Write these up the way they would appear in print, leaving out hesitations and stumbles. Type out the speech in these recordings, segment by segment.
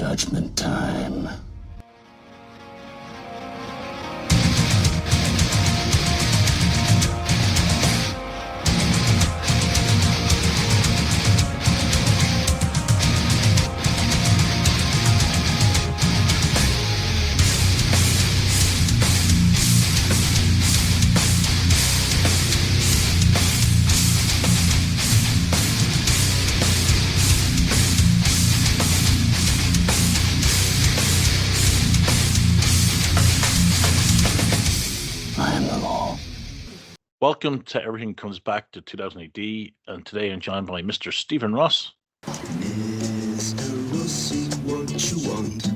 Judgment time. Welcome to Everything Comes Back to 2000AD, and today I'm joined by Mr. Stephen Ross. Mr. Rossy, what you want?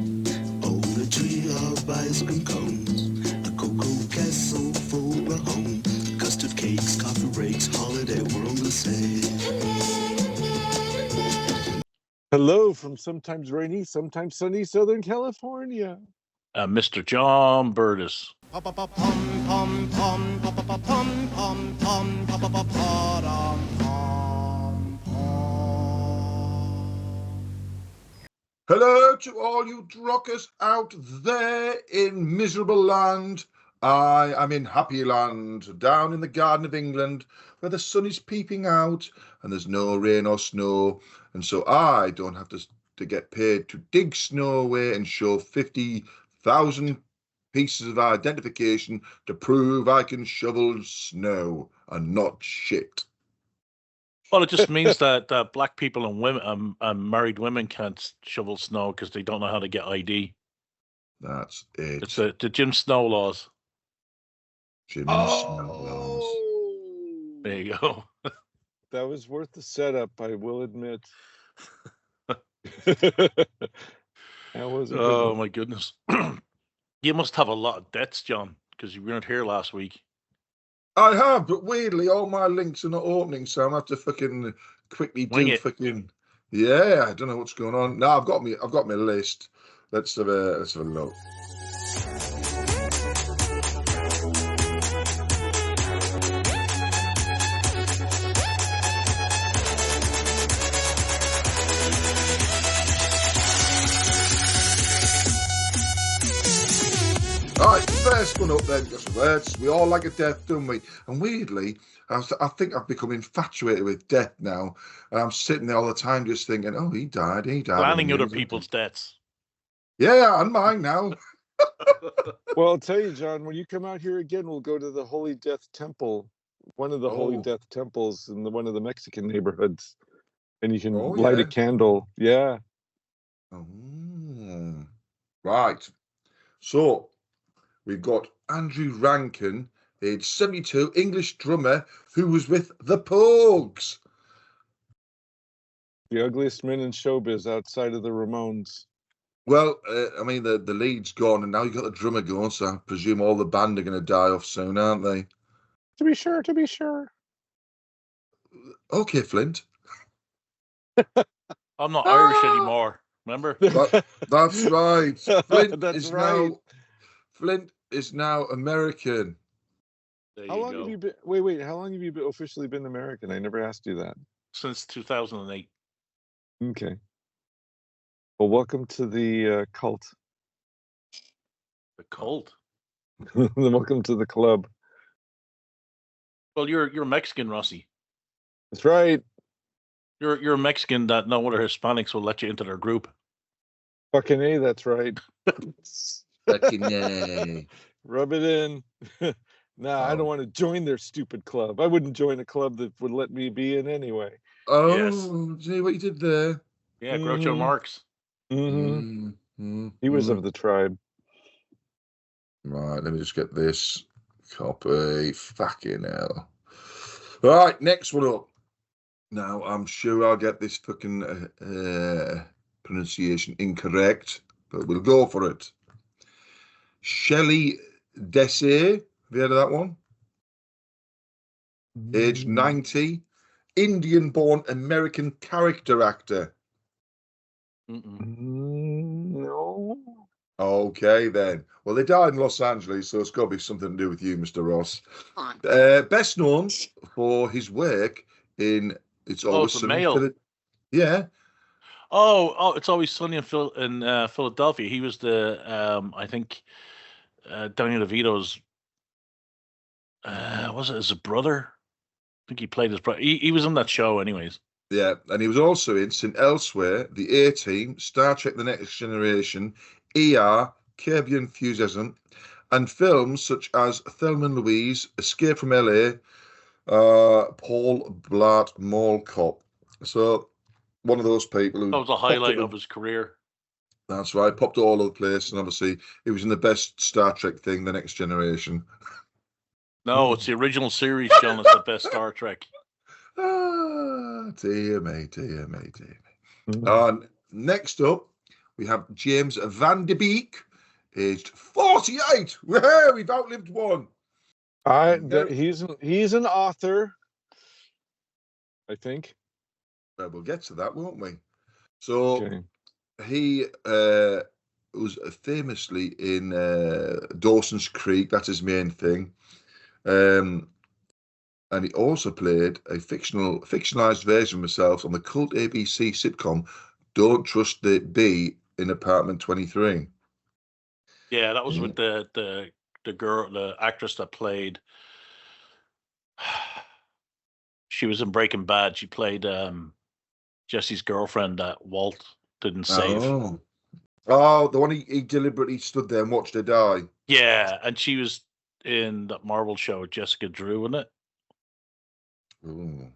Oh, a tree of ice cream cones, a cocoa castle for a home, custard cakes, coffee breaks, holiday, we're on the same. Hello from sometimes rainy, sometimes sunny Southern California. Mr. John Burtis. Hello to all you drockers out there in miserable land. I am in happy land, down in the Garden of England, where the sun is peeping out and there's no rain or snow, and so I don't have to get paid to dig snow away and show 50,000 pieces of identification to prove I can shovel snow and not shit. Well, it just means that black people and women, married women can't shovel snow because they don't know how to get ID. That's it. It's the Jim Snow laws. Jim Snow laws. There you go. That was worth the setup, I will admit. That was a good Oh, one. my goodness. You must have a lot of debts, John, because you weren't here last week. I have, but weirdly, all my links are not opening, so I'm gonna have to fucking quickly Wing do it. fucking. Yeah, I don't know what's going on. No, I've got my list. Let's have a look. All right, first one up then, because we all like a death, don't we? And weirdly, I think I've become infatuated with death now, and I'm sitting there all the time just thinking, oh, he died. Planning other people's debts. Yeah, and mine now. Well, I'll tell you, John, when you come out here again, we'll go to the Holy Death Temple, one of the Holy Death temples in one of the Mexican neighborhoods, and you can light a candle. Yeah. Oh, right. So we've got Andrew Rankin, age 72, English drummer who was with the Pogues. The ugliest men in showbiz outside of the Ramones. Well, I mean, the lead's gone, and now you've got the drummer going, so I presume all the band are going to die off soon, aren't they? To be sure. Okay, Flint. I'm not Irish anymore, remember? That's right. Flint That's right. Flint is now American. There How you long go. have you been? Wait. How long have you officially been American? I never asked you that. Since 2008. Okay. Well, welcome to the cult. The cult. Welcome to the club. Well, you're Mexican, Rossy. That's right. You're a Mexican that no other Hispanics will let you into their group. Fucking A, that's right. Fucking yay. Rub it in. I don't want to join their stupid club. I wouldn't join a club that would let me be in anyway. Oh, Yes. see what you did there? Yeah, Groucho Marx. Mm-hmm. He was of the tribe. Right, let me just get this copy. Fucking hell. All right, next one up. Now, I'm sure I'll get this fucking pronunciation incorrect, but we'll go for it. Shelley Desai. Have you heard of that one? Age 90. Indian-born American character actor. No. Okay, then. Well, they died in Los Angeles, so it's got to be something to do with you, Mr. Ross. Best known for his work in It's Always the Sunny. Mail. Yeah. Oh, It's Always Sunny in Philadelphia. He was the I think Danny DeVito's was it his brother? I think he played his brother. He was on that show, anyways. Yeah, and he was also in St. Elsewhere, The A-Team, Star Trek: The Next Generation, ER, Curb Your Enthusiasm, and films such as Thelma and Louise, Escape from LA, Paul Blart Mall Cop. So one of those people who That was a highlight of his career. That's right, popped all over the place, and obviously he was in the best Star Trek thing, The Next Generation. No, it's the original series, John. It's the best Star Trek. Dear me, dear me, dear me. Next up, we have James Van De Beek, aged 48. We've outlived one. He's an author, I think. Well, we'll get to that, won't we? So he was famously in Dawson's Creek. That's his main thing. And he also played a fictionalized version of himself on the cult ABC sitcom Don't Trust the Bee in Apartment 23. Yeah, that was with the girl, the actress that played. She was in Breaking Bad. She played Jesse's girlfriend that Walt didn't save. Oh, the one he deliberately stood there and watched her die. Yeah, and she was in that Marvel show, Jessica Drew, wasn't it? Ooh.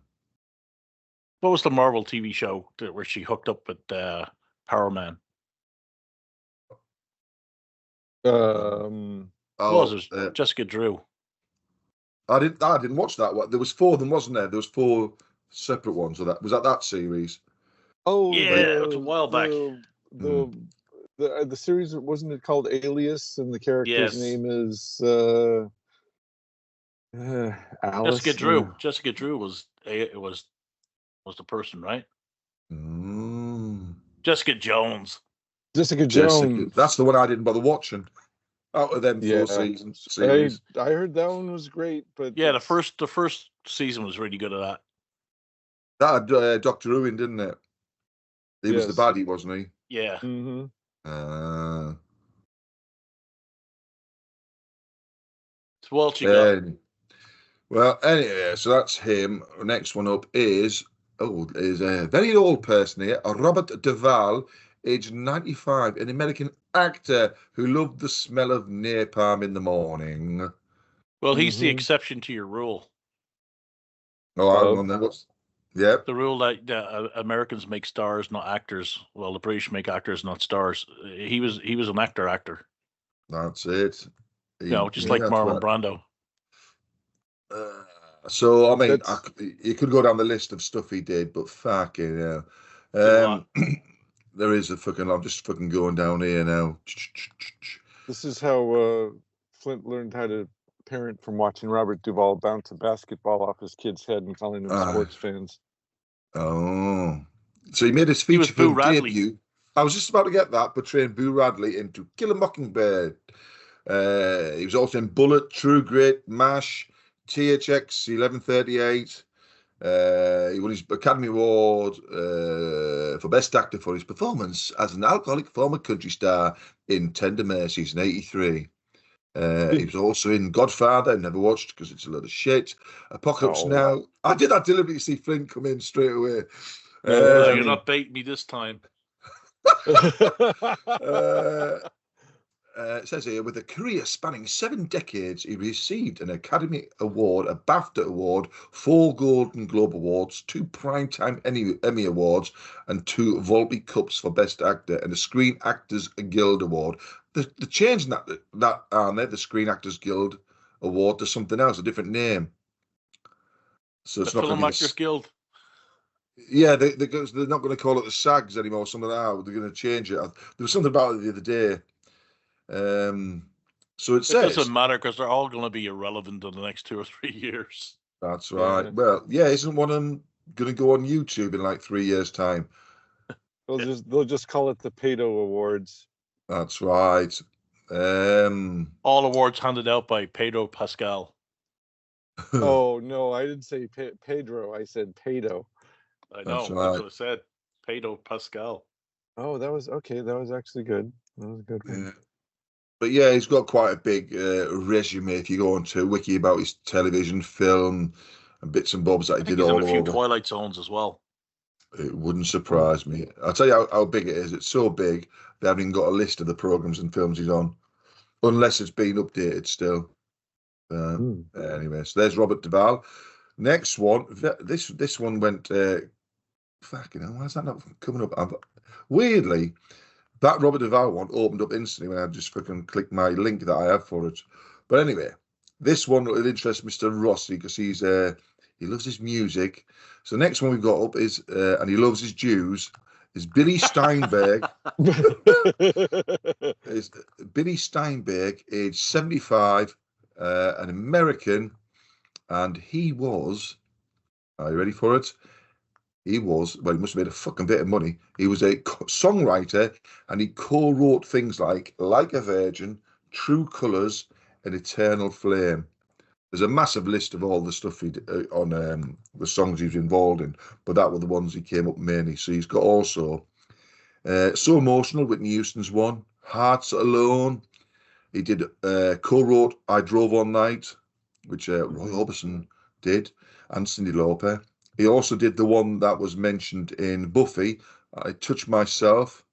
What was the Marvel TV show where she hooked up with Power Man? Um, It was Jessica Drew. I didn't watch that one. There was 4 of them, wasn't there? There was 4 separate ones. Was that series? Oh yeah, it was a while back. The series, wasn't it called Alias, and the character's name is Alice. Jessica Drew. Jessica Drew was the person, right? Jessica Jones. Jessica Jones. That's the one I didn't bother watching. Out of them 4 seasons. I heard that one was great, but yeah, the first season was really good at that. That had Dr. Who in, didn't it? He was the baddie, wasn't he? Yeah. Mm-hmm. So what you got? Well, anyway, so that's him. Next one up is a very old person here, Robert Duvall, aged 95, an American actor who loved the smell of napalm in the morning. Well, he's the exception to your rule. Oh, hang on then. The rule that Americans make stars, not actors. Well, the British make actors, not stars. He was an actor. That's it. Just like Marlon Brando. So I mean, you could go down the list of stuff he did, but fucking hell. There is I'm just fucking going down here now. This is how Flint learned how to parent, from watching Robert Duvall bounce a basketball off his kid's head and calling them sports fans. Oh. So he made his feature film debut. I was just about to get that, portraying Boo Radley into Kill a Mockingbird. He was also in Bullet, True Grit, MASH, THX 1138. He won his Academy Award for Best Actor for his performance as an alcoholic former country star in Tender Mercies in '83. He was also in Godfather, never watched because it's a lot of shit. Apocalypse Now. I did that deliberately to see Flint come in straight away. You're not baiting me this time. It says here, with a career spanning 7 decades, he received an Academy Award, a BAFTA Award, 4 Golden Globe Awards, 2 Primetime Emmy Awards, and 2 Volpe Cups for Best Actor, and a Screen Actors Guild Award. They're changing that aren't they? The Screen Actors Guild Award to something else, a different name. So it's the not Film Actors Guild. Yeah, they're not going to call it the SAGs anymore. Something like that. They're going to change it. There was something about it the other day. So it says, doesn't matter because they're all going to be irrelevant in the next 2 or 3 years. That's right. Yeah. Well, yeah, isn't one of them going to go on YouTube in like 3 years' time? They'll just call it the Pato Awards. That's right. All awards handed out by Pedro Pascal. Oh no, I didn't say Pedro. I said Pato. I know. That's what I said. Pedro Pascal. Oh, that was okay. That was actually good. That was a good one. Yeah. But yeah, he's got quite a big resume. If you go onto Wiki about his television, film, and bits and bobs that he I think did he's in all a few over, Twilight Zones as well. it wouldn't surprise me. I'll tell you how big it is. It's so big they haven't even got a list of the programs and films he's on, unless it's been updated still. Anyway, so there's Robert Duvall. Next one, this one went. Fucking hell, why is that not coming up? Weirdly, that Robert Duvall one opened up instantly when I just fucking clicked my link that I have for it. But anyway, this one will interest Mr. Rossy because he loves his music. So the next one we've got up is, and he loves his Jews, is Billy Steinberg. Is Billy Steinberg, age 75, an American, and he was. Are you ready for it? He must have made a fucking bit of money. He was a songwriter and he co-wrote things like a Virgin, True Colours, and Eternal Flame. There's a massive list of all the stuff he did on the songs he was involved in, but that were the ones he came up mainly. So he's got also So Emotional, Whitney Houston's one, Hearts Alone. He did co-wrote I Drove All Night, which Roy Orbison did, and Cyndi Lauper. He also did the one that was mentioned in Buffy, I Touch Myself,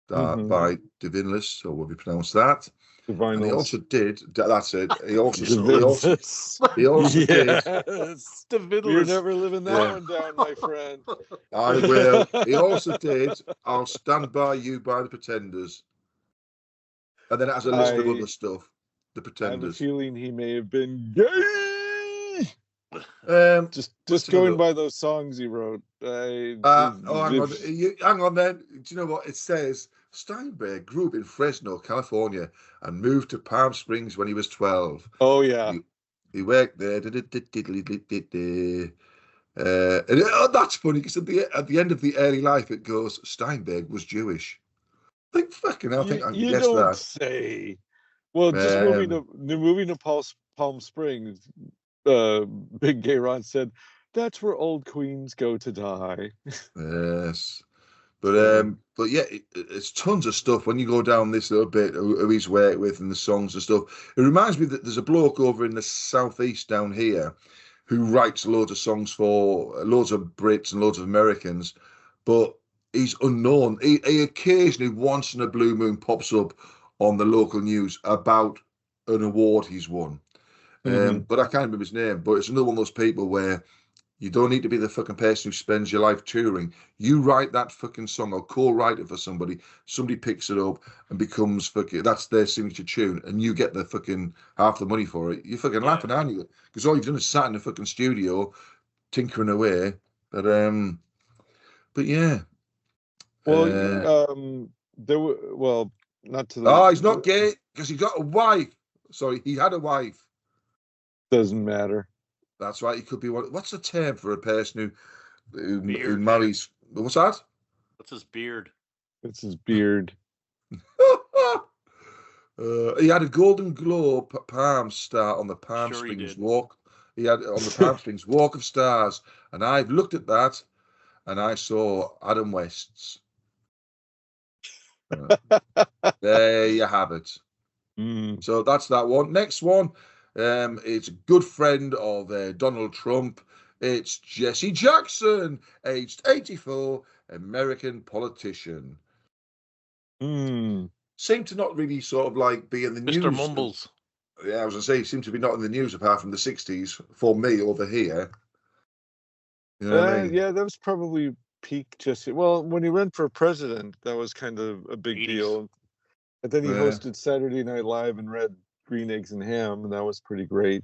by Divineless, or what we pronounce that. Divineless. And he also did, that's it. He also did. You're never living that one down, my friend. I will. He also did I'll Stand By You by the Pretenders. And then it has a list of other stuff. The Pretenders. I have a feeling he may have been gay. Just going by those songs he wrote. Hang on then. Do you know what it says? Steinberg grew up in Fresno, California, and moved to Palm Springs when he was 12. Oh yeah, he worked there. That's funny because at the end of the early life, it goes Steinberg was Jewish. I think fucking hell. I think I can guess that. Say. Well, just moving to Palm Springs. Big Gay Ron said, "That's where old queens go to die." Yes, but yeah, it's tons of stuff when you go down this little bit who he's worked with and the songs and stuff. It reminds me that there's a bloke over in the southeast down here who writes loads of songs for loads of Brits and loads of Americans, but he's unknown. He occasionally, once in a blue moon, pops up on the local news about an award he's won. But I can't remember his name. But it's another one of those people where you don't need to be the fucking person who spends your life touring. You write that fucking song or co-write it for somebody. Somebody picks it up and becomes fucking, that's their signature tune, and you get the fucking half the money for it. You're fucking laughing, aren't you? Because all you've done is sat in the fucking studio tinkering away. But yeah. Well, not to the. He's not gay because he got a wife. Sorry, he had a wife. Doesn't matter. That's right. He could be one. What's the term for a person who marries? What's that? That's his beard. It's his beard. He had a Golden Globe Palm star on the Palm Springs Walk. He had on the Palm Springs Walk of Stars, and I've looked at that, and I saw Adam West's. There you have it. So that's that one. Next one. It's a good friend of Donald Trump. It's Jesse Jackson, aged 84, American politician. Seemed to not really sort of like be in the news. Mr. Mumbles. Yeah, I was going to say, he seemed to be not in the news apart from the 60s for me over here. You know what I mean? Yeah, that was probably peak Jesse. Well, when he ran for president, that was kind of a big deal. And then he hosted Saturday Night Live and read Green Eggs and Ham, and that was pretty great.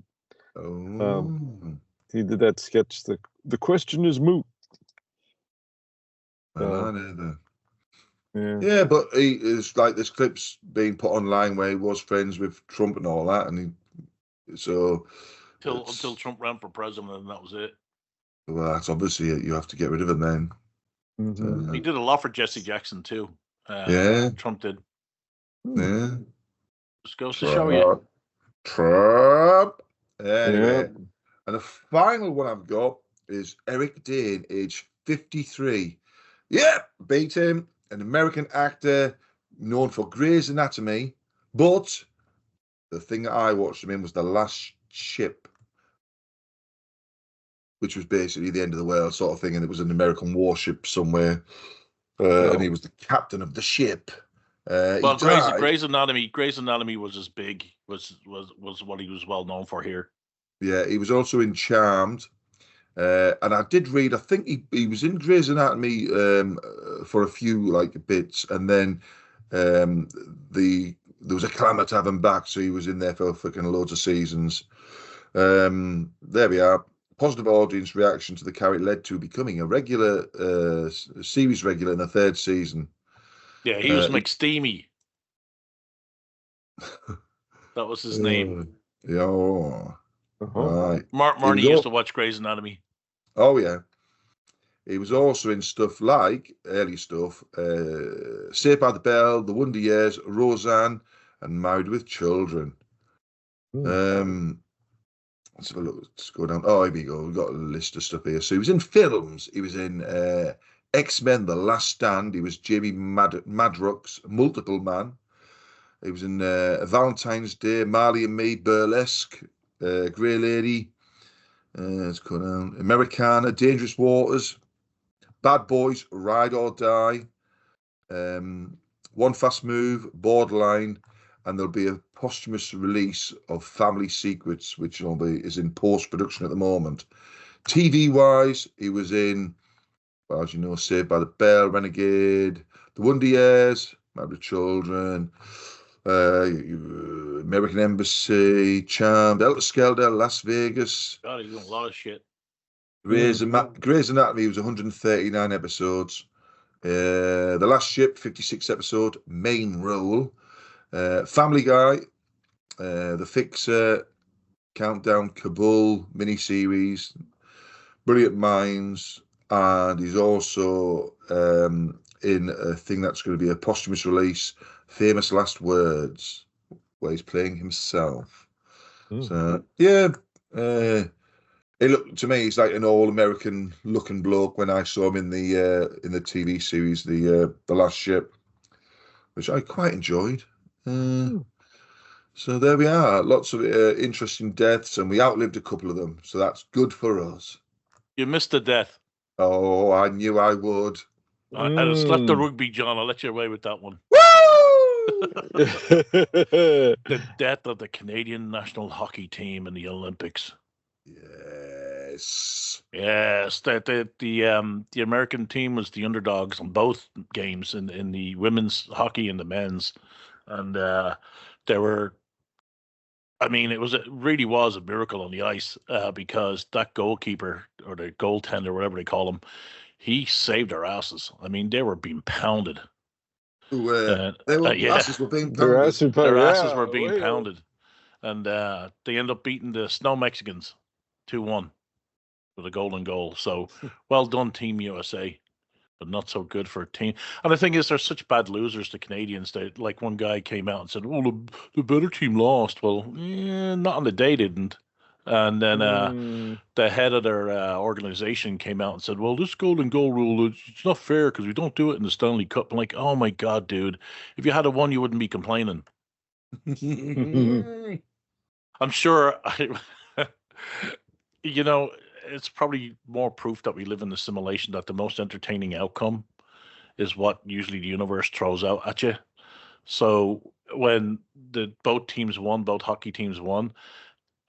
He did that sketch. The question is moot. Yeah, but he is like this clip's being put online where he was friends with Trump and all that, and until Trump ran for president, and that was it. Well, that's obviously it. You have to get rid of him then. He did a lot for Jesse Jackson too. Trump did. Yeah. Just goes to show you. Trump. Anyway. And the final one I've got is Eric Dane, age 53. Yeah, beat him. An American actor known for Grey's Anatomy, but the thing that I watched him in was The Last Ship, which was basically the end of the world sort of thing, and it was an American warship somewhere, and he was the captain of the ship. Well, Grey's Anatomy was as big, was what he was well known for here. Yeah, he was also in Charmed. And I did read, I think he was in Grey's Anatomy for a few like bits, and then there was a clamour to have him back, so he was in there for fucking loads of seasons. There we are. Positive audience reaction to the character led to becoming a regular series regular in the 3rd season. Yeah, he was McSteamy. That was his name. Yeah. Right. Marnie used to watch Grey's Anatomy. Oh yeah. He was also in stuff like early stuff, Saved by the Bell, The Wonder Years, Roseanne, and Married with Children. Let's have a look. Let's go down. Oh, here we go. We've got a list of stuff here. So he was in films. He was in X-Men: The Last Stand. He was Jamie Madrox's Multiple Man. He was in Valentine's Day, Marley and Me, Burlesque, Grey Lady. Let's go down. Americana, Dangerous Waters, Bad Boys, Ride or Die, One Fast Move, Borderline, and there'll be a posthumous release of Family Secrets, which is in post-production at the moment. TV-wise, he was in, well, as you know, Saved by the Bell, Renegade, The Wonder Years, Married with Children, American Embassy, Charmed, Helter Skelter, Las Vegas. God, he's doing a lot of shit. Grey's Anatomy was 139 episodes. The Last Ship, 56 episode, main role. Family Guy, The Fixer, Countdown, Kabul, miniseries, Brilliant Minds, and he's also in a thing that's going to be a posthumous release, Famous Last Words, where he's playing himself. So yeah, it looked to me he's like an all-American looking bloke when I saw him in the TV series, the Last Ship, which I quite enjoyed. So there we are. Lots of interesting deaths, and we outlived a couple of them, so that's good for us. You missed the death. Oh, I knew I would. I slept the rugby, John. I'll let you away with that one. Woo! The death of the Canadian national hockey team in the Olympics. Yes. Yes, the American team was the underdogs on both games in the women's hockey and the men's, and there were. I mean, it really was a miracle on the ice because that goalkeeper or the goaltender, whatever they call him, he saved their asses. I mean, they were being pounded. Asses were being pounded. Their asses were being pounded. And they end up beating the Snow Mexicans 2-1 with a golden goal. So well done, Team USA, but not so good for a team. And the thing is, they're such bad losers, the Canadians. That, like, one guy came out and said, "Oh, the better team lost." Well, not on the day, didn't. And then the head of their organization came out and said, "Well, this golden goal rule, it's not fair because we don't do it in the Stanley Cup." I'm like, oh my God, dude. If you had a one, you wouldn't be complaining. I'm sure, it's probably more proof that we live in the simulation that the most entertaining outcome is what usually the universe throws out at you. So when both hockey teams won,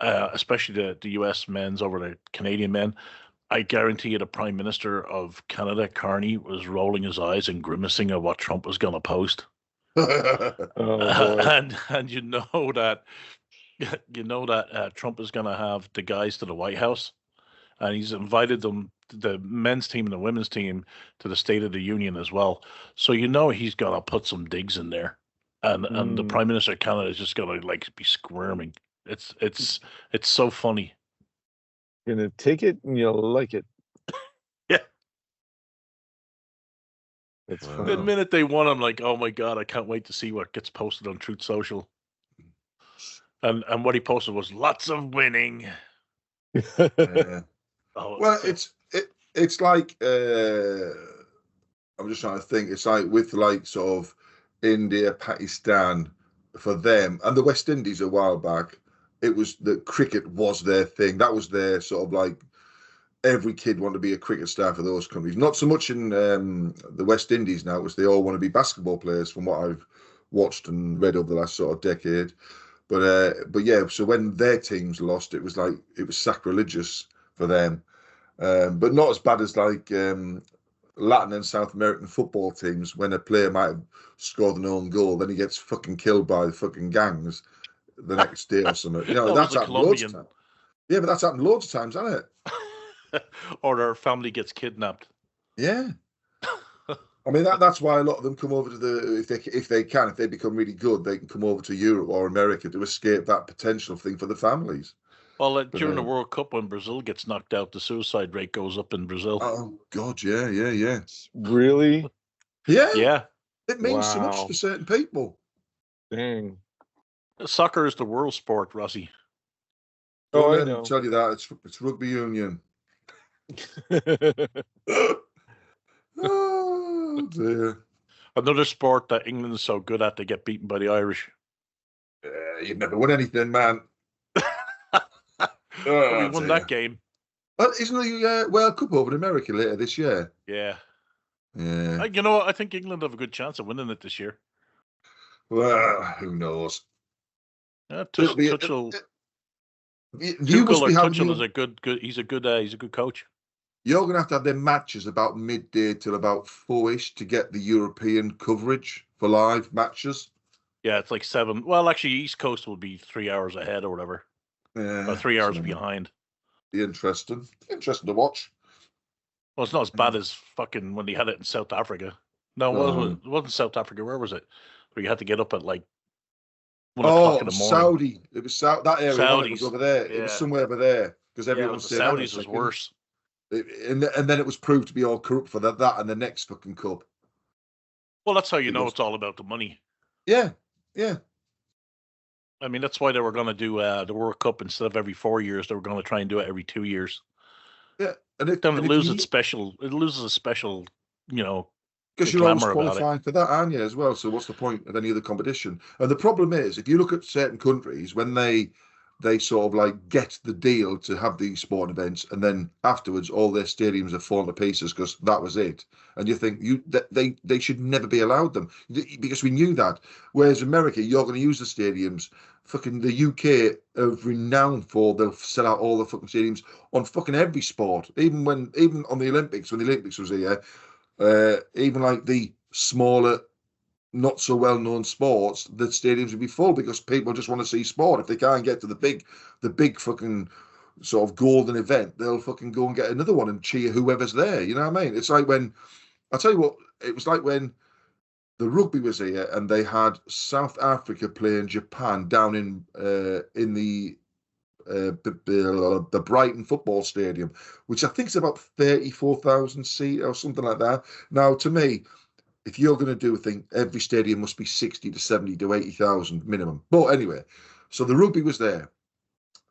especially the US men's over the Canadian men, I guarantee you the Prime Minister of Canada, Carney, was rolling his eyes and grimacing at what Trump was going to post. And you know that Trump is going to have the guys to the White House, and he's invited them, the men's team and the women's team, to the State of the Union as well. So he's going to put some digs in there, and the Prime Minister of Canada is just going to be squirming. It's so funny. You're gonna take it and you'll like it. Yeah. It's The minute they won, I'm like, oh my God, I can't wait to see what gets posted on Truth Social. And what he posted was lots of winning. Well, it's like I'm just trying to think. It's like with like sort of India, Pakistan for them, and the West Indies a while back. It was that cricket was their thing. That was their sort of like every kid wanted to be a cricket star for those countries. Not so much in the West Indies now, because they all want to be basketball players, from what I've watched and read over the last sort of decade. But yeah, so when their teams lost, it was sacrilegious for them. But not as bad as like Latin and South American football teams, when a player might have scored an own goal, then he gets fucking killed by the fucking gangs the next day or something. You know, that's happened loads of times. Yeah, but that's happened loads of times, hasn't it? Or their family gets kidnapped. Yeah. I mean, that's why a lot of them come over to if they become really good, they can come over to Europe or America to escape that potential thing for the families. Well, during the World Cup, when Brazil gets knocked out, the suicide rate goes up in Brazil. Oh, God, yeah. Really? Yeah. Yeah. It means so much to certain people. Dang. Soccer is the world sport, Rossy. Oh, I I know. I'll tell you that. It's rugby union. Oh, dear. Another sport that England is so good at, they get beaten by the Irish. You've never won anything, man. We won that game. Well, isn't the World Cup over in America later this year? Yeah. Yeah. You know, I think England have a good chance of winning it this year. Well, who knows? Tuchel. You must be having. Tuchel is a good. He's a good coach. You're going to have their matches about midday till about 4-ish to get the European coverage for live matches. Yeah, it's like 7. Well, actually, East Coast will be 3 hours ahead or whatever. Yeah, or 3 hours behind. Interesting to watch. Well, it's not as bad as fucking when they had it in South Africa. No, it wasn't South Africa. Where was it? Where you had to get up at like 1 o'clock in the morning. Saudi. It was that area. It was over there. Yeah. It was somewhere over there because everyone said the Saudis was worse. And then it was proved to be all corrupt for that and the next fucking cup. Well, that's how you know it's all about the money. Yeah. I mean, that's why they were going to do the World Cup instead of every 4 years. They were going to try and do it every 2 years. Yeah, then it loses its special. It loses a special, because you're always qualifying for that, aren't you, as well? So what's the point of any other competition? And the problem is, if you look at certain countries, when they sort of like get the deal to have these sporting events, and then afterwards all their stadiums are falling to pieces because that was it, and you think they should never be allowed them, because we knew that. Whereas America, you're going to use the stadiums. Fucking the UK are renowned for they'll sell out all the fucking stadiums on fucking every sport, even on the Olympics, when the Olympics was here, even like the smaller, not so well-known sports, the stadiums would be full because people just want to see sport. If they can't get to the big fucking sort of golden event, they'll fucking go and get another one and cheer whoever's there. You know what I mean? It's like when, I'll tell you what, it was like when the rugby was here and they had South Africa playing Japan down in the Brighton football stadium, which I think is about 34,000 seat or something like that. Now, to me, if you're going to do a thing, every stadium must be 60 to 70 to 80,000 minimum. But anyway, so the rugby was there.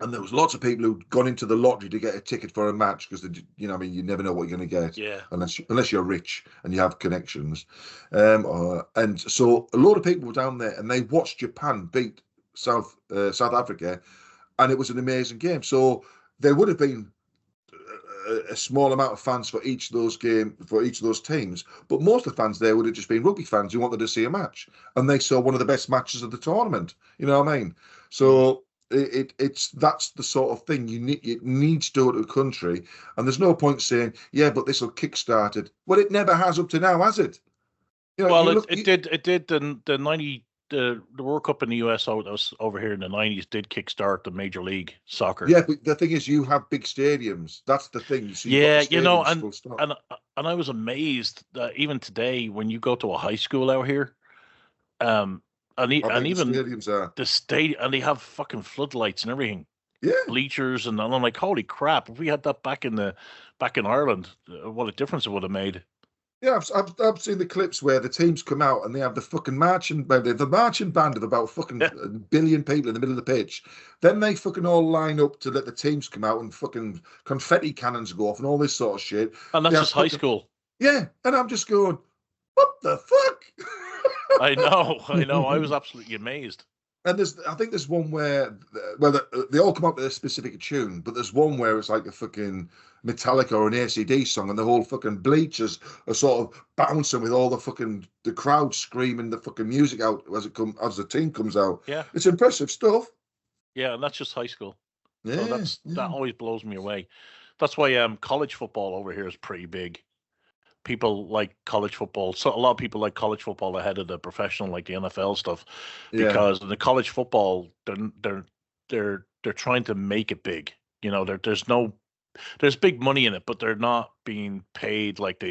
And there was lots of people who'd gone into the lottery to get a ticket for a match because, you never know what you're going to get. Yeah. Unless you're rich and you have connections. And so a lot of people were down there and they watched Japan beat South Africa, and it was an amazing game. So there would have been a small amount of fans for each of those teams, but most of the fans there would have just been rugby fans who wanted to see a match, and they saw one of the best matches of the tournament. You know what I mean? So that's the sort of thing it needs to go to a country, and there's no point saying, yeah, but this will kickstart it. Well, it never has up to now, has it? It did the World Cup in the US over here in the 90s did kickstart the Major League Soccer. Yeah, but the thing is, you have big stadiums. That's the thing. So and I was amazed that even today, when you go to a high school out here, and even stadiums are the stadium, and they have fucking floodlights and everything. Yeah, bleachers, and I'm like, holy crap! If we had that back in Ireland, what a difference it would have made. Yeah, I've seen the clips where the teams come out and they have the fucking marching band of about fucking a billion people in the middle of the pitch. Then they fucking all line up to let the teams come out and fucking confetti cannons go off and all this sort of shit. And that's just high school. Yeah, and I'm just going, what the fuck? I know. I was absolutely amazed. And I think there's one where, well, they all come up with a specific tune, but there's one where it's like a fucking Metallica or an ACD song, and the whole fucking bleachers are sort of bouncing with all the crowd screaming the fucking music out as the team comes out. Yeah, it's impressive stuff. Yeah, and that's just high school. So Yeah, that always blows me away. That's why college football over here is pretty big. People like college football. So a lot of people like college football ahead of the professional, like the NFL stuff, because in the college football, they're trying to make it big. You know, there's big money in it, but they're not being paid like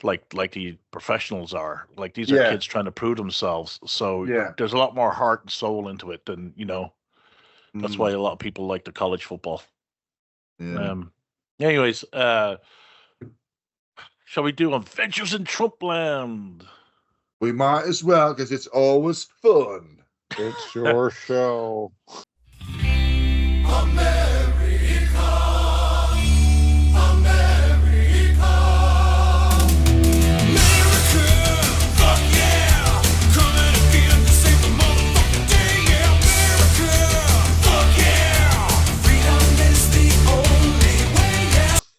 like the professionals are. Like these are kids trying to prove themselves. So there's a lot more heart and soul into it than, you know. That's why a lot of people like the college football. Yeah. Anyways, shall we do Adventures in Trumpland? We might as well, because it's always fun. It's your show.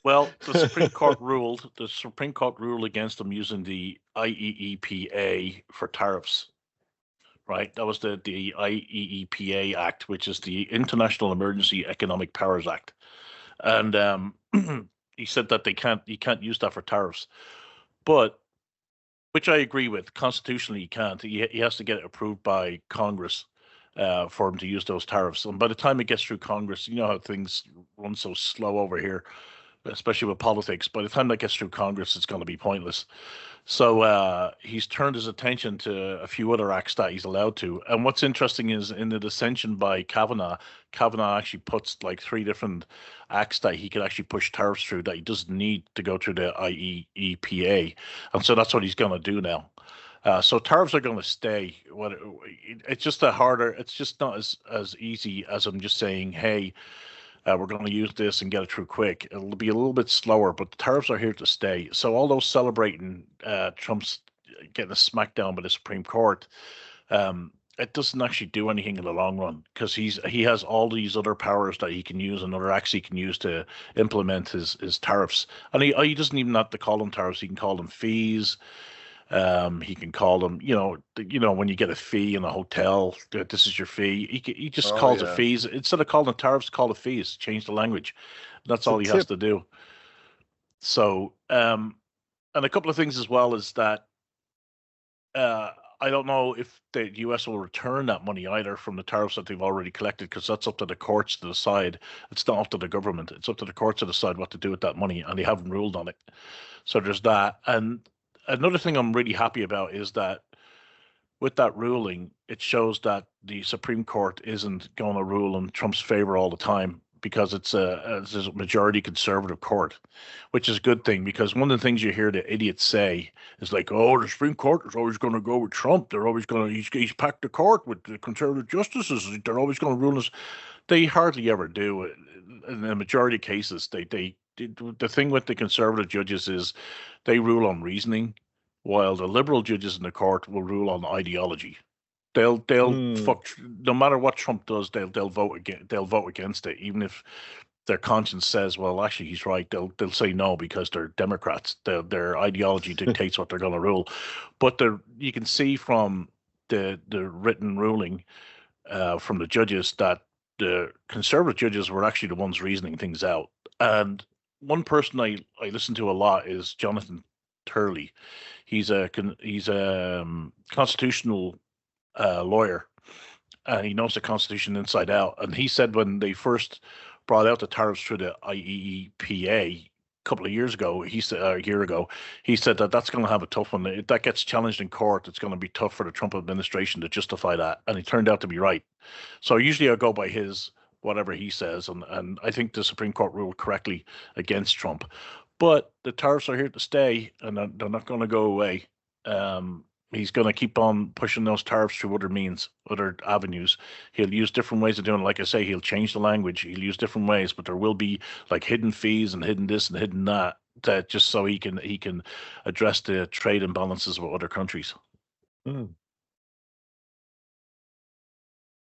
Well, the Supreme Court ruled. The Supreme Court ruled against them using the IEEPA for tariffs. Right, that was the IEEPA Act, which is the International Emergency Economic Powers Act, and he said that you can't use that for tariffs, but which I agree with. Constitutionally, he can't. He has to get it approved by Congress for him to use those tariffs. And by the time it gets through Congress, you know how things run so slow over here, especially with politics. By the time that gets through Congress, it's going to be pointless. So he's turned his attention to a few other acts that he's allowed to. And what's interesting is in the dissension by Kavanaugh actually puts like 3 different acts that he could actually push tariffs through that he doesn't need to go through the IEEPA. And so that's what he's going to do now. So tariffs are going to stay. It's just it's just not as easy as I'm just saying, hey, we're going to use this and get it through quick. It'll be a little bit slower, but the tariffs are here to stay. So all those celebrating Trump's getting a smackdown by the Supreme Court, it doesn't actually do anything in the long run, because he has all these other powers that he can use and other acts he can use to implement his tariffs. And he doesn't even have to call them tariffs. He can call them fees. He can call them, when you get a fee in a hotel, this is your fee. He just calls it fees. Instead of calling it tariffs, call it fees. Change the language. That's all he has to do. So, and a couple of things as well is that I don't know if the U.S. will return that money either from the tariffs that they've already collected, because that's up to the courts to decide. It's not up to the government. It's up to the courts to decide what to do with that money, and they haven't ruled on it. So there's that. And another thing I'm really happy about is that with that ruling, it shows that the Supreme Court isn't going to rule in Trump's favor all the time, because it's a majority conservative court, which is a good thing, because one of the things you hear the idiots say is like, oh, the Supreme Court is always going to go with Trump. They're always going to, he's packed the court with the conservative justices. They're always going to rule us. They hardly ever do. In the majority of cases, the thing with the conservative judges is they rule on reasoning, while the liberal judges in the court will rule on ideology. They'll fuck, no matter what Trump does, they'll vote against it, even if their conscience says, well, actually he's right. They'll say no, because they're Democrats. Their ideology dictates what they're going to rule. But you can see from the written ruling from the judges that the conservative judges were actually the ones reasoning things out. And one person I listen to a lot is Jonathan Turley. He's a constitutional lawyer, and he knows the Constitution inside out. And he said when they first brought out the tariffs through the IEEPA a couple of years ago, a year ago, he said that that's going to have a tough one. If that gets challenged in court, it's going to be tough for the Trump administration to justify that. And he turned out to be right. So usually I go by whatever he says, and I think the Supreme Court ruled correctly against Trump. But the tariffs are here to stay, and they're not going to go away. He's going to keep on pushing those tariffs through other means, other avenues. He'll use different ways of doing it. Like I say, he'll change the language. He'll use different ways, but there will be like hidden fees and hidden this and hidden that just so he can address the trade imbalances with other countries. Mm.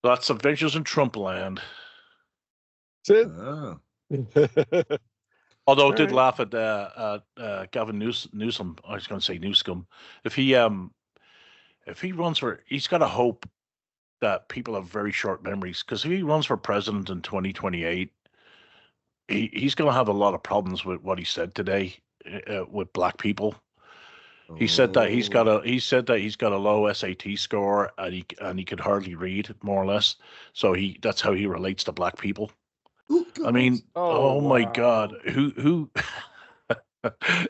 Lots of adventures in Trump land. That's Ah. it. Although I All did right. laugh at Gavin Newsom. I was going to say Newscomb. If he runs for, he's got to hope that people have very short memories, because if he runs for president in 2028, he's going to have a lot of problems with what he said today with black people. He said that he's got a low SAT score, and he could hardly read, more or less. So that's how he relates to black people. Oh, God. I mean, oh my wow. God, who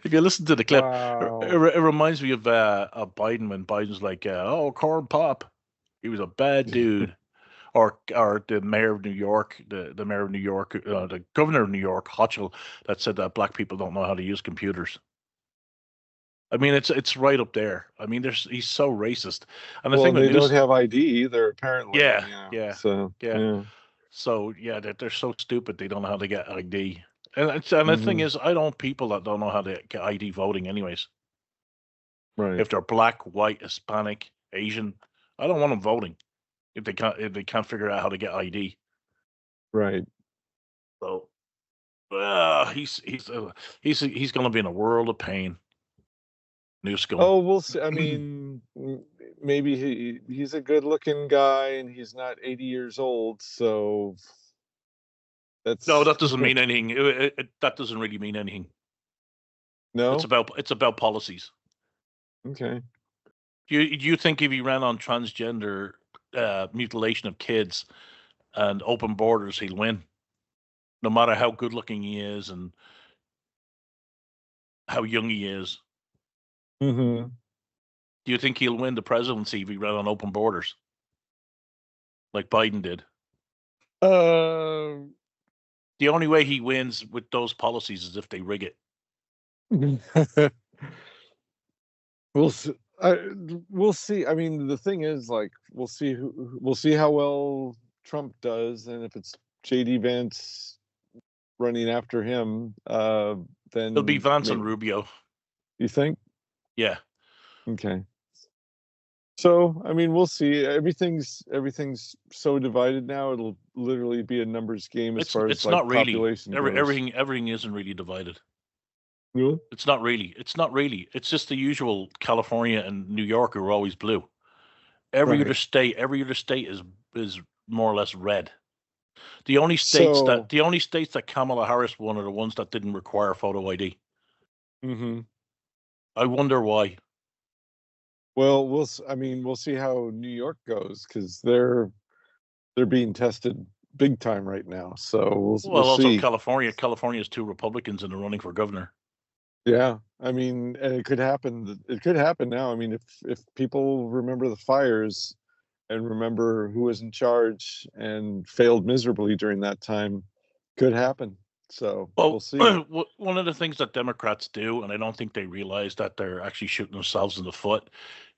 if you listen to the clip, Wow. it reminds me of Biden, when Biden's like, "Oh, corn pop, he was a bad dude," or the mayor of New York, the mayor of New York, the governor of New York, Hochul, that said that black people don't know how to use computers. I mean, it's right up there. I mean, he's so racist, and the Well, thing with they don't have ID either, apparently. yeah. So Yeah. So yeah, they're so stupid they don't know how to get ID. And the thing is, I don't want people that don't know how to get ID voting, anyways. right. If they're black, white, Hispanic, Asian, I don't want them voting if they can't figure out how to get ID. Right. So he's going to be in a world of pain. Newscomb. Oh, we'll see. I mean, maybe he's a good-looking guy, and he's not 80 years old, so that's No, that doesn't mean anything. That doesn't really mean anything. no. It's about policies. Okay. Do you think if he ran on transgender mutilation of kids and open borders, he'll win? No matter how good looking he is and how young he is. Mm-hmm. Do you think he'll win the presidency if he ran on open borders, like Biden did? The only way he wins with those policies is if they rig it. We'll see. We'll see. I mean, the thing is, like, we'll see how well Trump does, and if it's JD Vance running after him, then It'll be Vance and Rubio. You think? Yeah. Okay. So, I mean, we'll see. Everything's so divided now. It'll literally be a numbers game as far as like not really. population goes. Everything isn't really divided. Really? It's not really. It's just the usual California and New York are always blue. Every other state is more or less red. The only states that Kamala Harris won are the ones that didn't require photo ID. Mm-hmm. I wonder why. Well, we'll see how New York goes, because they're being tested big time right now. So we'll also see. California's 2 Republicans in the running for governor. Yeah, I mean, and it could happen. It could happen now. I mean, if people remember the fires and remember who was in charge and failed miserably during that time, could happen. So we'll see. One of the things that Democrats do, and I don't think they realize that they're actually shooting themselves in the foot,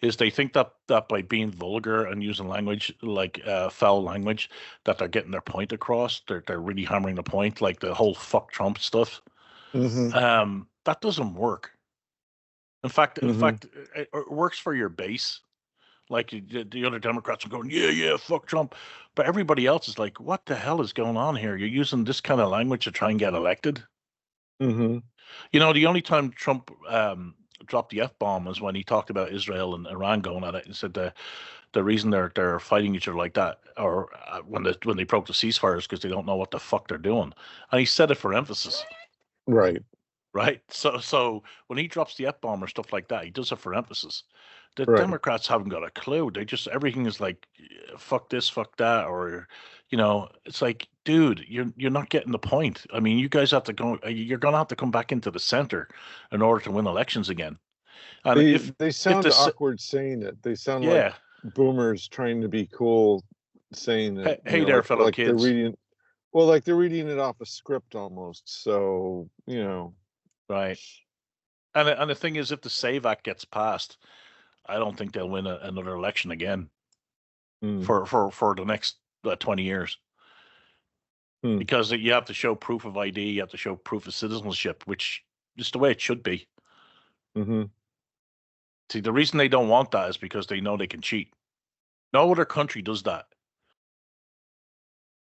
is they think that by being vulgar and using language like foul language, that they're getting their point across. They're really hammering the point, like the whole "fuck Trump" stuff. Mm-hmm. That doesn't work. In fact, it works for your base. Like the other Democrats are going, yeah, fuck Trump. But everybody else is like, what the hell is going on here? You're using this kind of language to try and get elected. Mm-hmm. You know, the only time Trump dropped the F-bomb was when he talked about Israel and Iran going at it, and said the reason they're fighting each other like that, or when they broke the ceasefires, because they don't know what the fuck they're doing. And he said it for emphasis. Right. So when he drops the F-bomb or stuff like that, he does it for emphasis. The Democrats haven't got a clue. They just, everything is like, fuck this, fuck that, or, you know, it's like, dude, you're not getting the point. I mean, you guys have to go. You're gonna have to come back into the center in order to win elections again. And they sound awkward saying it. They sound like boomers trying to be cool, saying it. Hey there, fellow kids. They're reading, like they're reading it off a script almost. So, you know. Right. And the thing is, if the SAVE Act gets passed, I don't think they'll win another election again for the next 20 years. Because you have to show proof of ID, you have to show proof of citizenship, which It's the way it should be. Mm-hmm. See, the reason they don't want that is because they know they can cheat. No other country does that.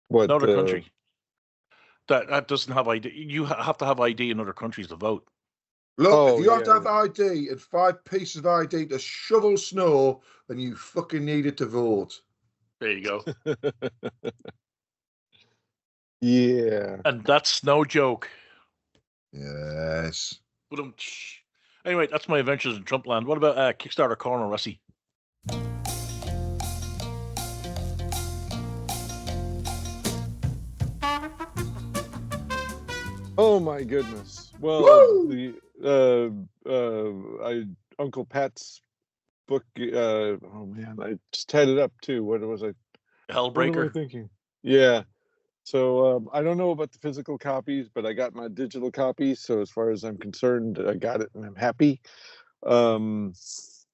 What? No other country that doesn't have ID. You have to have ID in other countries to vote. Look, if you have to have ID and 5 pieces of ID to shovel snow, then you fucking need it to vote. There you go. Yeah. And that's no joke. Yes. But anyway, that's my adventures in Trumpland. What about Kickstarter Corner, Rossy? Oh my goodness. Well, Woo! Uncle Pat's book. Oh man, I just had it up too. What was I? Hellbreaker. What was I thinking? Yeah. So I don't know about the physical copies, but I got my digital copy. So as far as I'm concerned, I got it and I'm happy. There's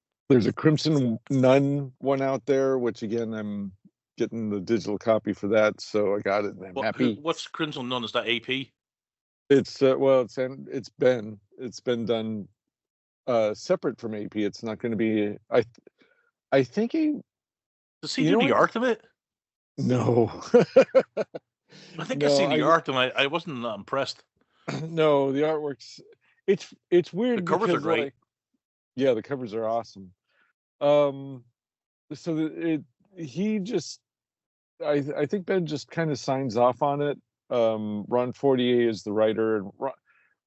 a Crimson Nun one out there, which again, I'm getting the digital copy for that. So I got it and I'm happy. What's Crimson Nun? Is that AP? It's it's been done separate from AP. It's not going to be. I think he. Does he do the art of it? No. I think I've seen the art and I wasn't that impressed. No, the artwork's it's weird. The covers are great. Yeah, the covers are awesome. So he just I think Ben just kind of signs off on it. Ron Fortier is the writer, and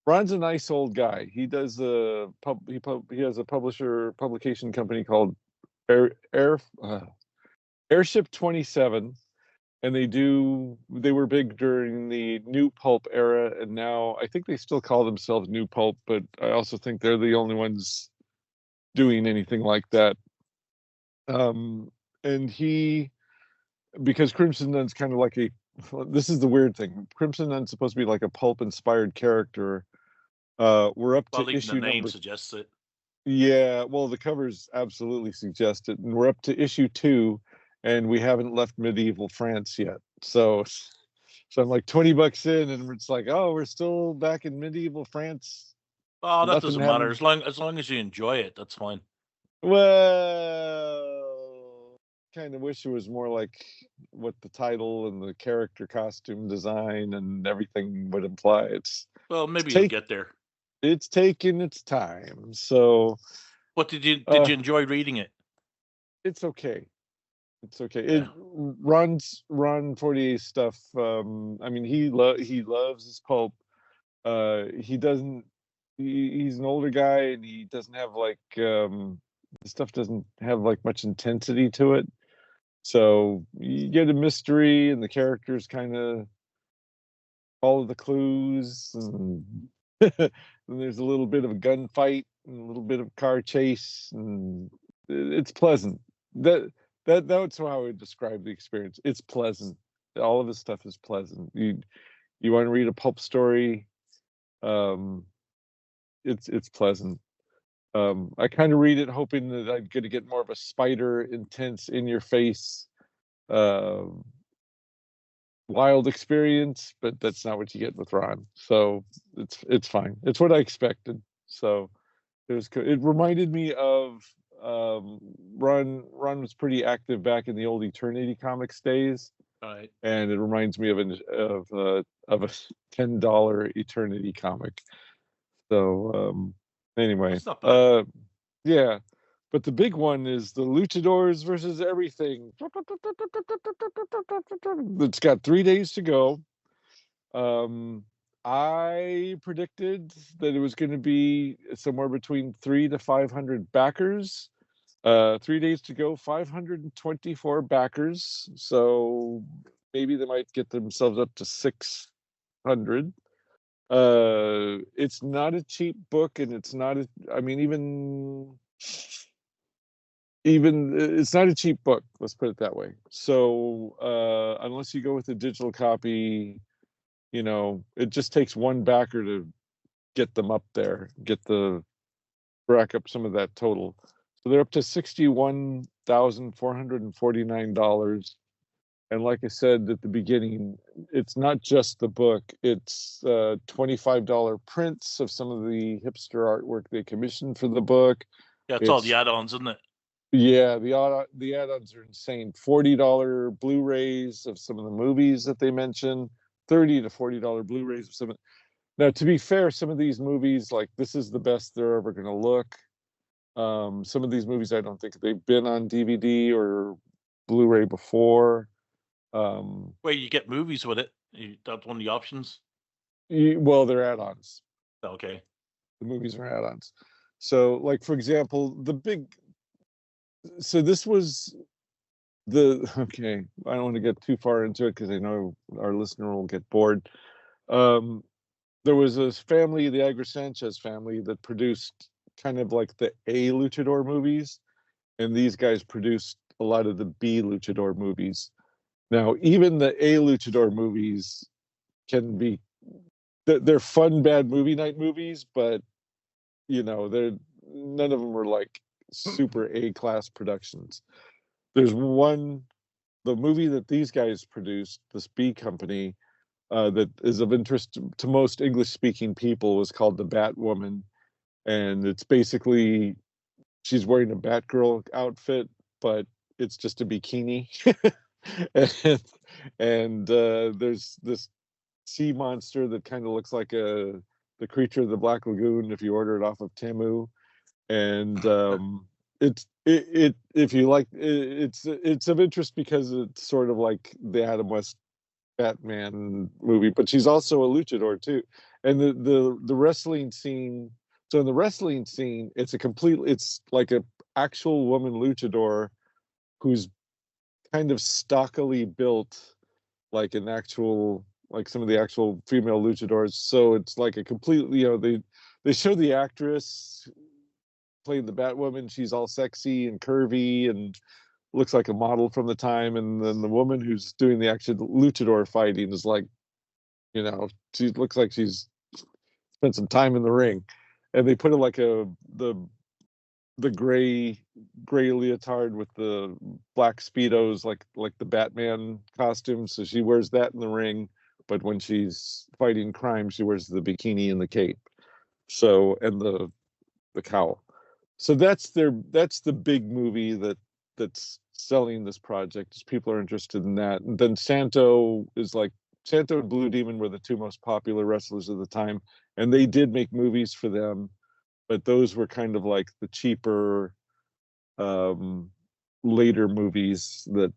Ron's a nice old guy. He does he has a publication company called Airship 27, and they were big during the New Pulp era, and now I think they still call themselves New Pulp, but I also think they're the only ones doing anything like that. And because Crimson Nun's kind of like this is the weird thing. Crimson Nun's supposed to be like a pulp-inspired character. We're up to issue the name number. Suggests it. Yeah, well, the covers absolutely suggest it, and we're up to issue 2, and we haven't left medieval France yet. So I'm like $20 in, and it's like, oh, we're still back in medieval France. Oh, that doesn't matter. As long as you enjoy it, that's fine. Well, kind of wish it was more like what the title and the character costume design and everything would imply. Maybe you'll get there. It's taking its time. So, what did you enjoy reading it? It's okay. It's okay. Yeah. Ron Fortier's stuff. I mean, he loves his pulp. He doesn't. He's an older guy, and he doesn't have like the stuff doesn't have like much intensity to it. So you get a mystery, and the characters kind of follow the clues, and then there's a little bit of a gunfight and a little bit of car chase, and it's pleasant. That's how I would describe the experience. It's pleasant. All of his stuff is pleasant. You want to read a pulp story, it's pleasant. I kind of read it hoping that I'm going to get more of a spider, intense, in your face, wild experience, but that's not what you get with Ron. So it's fine. It's what I expected. So it reminded me of Ron was pretty active back in the old Eternity Comics days. Right. And it reminds me of a $10 Eternity comic. So anyway, yeah. But the big one is the Luchadors versus everything. It's got 3 days to go. I predicted that it was going to be somewhere between 300 to 500 backers. 3 days to go, 524 backers. So maybe they might get themselves up to 600. It's not a cheap book, and it's not even it's not a cheap book, let's put it that way. So unless you go with a digital copy, it just takes one backer to get them up there, rack up some of that total. So they're up to $61,449, And like I said at the beginning, it's not just the book. It's $25 prints of some of the hipster artwork they commissioned for the book. Yeah, it's all the add-ons, isn't it? Yeah, the add-ons are insane. $40 Blu-rays of some of the movies that they mentioned, $30 to $40 Blu-rays of some of. Now, to be fair, some of these movies, like this is the best they're ever going to look. Some of these movies, I don't think they've been on DVD or Blu-ray before. Where you get movies with it. That's one of the options. Well, they're add-ons. Okay. The movies are add-ons. So, like for example, so this was okay. I don't want to get too far into it because I know our listener will get bored. There was this family, the Agra Sanchez family, that produced kind of like the A luchador movies, and these guys produced a lot of the B luchador movies. Now, even the A luchador movies can be, they're fun, bad movie night movies, but none of them are like super A-class productions. There's the movie that these guys produced, this B company, that is of interest to most English-speaking people, was called The Batwoman, and it's basically she's wearing a Batgirl outfit, but it's just a bikini. and there's this sea monster that kind of looks like the creature of the Black Lagoon if you order it off of Temu, and if you like it's of interest because it's sort of like the Adam West Batman movie, but she's also a luchador too. And the wrestling scene. So in the wrestling scene, it's like a actual woman luchador who's kind of stockily built like some of the actual female luchadors. So it's like a completely, they show the actress playing the Batwoman. She's all sexy and curvy and looks like a model from the time. And then the woman who's doing the actual luchador fighting is like, she looks like she's spent some time in the ring. And they put it like the gray leotard with the black Speedos, like the Batman costume. So she wears that in the ring, but when she's fighting crime, she wears the bikini and the cape. So, and the cowl. So that's the big movie that's selling this project, is people are interested in that. And then Santo and Blue Demon were the two most popular wrestlers of the time, and they did make movies for them, but those were kind of like the cheaper later movies that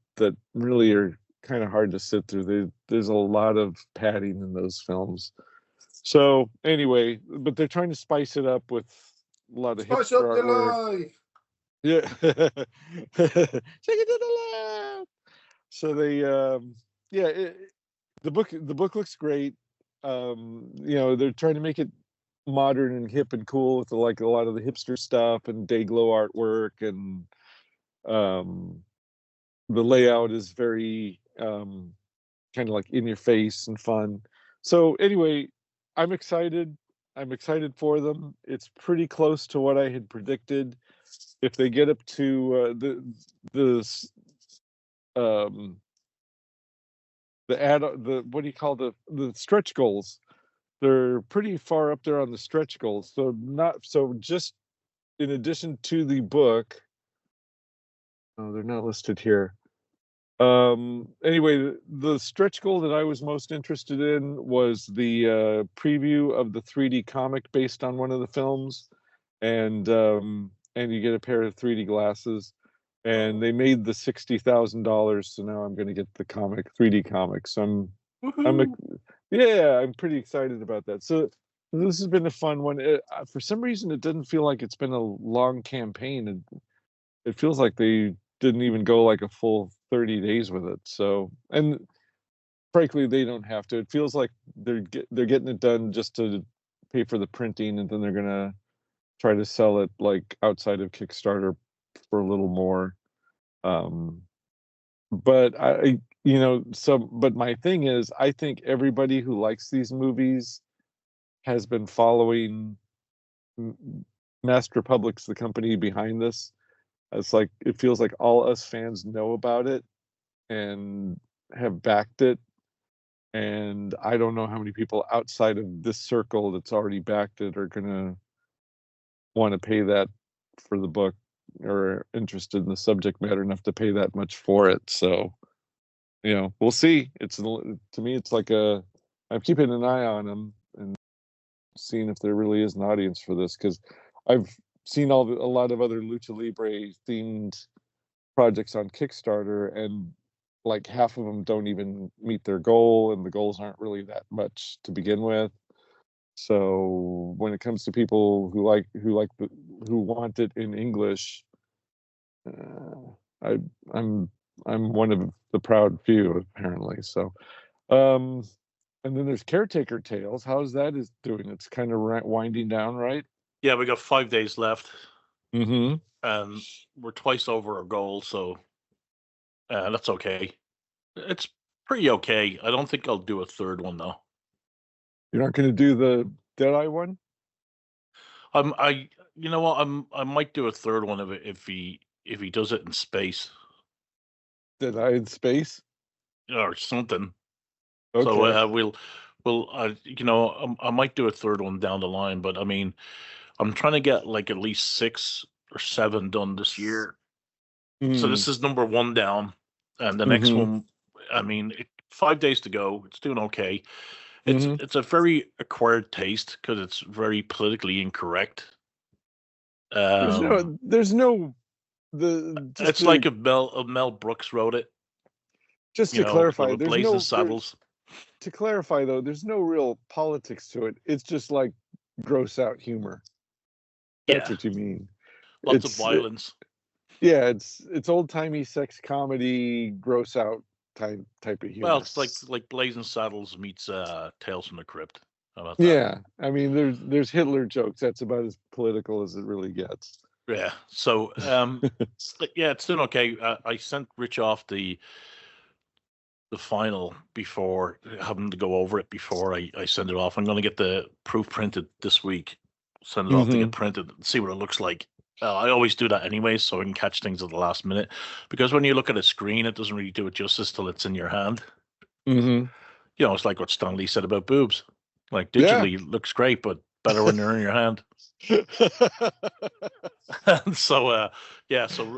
really are kind of hard to sit through. There's a lot of padding in those films. So anyway, but they're trying to spice it up with a lot of Spice up hipster your artwork. life. Yeah. Take it to the left. So they the book looks great. They're trying to make it modern and hip and cool with like a lot of the hipster stuff and day glow artwork, and the layout is very kind of like in your face and fun. So anyway, I'm excited for them. It's pretty close to what I had predicted. If they get up to what do you call the stretch goals, they're pretty far up there on the stretch goals. So just in addition to the book, they're not listed here. Anyway, the stretch goal that I was most interested in was the preview of the 3D comic based on one of the films, and you get a pair of 3D glasses, and they made the $60,000. So now I'm going to get the 3D comic. So I'm pretty excited about that. So this has been a fun one. For some reason, it doesn't feel like it's been a long campaign, and it feels like they didn't even go like a full 30 days with it. So, and frankly, they don't have to. It feels like they're getting it done just to pay for the printing, and then they're gonna try to sell it like outside of Kickstarter for a little more. But but my thing is, I think everybody who likes these movies has been following Master Public's, the company behind this. It's like, it feels like all us fans know about it, and have backed it, and I don't know how many people outside of this circle that's already backed it are gonna want to pay that for the book, or interested in the subject matter enough to pay that much for it. So, we'll see. To me, it's like I'm keeping an eye on them and seeing if there really is an audience for this, because I've seen a lot of other Lucha Libre themed projects on Kickstarter, and like half of them don't even meet their goal, and the goals aren't really that much to begin with. So when it comes to people who want it in English, I'm one of the proud few, apparently. So, and then there's Caretaker Tales. How's that is doing? It's kind of winding down, right? Yeah, we got 5 days left. Mm-hmm. And we're twice over our goal, so that's okay. It's pretty okay. I don't think I'll do a third one though. You're not going to do the Deadeye one? You know what? I might do a third one if he does it in space. Deadeye in space or something. Okay. So I might do a third one down the line, but I mean, I'm trying to get like at least 6 or 7 done this year. So this is number 1 down, and the next one, I mean, 5 days to go. It's doing okay. It's a very acquired taste because it's very politically incorrect. It's like if Mel Brooks wrote it. Just to clarify, Saddles. To clarify, though, there's no real politics to it. It's just like gross out humor. That's what you mean. Lots of violence. It's old timey sex comedy, gross out type of humor. Well, it's like Blazing Saddles meets Tales from the Crypt. How about that? Yeah, I mean, there's Hitler jokes. That's about as political as it really gets. Yeah. So, it's doing okay. I sent Rich off the final before having to go over it before I send it off. I'm going to get the proof printed this week. Send it off to get printed and see what it looks like. I always do that anyway, so I can catch things at the last minute. Because when you look at a screen, it doesn't really do it justice till it's in your hand. It's like what Stan Lee said about boobs. Like digitally looks great, but better when they're in your hand. And so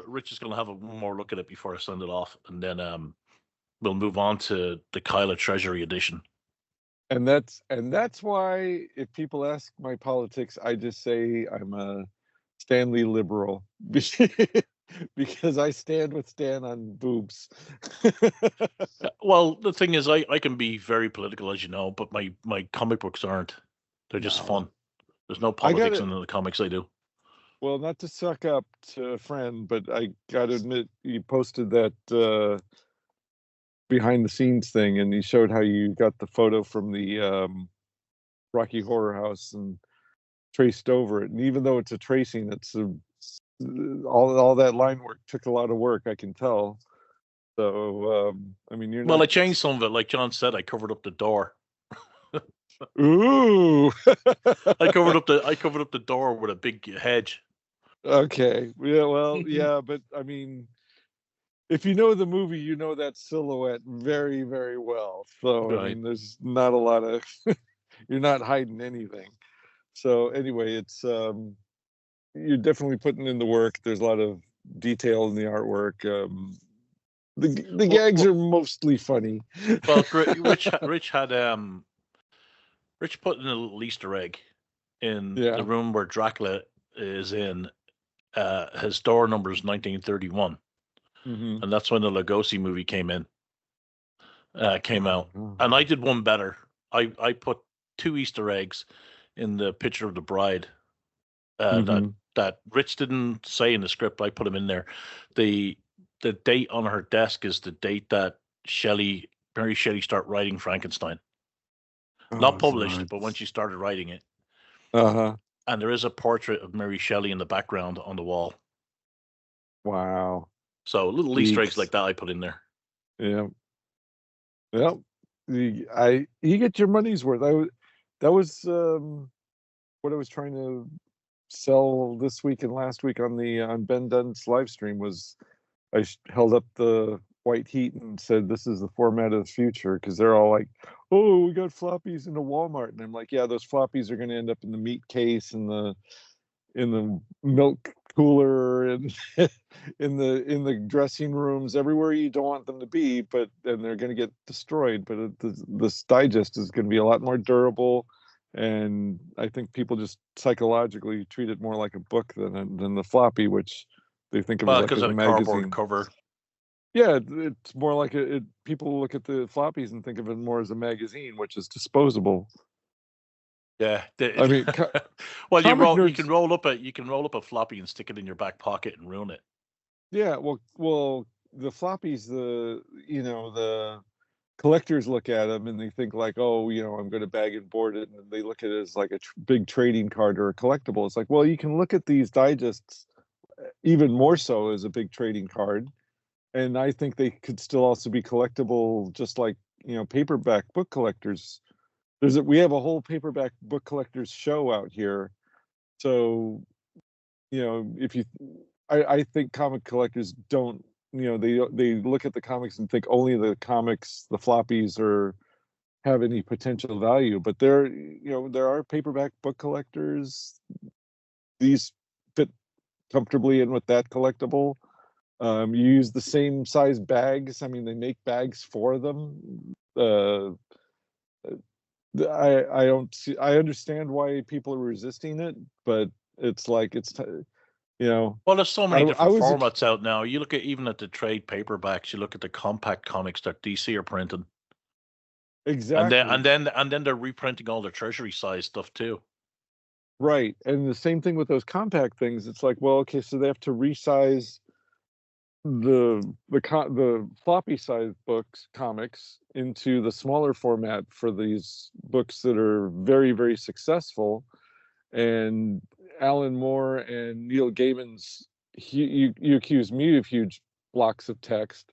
Rich is going to have one more look at it before I send it off, and then we'll move on to the Kyla Treasury edition. And that's why if people ask my politics, I just say I'm a Stanley liberal because I stand with Stan on boobs. Well, the thing is, I can be very political, as you know, but my comic books aren't. They're just fun. There's no politics in the comics I do. Well, not to suck up to a friend, but I got to admit, you posted that behind the scenes thing, and you showed how you got the photo from the Rocky Horror House and traced over it. And even though it's a tracing, it's all that line work took a lot of work, I can tell. So I mean, I changed some of it. Like John said, I covered up the door. Ooh. I covered up the door with a big hedge. Okay. Yeah, well, yeah, but I mean, if you know the movie, you know that silhouette very, very well. So right. I mean, there's not a lot of you're not hiding anything. So anyway, it's you're definitely putting in the work. There's a lot of detail in the artwork. The gags are mostly funny. Well, Rich put in a little Easter egg in the room where Dracula is in. His door number is 1931, and that's when the Lugosi movie came out. And I did one better. I put 2 Easter eggs in the picture of the bride that Rich didn't say in the script. I put them in there. The date on her desk is the date that Mary Shelley started writing Frankenstein. Not published, but when she started writing it. And there is a portrait of Mary Shelley in the background on the wall. Wow. So little Easter eggs like that I put in there. Yeah. Well, you get your money's worth. That was what I was trying to sell this week and last week on Ben Dunn's live stream was I held up the white heat and said this is the format of the future, because they're all like, oh, we got floppies into Walmart, and I'm like, yeah, those floppies are going to end up in the meat case and in the milk cooler and in the dressing rooms, everywhere you don't want them to be, but then they're going to get destroyed. But this digest is going to be a lot more durable, and I think people just psychologically treat it more like a book than the floppy, which they think of because as of a the cardboard magazine cover. Yeah, it's more like people look at the floppies and think of it more as a magazine, which is disposable. Yeah, I mean, well, nerds, you can roll up a floppy and stick it in your back pocket and ruin it. Yeah, well, the floppies, the collectors look at them and they think like, oh, I'm going to bag and board it, and they look at it as like a big trading card or a collectible. It's like, well, you can look at these digests even more so as a big trading card, and I think they could still also be collectible, just like paperback book collectors. We have a whole paperback book collectors show out here, so if you I think comic collectors don't, they look at the comics and think only the comics, the floppies, have any potential value, but there are paperback book collectors. These fit comfortably in with that collectible. You use the same size bags. I mean, they make bags for them. I don't see. I understand why people are resisting it, but it's like Well, there's so many different was formats out now. You look at even at the trade paperbacks. You look at the compact comics that DC are printing. Exactly. And then they're reprinting all their treasury size stuff too. Right, and the same thing with those compact things. It's like, well, okay, so they have to resize the floppy size comics into the smaller format for these books that are very, very successful. And Alan Moore and Neil Gaiman's, you accuse me of huge blocks of text.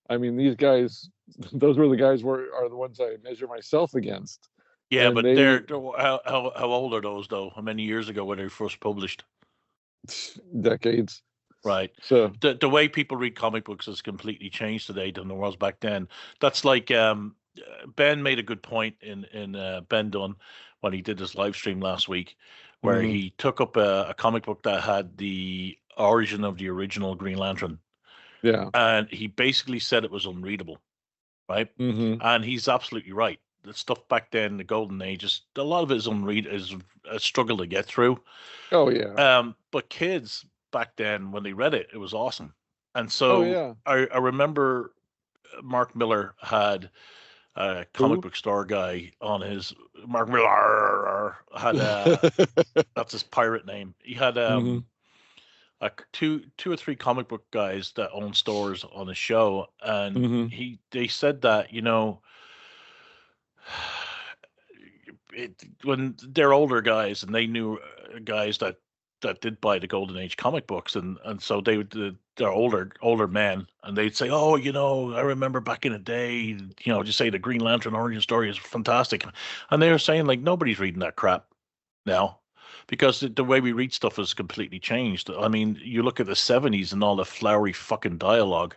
I mean, these guys, those were the guys are the ones I measure myself against. Yeah, but they're how old are those though? How many years ago were they first published? Decades. Right. So the way people read comic books has completely changed today than it was back then. That's like Ben made a good point in Ben Dunn when he did his live stream last week, where he took up a comic book that had the origin of the original Green Lantern. Yeah. And he basically said it was unreadable, right? And he's absolutely right. The stuff back then, the golden age, a lot of it is a struggle to get through. Oh yeah. But kids back then, when they read it, it was awesome. And so I remember Mark Miller had a comic book store guy on his. Mark Miller had that's his pirate name. He had two or three comic book guys that own stores on his show, and they said that when they're older guys and they knew guys that did buy the Golden Age comic books, and so they're older men, and they'd say, oh, I remember back in the day, just say the Green Lantern origin story is fantastic, and they were saying like nobody's reading that crap now, because the way we read stuff has completely changed. I mean, you look at the 70s and all the flowery fucking dialogue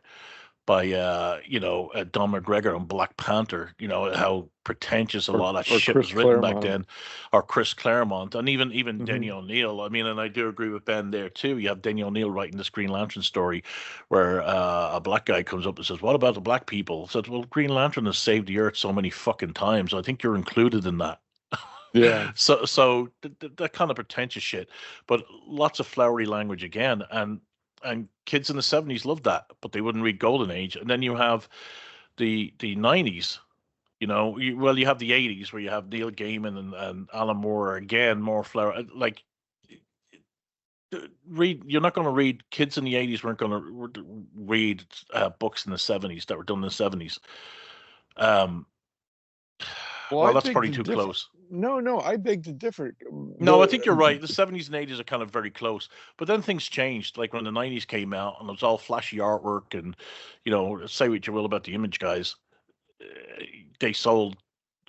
by Don McGregor on Black Panther, how pretentious a lot of that shit was written back then, or Chris Claremont, and even Denny O'Neil. I mean, and I do agree with Ben there too. You have Denny O'Neil writing this Green Lantern story where a black guy comes up and says, what about the black people? Said, well, Green Lantern has saved the earth so many fucking times. I think you're included in that. Yeah. So that kind of pretentious shit, but lots of flowery language again, and kids in the 70s loved that, but they wouldn't read Golden Age. And then you have the 90s, you have the 80s where you have Neil Gaiman and Alan Moore, again, more flower. Like, you're not going to read, kids in the 80s weren't going to read books in the 70s that were done in the 70s. Well, that's probably too close. No, I beg to differ. No, I think you're right. The 70s and 80s are kind of very close. But then things changed, like when the 90s came out and it was all flashy artwork and, say what you will about the Image guys. They sold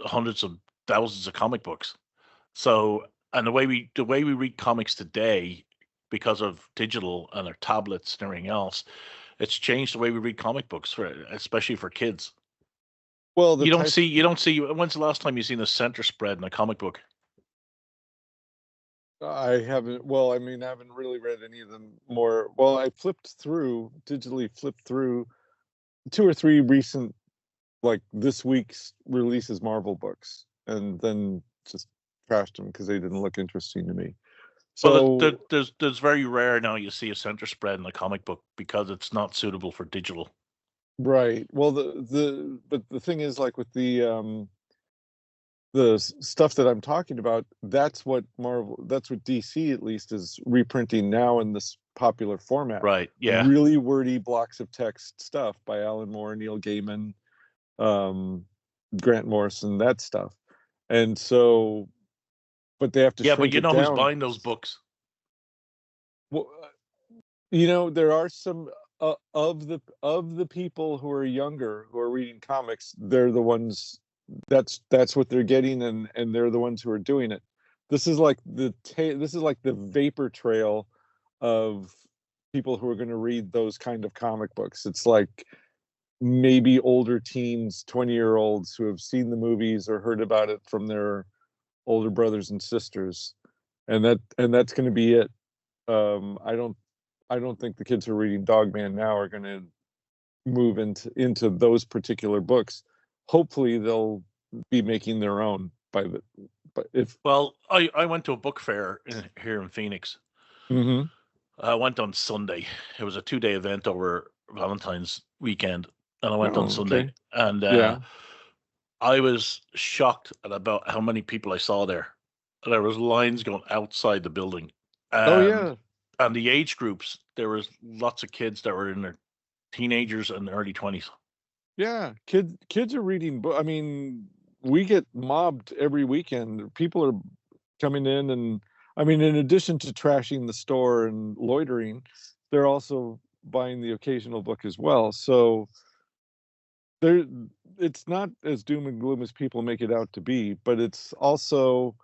hundreds of thousands of comic books. So, and the way we read comics today, because of digital and our tablets and everything else, it's changed the way we read comic books, especially for kids. Well, you don't see. When's the last time you seen a center spread in a comic book? I haven't. Well, I mean, I haven't really read any of them more. Well, I digitally flipped through 2 or 3 recent, like this week's releases Marvel books, and then just trashed them because they didn't look interesting to me. So well, there's very rare now you see a center spread in a comic book because it's not suitable for digital. right. Well, but the thing is, like with the stuff that I'm talking about, that's what DC at least is reprinting now in this popular format. Right. Yeah. Really wordy blocks of text stuff by Alan Moore, Neil Gaiman, Grant Morrison, that stuff. And so, but they have to shrink it down. Who's buying those books? Well, there are some of the people who are younger who are reading comics. They're the ones that's what they're getting, and they're the ones who are doing it. This is like the vapor trail of people who are going to read those kind of comic books. It's like maybe older teens, 20-year-olds who have seen the movies or heard about it from their older brothers and sisters, and that's going to be it. I don't think the kids who are reading Dogman now are going to move into those particular books. Hopefully they'll be making their own I went to a book fair here in Phoenix. Mm-hmm. I went on Sunday. It was a 2-day event over Valentine's weekend, and I went on Sunday. Okay. And I was shocked at about how many people I saw there. There was lines going outside the building. And the age groups, there was lots of kids that were in their teenagers and early 20s. Yeah, kids are reading. I mean, we get mobbed every weekend. People are coming in, and I mean, in addition to trashing the store and loitering, they're also buying the occasional book as well. So it's not as doom and gloom as people make it out to be, but it's also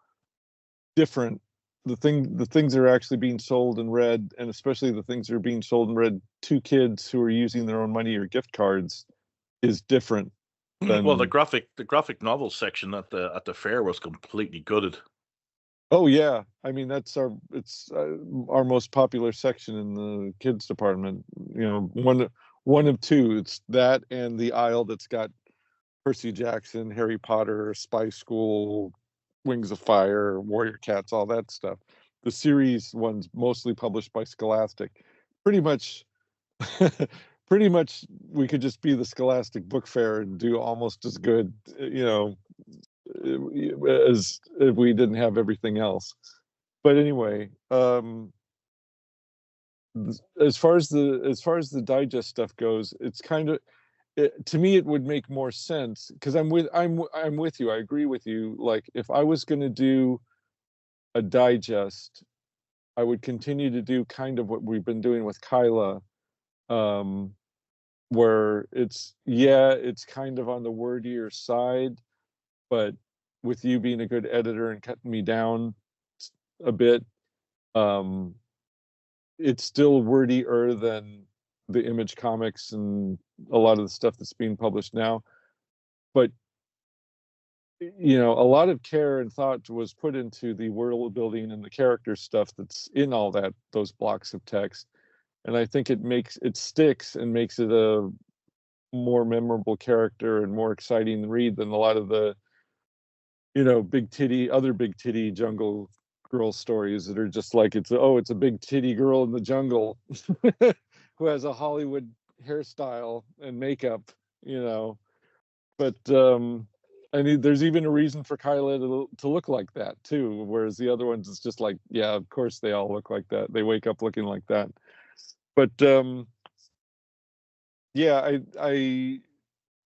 different. The things that are actually being sold and read, and especially the things that are being sold and read to kids who are using their own money or gift cards, is different. Well, the graphic novel section at the fair was completely gutted. Oh yeah, I mean it's our most popular section in the kids department. One of two. It's that and the aisle that's got Percy Jackson, Harry Potter, Spy School, Wings of Fire, Warrior Cats, all that stuff. The series ones mostly published by Scholastic. Pretty much we could just be the Scholastic Book Fair and do almost as good, as if we didn't have everything else. But anyway, as far as the digest stuff goes, it's kind of, to me, it would make more sense because I'm with you. I agree with you. Like if I was going to do a digest, I would continue to do kind of what we've been doing with Kyla, where it's kind of on the wordier side, but with you being a good editor and cutting me down a bit, it's still wordier than the Image comics and a lot of the stuff that's being published now. But a lot of care and thought was put into the world building and the character stuff that's in all those blocks of text, and I think it sticks and makes it a more memorable character and more exciting read than a lot of the big titty jungle girl stories that are just like it's a big titty girl in the jungle who has a Hollywood hairstyle and makeup, but there's even a reason for Kyla to look like that too, whereas the other ones it's just like, yeah, of course they all look like that, they wake up looking like that. But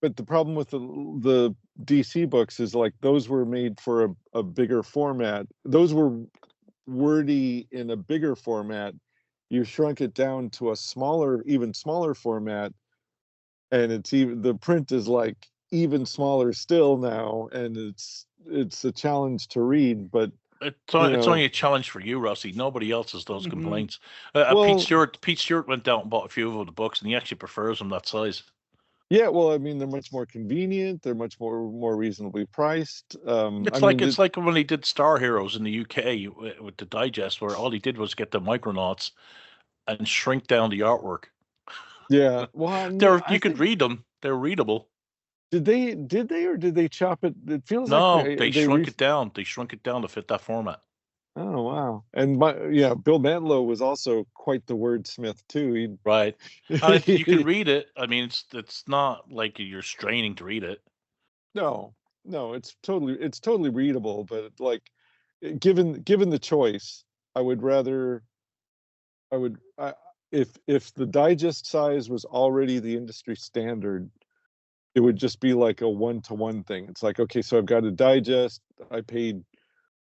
but the problem with the DC books is like those were made for a bigger format. Those were wordy in a bigger format. You shrunk it down to a even smaller format, and the print is like even smaller still now, and it's a challenge to read. But It's only a challenge for you, Rossy. Nobody else has those complaints. Well, Pete Stewart went out and bought a few of the books, and he actually prefers them that size. yeah, well, I mean, they're much more convenient. They're much more reasonably priced. It's like when he did Star Heroes in the UK with the digest, where all he did was get the Micronauts and shrink down the artwork. Yeah, well, You could read them; they're readable. Did they or did they chop it? It feels like they shrunk it down. They shrunk it down to fit that format. Oh wow! And Bill Mantlo was also quite the wordsmith too. Right. You can read it. I mean, it's not like you're straining to read it. No, it's totally readable. But like, given the choice, I would rather. If the digest size was already the industry standard, it would just be like a 1-to-1 thing. It's like, okay, so I've got a digest. I paid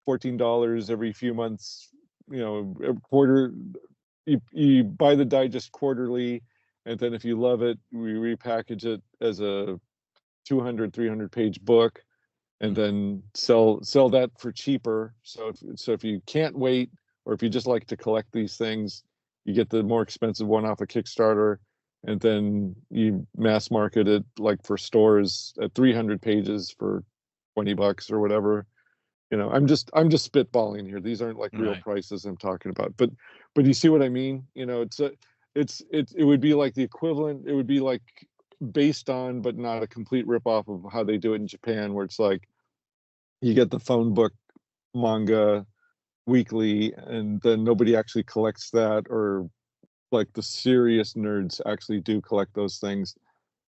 $14 every few months, a quarter. You buy the digest quarterly, and then if you love it, we repackage it as a 200-300 page book, and then sell that for cheaper. So if you can't wait, or if you just like to collect these things, you get the more expensive one off a Kickstarter, and then you mass market it like for stores at 300 pages for $20 or whatever. I'm just spitballing here. These aren't like real prices I'm talking about, but you see what I mean? It would be like the equivalent. It would be like based on, but not a complete ripoff of how they do it in Japan, where it's like you get the phone book manga weekly, and then nobody actually collects that, or like the serious nerds actually do collect those things.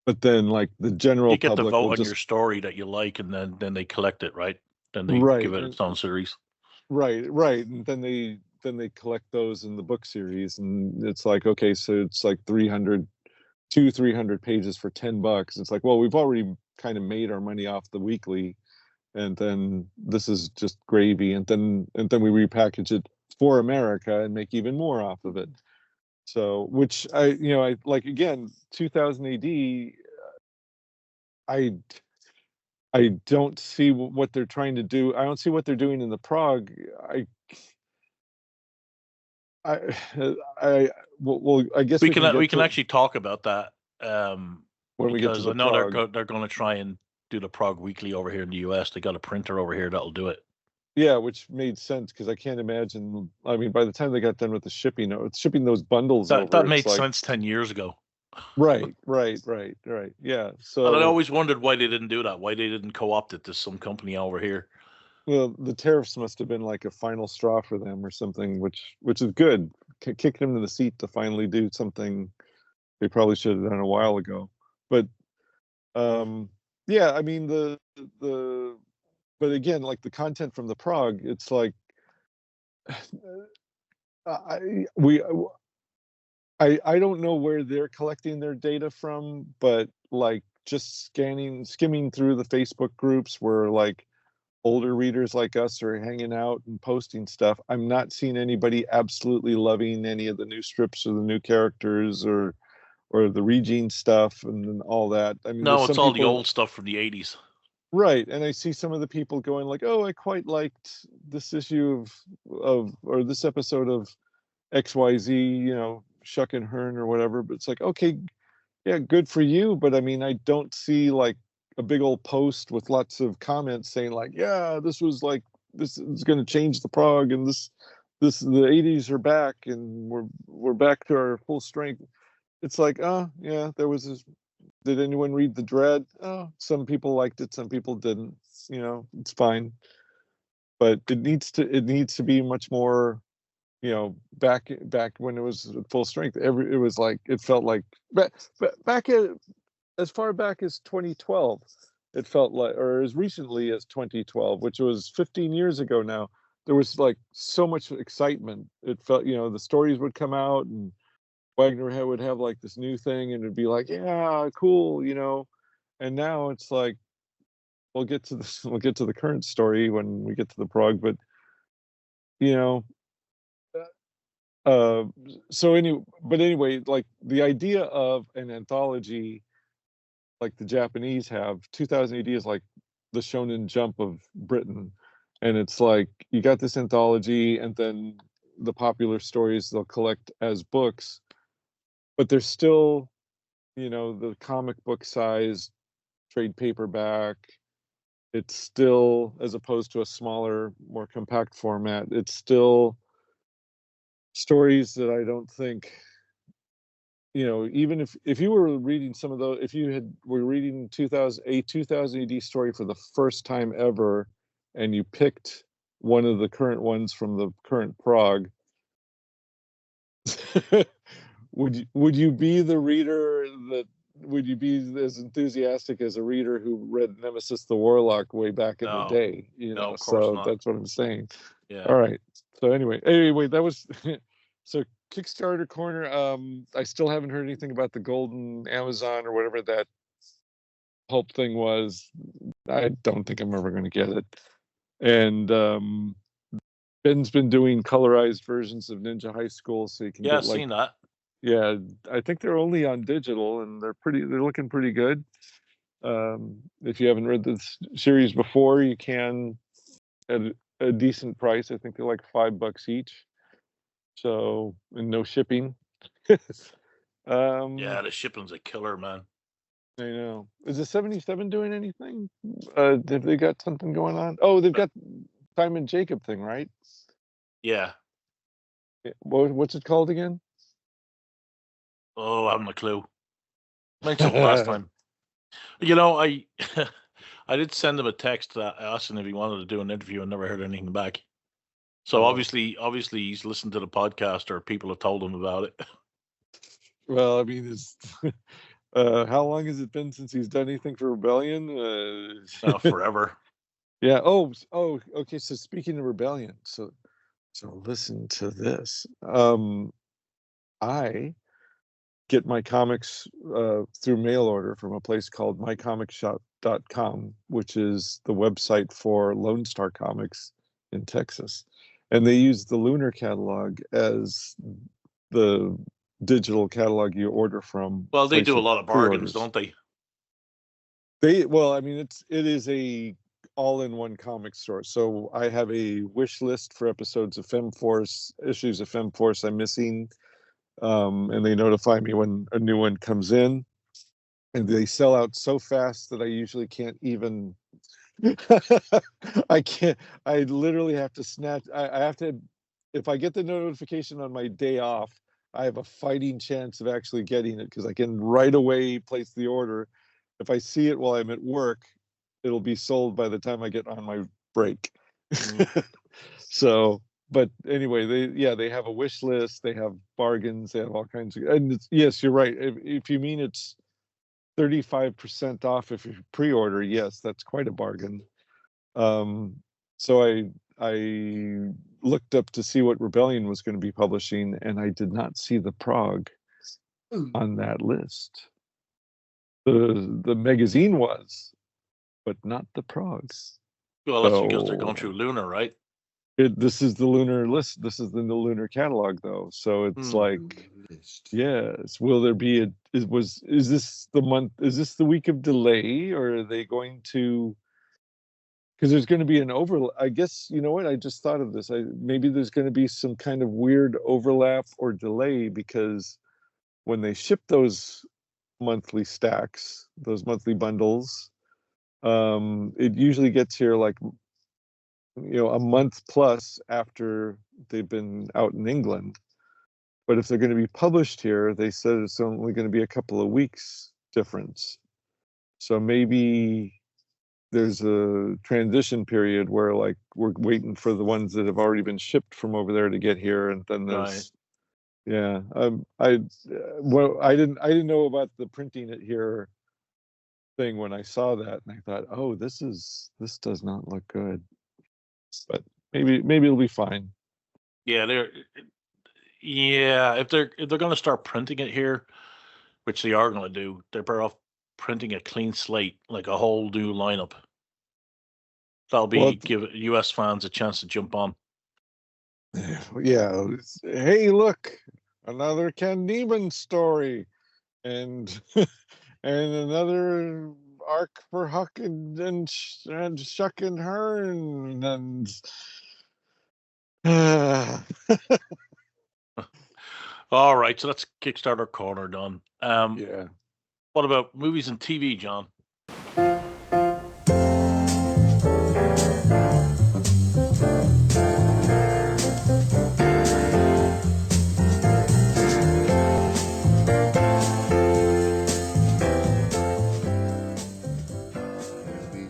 But then like the general you get public to vote on your story that you like, and then they collect it, right? Then they give it its own series. Right. And then they collect those in the book series, and it's like, okay, so it's like 300 pages for $10. It's like, well, we've already kind of made our money off the weekly, and then this is just gravy, and then we repackage it for America and make even more off of it. So, which I like, again, 2000 AD, I don't see what they're trying to do. I don't see what they're doing in the Prog. I guess we can actually talk about that when we get to the I know Prog. they're going to try and do the Prog weekly over here in the US. They got a printer over here that'll do it. Yeah, which made sense, because I can't imagine. I mean, by the time they got done with the shipping those bundles over, that made sense 10 years ago. Right. Yeah. So I always wondered why they didn't do that. Why they didn't co-opt it to some company over here. Well, the tariffs must have been like a final straw for them or something, which is good. Kicked them to the seat to finally do something they probably should have done a while ago. But yeah, I mean but again, like the content from the Prog, it's like I don't know where they're collecting their data from, but like just skimming through the Facebook groups where like older readers like us are hanging out and posting stuff, I'm not seeing anybody absolutely loving any of the new strips or the new characters or the Regine stuff and all that. I mean, no, it's all the old stuff from the 80s. Right. And I see some of the people going like, oh, I quite liked this issue or this episode of XYZ, Shuck and Hearn or whatever. But it's like, okay, yeah, good for you. But I mean, I don't see like a big old post with lots of comments saying like, yeah, this is going to change the Prog, and the 80s are back, and we're back to our full strength. It's like, oh yeah, did anyone read The Dread? Oh, some people liked it, some people didn't. It's fine. But it needs to be much more, back when it was at full strength. It felt like back as far back as 2012, it felt like, or as recently as 2012, which was 15 years ago now, there was like so much excitement. It felt, the stories would come out, and Wagner would have like this new thing, and it'd be like, yeah, cool, and now it's like, we'll get to the current story when we get to the Prog, but anyway, like the idea of an anthology like the Japanese have, 2000 AD is like the Shonen Jump of Britain, And it's like you got this anthology, and then the popular stories they'll collect as books, but they're still, the comic book size trade paperback. It's still, as opposed to a smaller, more compact format, it's still stories that I don't think, even if you were reading some of those, if you were reading 2000 AD story for the first time ever, and you picked one of the current ones from the current Prog, would you be the reader would you be as enthusiastic as a reader who read Nemesis the Warlock way back in the day? No, of course so not. that's what I'm saying. Yeah. All right. So anyway, that was so Kickstarter corner. I still haven't heard anything about the golden Amazon or whatever that pulp thing was. I don't think I'm ever going to get it. And Ben's been doing colorized versions of Ninja High School, so you can Yeah, get seen that. Yeah, I think they're only on digital, and they're looking pretty good. If you haven't read this series before, you can at a decent price. I think they're like $5 each. So, and no shipping. Yeah, the shipping's a killer, man. I know. Is the 77 doing anything? Have they got something going on? Oh, they've got Simon Jacob thing, right? Yeah. What's it called again? Oh, I haven't a clue. Mentioned it last time. I did send him a text asking if he wanted to do an interview and never heard anything back. So obviously he's listened to the podcast, or people have told him about it. Well, I mean, how long has it been since he's done anything for Rebellion? Forever. Yeah. Oh, okay. So speaking of Rebellion, so listen to this. I get my comics through mail order from a place called mycomicshop.com, which is the website for Lone Star Comics in Texas. And they use the Lunar catalog as the digital catalog you order from. Well, they do a lot of bargains, don't they? Well, I mean, it is a all-in-one comic store. So I have a wish list for episodes of FemForce, issues of FemForce I'm missing. And they notify me when a new one comes in, and they sell out so fast that I usually can't even I literally have to snatch. I have to, if I get the notification on my day off, I have a fighting chance of actually getting it, because I can right away place the order. If I see it while I'm at work, it'll be sold by the time I get on my break. So, but anyway, they have a wish list, they have bargains, they have all kinds of, and yes, you're right. If you mean it's 35% off if you pre-order, yes, that's quite a bargain. So I looked up to see what Rebellion was going to be publishing, and I did not see the Prog on that list. The magazine was, but not the Progs. Well, that's because they're going through Lunar, right? This is the Lunar list. This is the Lunar catalog, though. So it's like, yes. Will there be is this the month? Is this the week of delay, or are they going to? Because there's going to be an overlap. I guess, you know what? I just thought of this. Maybe there's going to be some kind of weird overlap or delay, because when they ship those monthly stacks, those monthly bundles, it usually gets here like, a month plus after they've been out in England. But if they're going to be published here, they said it's only going to be a couple of weeks difference. So maybe there's a transition period where, like, we're waiting for the ones that have already been shipped from over there to get here, and then there's yeah. I didn't know about the printing it here thing when I saw that, and I thought, oh, this does not look good. But maybe it'll be fine. Yeah, if they're going to start printing it here, which they are going to do, they're better off printing a clean slate, like a whole new lineup. That'll give U.S. fans a chance to jump on. Yeah. Hey, look, another Ken Neiman story, and and another Ark for Huck and Shuck and Hearn and All right, so that's Kickstarter corner done. yeah. What about movies and TV, John? Movies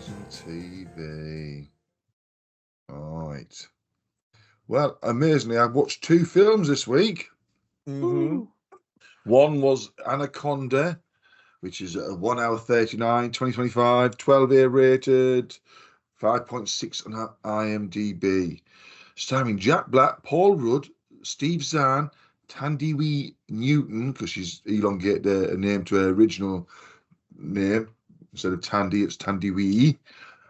and TV. All right. Well, amazingly, I've watched 2 films this week. Mm-hmm. One was Anaconda, which is a 1 hour 39, 2025, 12A rated, 5.6 on IMDb. Starring Jack Black, Paul Rudd, Steve Zahn, Tandy Wee Newton, because she's elongated a name to her original name. Instead of Tandy, it's Tandy Wee.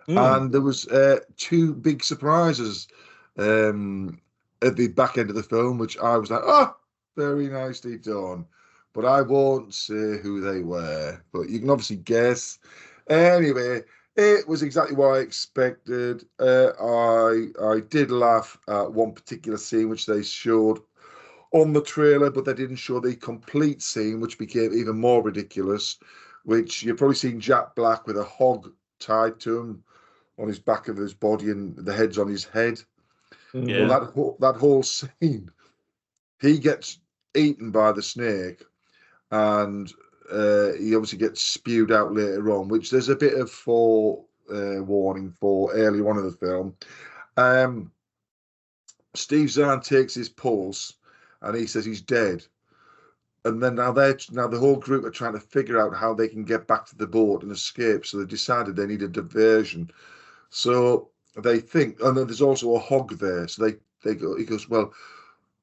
And there was 2 big surprises at the back end of the film, which I was like, oh, very nicely done. But I won't say who they were, but you can obviously guess. Anyway, it was exactly what I expected. I did laugh at one particular scene which they showed on the trailer, but they didn't show the complete scene, which became even more ridiculous, which you've probably seen Jack Black with a hog tied to him on his back of his body and the head's on his head. Yeah. Well, that whole scene, he gets eaten by the snake, and he obviously gets spewed out later on, which there's a bit of forewarning for early on in the film. Steve Zahn takes his pulse, and he says he's dead. And then now the whole group are trying to figure out how they can get back to the boat and escape. So they decided they need a diversion. So they think, and then there's also a hog there. So they go. He goes, well,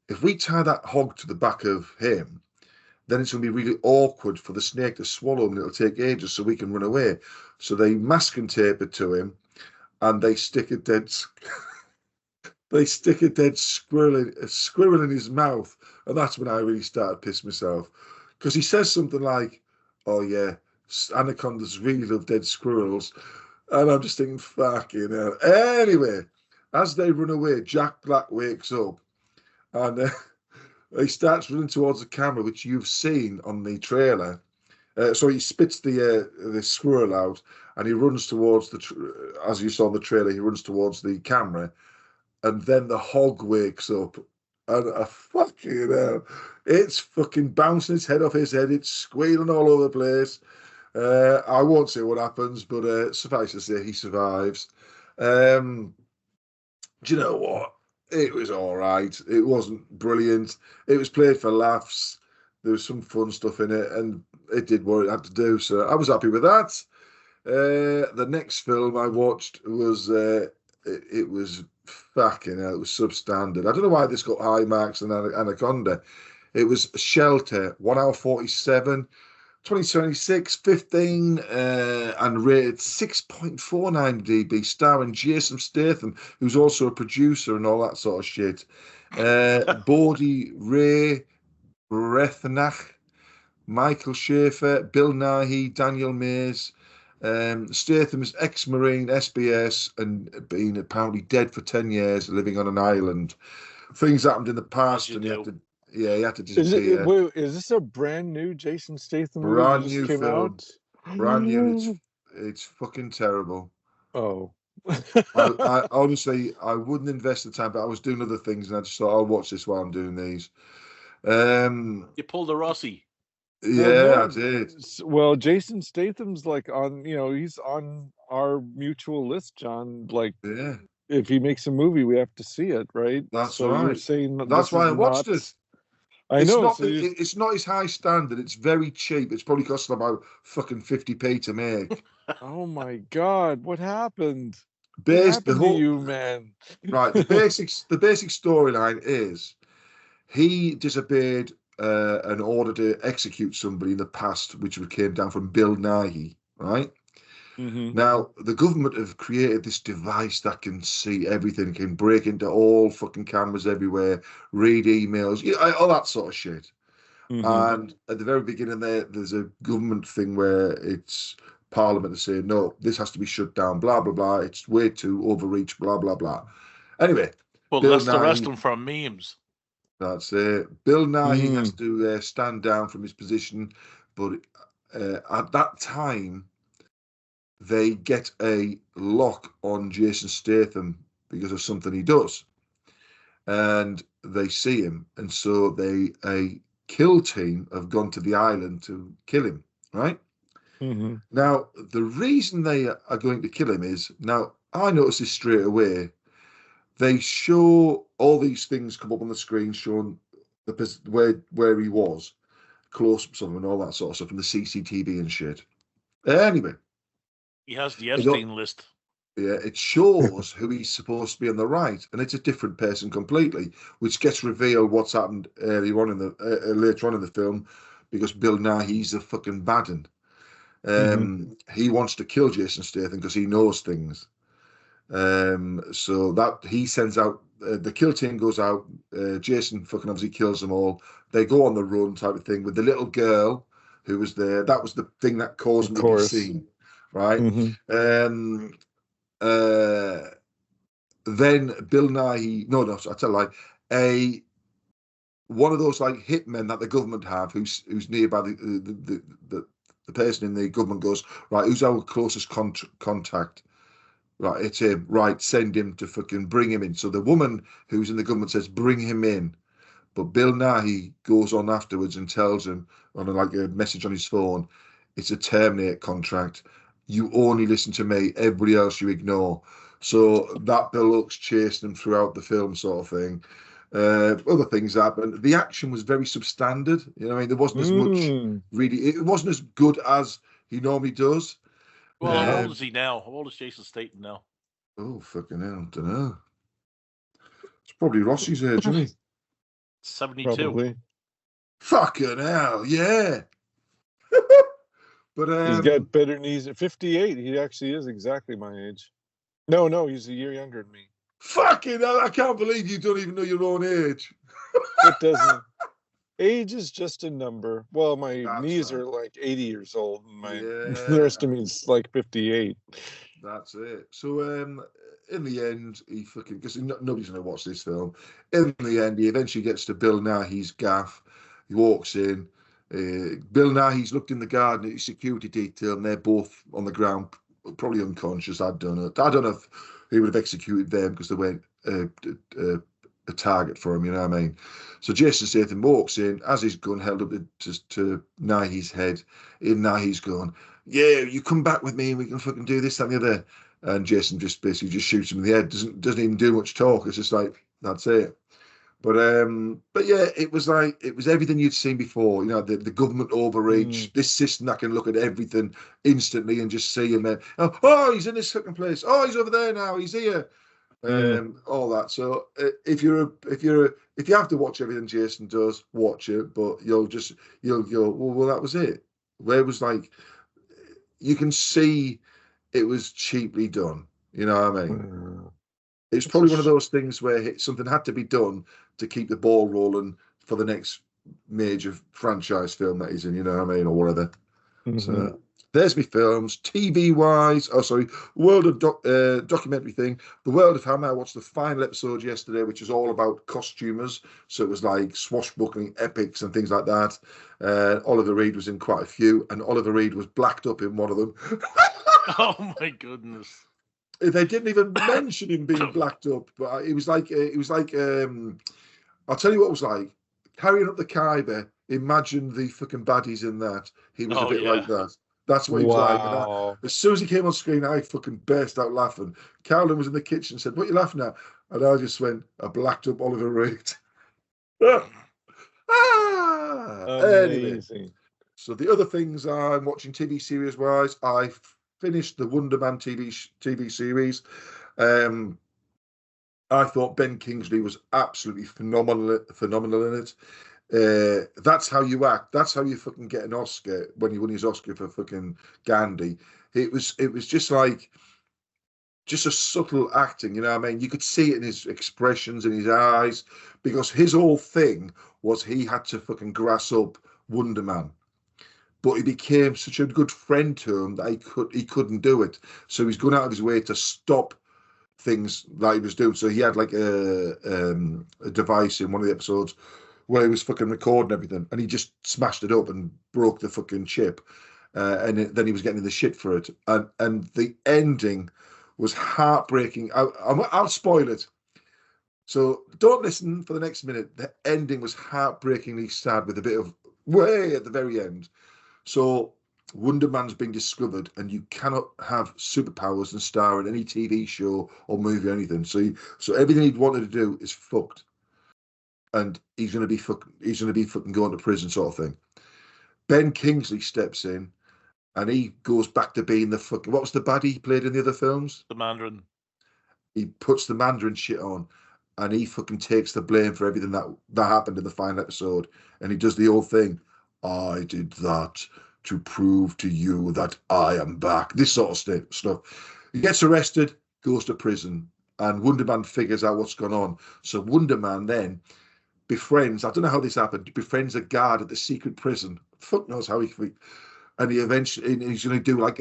if we tie that hog to the back of him, then it's going to be really awkward for the snake to swallow him, and it'll take ages, so we can run away. So they masking tape it to him, and they stick a dead squirrel in his mouth, and that's when I really started pissing myself, because he says something like, "Oh yeah, anacondas really love dead squirrels," and I'm just thinking, fucking hell. Anyway, as they run away, Jack Black wakes up, and he starts running towards the camera, which you've seen on the trailer. So he spits the squirrel out, and he runs towards as you saw in the trailer, he runs towards the camera, and then the hog wakes up, and fucking hell, it's fucking bouncing its head off his head, it's squealing all over the place. I won't say what happens, but suffice to say, he survives. Do you know what? It was all right. It wasn't brilliant. It was played for laughs. There was some fun stuff in it, and it did what it had to do. So I was happy with that. The next film I watched was it was fucking hell. It was substandard. I don't know why this got high marks than Anaconda. It was Shelter, 1 hour 47. 2026, 15, and rated 6.49 dB, starring Jason Statham, who's also a producer and all that sort of shit. Bodhi Ray Brethnach, Michael Schaefer, Bill Nighy, Daniel Mays. Statham's ex-Marine, SBS, and being apparently dead for 10 years, living on an island. Things happened in the past, and he had to disappear. Is this a brand new Jason Statham movie Brand that new just came film. out? Brand new. It's fucking terrible. Oh. I honestly, I wouldn't invest the time, but I was doing other things, and I just thought, I'll watch this while I'm doing these. You pulled a Rossy. Yeah, I did. Well, Jason Statham's like on, he's on our mutual list, John. Like, Yeah. If he makes a movie, we have to see it, right? That's so right. You're saying that's why I watched it. I know. It's not his high standard. It's very cheap. It's probably costing about fucking 50p to make. Oh my God! What happened? What happened to you, man? Right. The basic storyline is he disobeyed an order to execute somebody in the past, which came down from Bill Nighy, right? Mm-hmm. Now, the government have created this device that can see everything, can break into all fucking cameras everywhere, read emails, all that sort of shit. Mm-hmm. And at the very beginning there's a government thing where it's Parliament to say, no, this has to be shut down, blah, blah, blah. It's way too overreach, blah, blah, blah. Anyway. Well, let's arrest him for memes. That's it. Bill Nighy has to stand down from his position, but at that time, they get a lock on Jason Statham because of something he does. And they see him. And so a kill team have gone to the island to kill him, right? Mm-hmm. Now, the reason they are going to kill him is, now, I noticed this straight away. They show all these things come up on the screen showing where he was, close-ups of him and all that sort of stuff, and the CCTV and shit. Anyway. He has the Epstein list. Yeah, it shows who he's supposed to be on the right, and it's a different person completely, which gets revealed what's happened later on in the film, because Bill Nighy's a fucking bad one. He wants to kill Jason Statham because he knows things. So that he sends out the kill team goes out. Jason fucking obviously kills them all. They go on the run type of thing with the little girl who was there. That was the thing that caused me to be seen, right? Then Bill Nighy, no, I tell a lie. One of those like hitmen that the government have, who's nearby the person in the government goes, right, who's our closest contact? Right, it's him. Right, send him to fucking bring him in. So the woman who's in the government says, bring him in. But Bill Nighy goes on afterwards and tells him on a message on his phone, it's a terminate contract. You only listen to me. Everybody else you ignore. So that Bill's chasing him throughout the film, sort of thing. Other things happened. The action was very substandard. You know what I mean? There wasn't as much really. It wasn't as good as he normally does. Well, how old is he now? How old is Jason Statham now? Oh, fucking hell. I don't know. It's probably Rossy's age, isn't he? 72. Probably. Fucking hell, yeah. But he's got better knees at 58. He actually is exactly my age. No, he's a year younger than me. Fucking hell, I can't believe you don't even know your own age. It doesn't. Age is just a number. Well, my knees are like 80 years old, and the rest of me is like 58. That's it. So, in the end, he fucking, because nobody's going to watch this film. In the end, he eventually gets to Bill Nighy's gaff. He walks in. Bill Nighy's looked in the garden at his security detail, and they're both on the ground, probably unconscious. I don't know if he would have executed them because they weren't a target for him, you know what I mean? So Jason Statham walks in, has his gun held up to Nighy's head. In Nighy's going, yeah, you come back with me and we can fucking do this, that, and the other. And Jason just basically just shoots him in the head. Doesn't even do much talk. It's just like, that's it. But yeah, it was everything you'd seen before. You know, the government overreach, this system that can look at everything instantly and just see him there. Oh, he's in this fucking place. Oh, he's over there now. He's here. All that. So if you have to watch everything Jason does, watch it. But you'll go, well, that was it. Where it was like, you can see it was cheaply done. You know what I mean? It's probably one of those things where something had to be done to keep the ball rolling for the next major franchise film that he's in, you know what I mean, or whatever. So there's me films. TV-wise, world of documentary thing. The World of Hammer, I watched the final episode yesterday, which was all about costumers. So it was like swashbuckling epics and things like that. Oliver Reed was in quite a few, and Oliver Reed was blacked up in one of them. Oh, my goodness. They didn't even mention him being blacked up, but it was like I'll tell you what it was like. Carrying up the Khyber, imagine the fucking baddies in that. He was a bit like that. That's what he was like. And as soon as he came on screen, I fucking burst out laughing. Carolyn was in the kitchen and said, what are you laughing at? And I just went, I blacked up Oliver Reed. Anyway, so the other things I'm watching TV series wise, I finished the Wonder Man TV series. I thought Ben Kingsley was absolutely phenomenal in it. That's how you act. That's how you fucking get an Oscar when he won his Oscar for fucking Gandhi. It was just like a subtle acting, you know what I mean? You could see it in his expressions, in his eyes, because his whole thing was he had to fucking grass up Wonder Man. but he became such a good friend to him that he couldn't do it. So he's going out of his way to stop things that he was doing. So he had like a device in one of the episodes where he was fucking recording everything, and he just smashed it up and broke the fucking chip. Then he was getting the shit for it. And the ending was heartbreaking. I'll spoil it. So don't listen for the next minute. The ending was heartbreakingly sad with a bit of way at the very end. So Wonder Man's been discovered, and you cannot have superpowers and star in any TV show or movie or anything. So everything he'd wanted to do is fucked, and he's gonna be fucking going to prison, sort of thing. Ben Kingsley steps in, and he goes back to being the fucking, what was the baddie he played in the other films? The Mandarin. He puts the Mandarin shit on, and he fucking takes the blame for everything that happened in the final episode. And he does the old thing. I did that to prove to you that I am back. This sort of stuff. He gets arrested, goes to prison, and Wonder Man figures out what's gone on. So Wonder Man then befriends, I don't know how this happened, befriends a guard at the secret prison. Fuck knows how and he's going to do like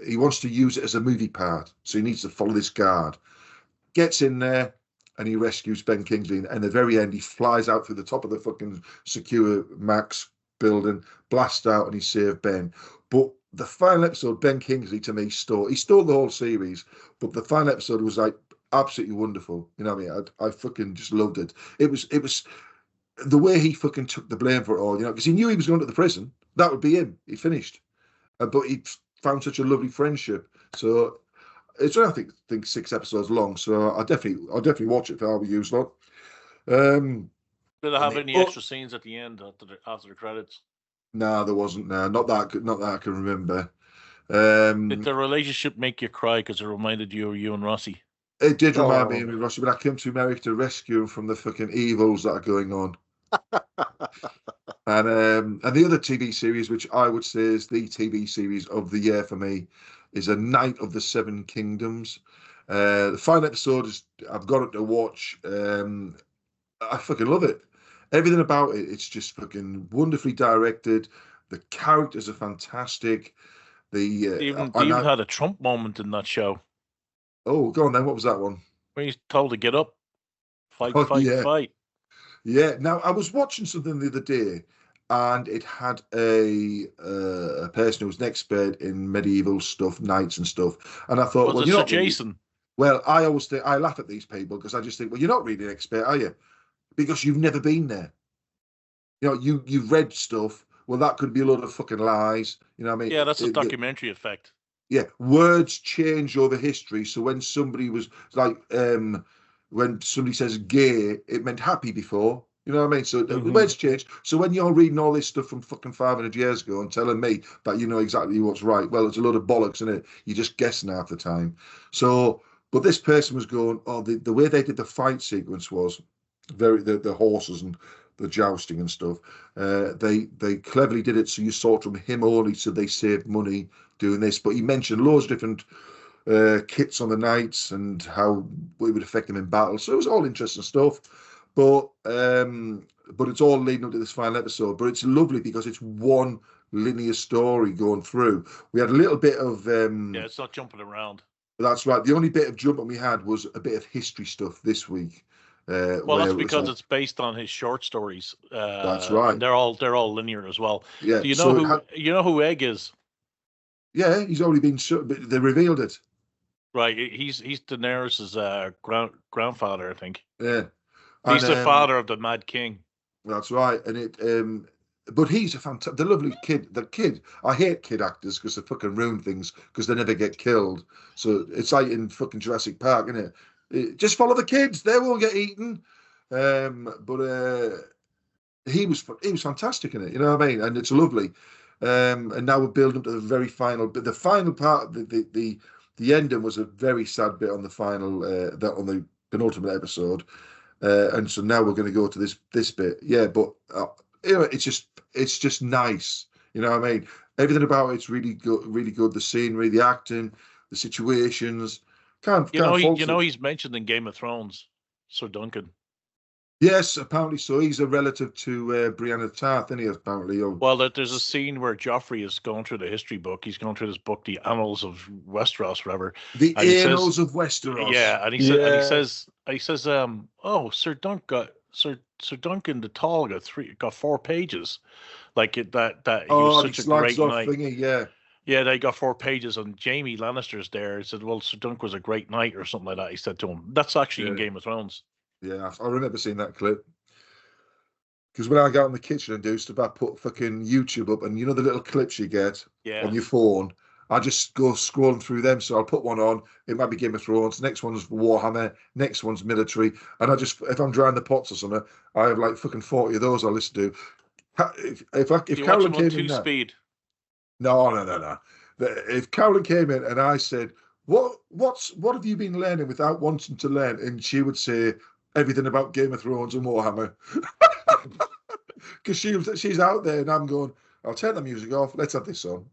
he wants to use it as a movie part. So he needs to follow this guard. Gets in there, and he rescues Ben Kingsley. And at the very end, he flies out through the top of the fucking secure Max building, blasts out, and he saved Ben. But the final episode, Ben Kingsley, to me, he stole the whole series. But the final episode was like absolutely wonderful. You know what I mean? I fucking just loved it. It was the way he fucking took the blame for it all, you know, because he knew he was going to the prison. That would be him. He finished. But he found such a lovely friendship. So it's only, I think 6 episodes long. So I'll definitely watch it if I were you, lot. Did it have any extra scenes at the end after the credits? No, there wasn't. No, not that I can remember. Did the relationship make you cry because it reminded you of you and Rossy? It did remind me of Rossy, but I came to America to rescue him from the fucking evils that are going on. And the other TV series, which I would say is the TV series of the year for me, is A Night of the Seven Kingdoms. The final episode I've got it to watch. I fucking love it. Everything about it, it's just fucking wonderfully directed. The characters are fantastic. They even had a Trump moment in that show. Oh, go on then. What was that one? When he's told to get up, fight. Yeah. Now, I was watching something the other day, and it had a person who was an expert in medieval stuff, knights and stuff. And I thought, well, you're Jason. Well, I always think, I laugh at these people because I just think, well, you're not really an expert, are you? Because you've never been there. You know, you've read stuff. Well, that could be a lot of fucking lies. You know what I mean? Yeah, that's a documentary effect. Yeah, words change over history. So when somebody was like, when somebody says gay, it meant happy before. You know what I mean? So the words change. So when you're reading all this stuff from fucking 500 years ago and telling me that you know exactly what's right, well, it's a load of bollocks, isn't it? You're just guessing half the time. So, but this person was going, oh, the way they did the fight sequence was the horses and the jousting and stuff. They cleverly did it so you saw it from him only, so they saved money doing this. But he mentioned loads of different kits on the knights and how it would affect them in battle. So it was all interesting stuff. But it's all leading up to this final episode. But it's lovely because it's one linear story going through. We had a little bit of it's not jumping around. That's right. The only bit of jumping we had was a bit of history stuff this week. Well, that's because it's based on his short stories. That's right. And they're all linear as well. Yeah. Do you know who Egg is? Yeah, he's already been shot, but they revealed it. Right. He's Daenerys' grandfather, I think. Yeah. He's the father of the Mad King. That's right. And but he's the lovely kid. The kid, I hate kid actors because they fucking ruin things because they never get killed. So it's like in fucking Jurassic Park, isn't it? Just follow the kids; they won't get eaten. But he was fantastic in it. You know what I mean? And it's lovely. And now we're building up to the very final. But the final part, the ending was a very sad bit on the final, on the penultimate episode. And so now we're going to go to this bit. Yeah, but you know, it's just nice. You know what I mean? Everything about it's really good. Really good. The scenery, the acting, the situations. He's mentioned in Game of Thrones, Sir Duncan. Yes, apparently so. He's a relative to Brianna Tarth, isn't he? Apparently. Well, there's a scene where Joffrey is going through the history book. He's going through this book, The Annals of Westeros, whatever. The And he says, Annals of Westeros. yeah, and he says, oh, Sir Duncan the Tall got 4 pages, like that he was such a great knight. Thingy, yeah. Yeah, they got 4 pages, and Jamie Lannister's there. He said, well, Sir Dunk was a great knight or something like that. He said to him. That's actually in Game of Thrones. Yeah, I remember seeing that clip. Because when I go in the kitchen and do stuff, I put fucking YouTube up, and you know the little clips you get on your phone. I just go scrolling through them. So I'll put one on. It might be Game of Thrones. Next one's Warhammer. Next one's military. And I just, if I'm drying the pots or something, I have like fucking 40 of those I listen to. If Carolyn came in, speed. No. If Carolyn came in and I said, what have you been learning without wanting to learn? And she would say everything about Game of Thrones and Warhammer. Because she's out there and I'm going, I'll turn the music off. Let's have this on.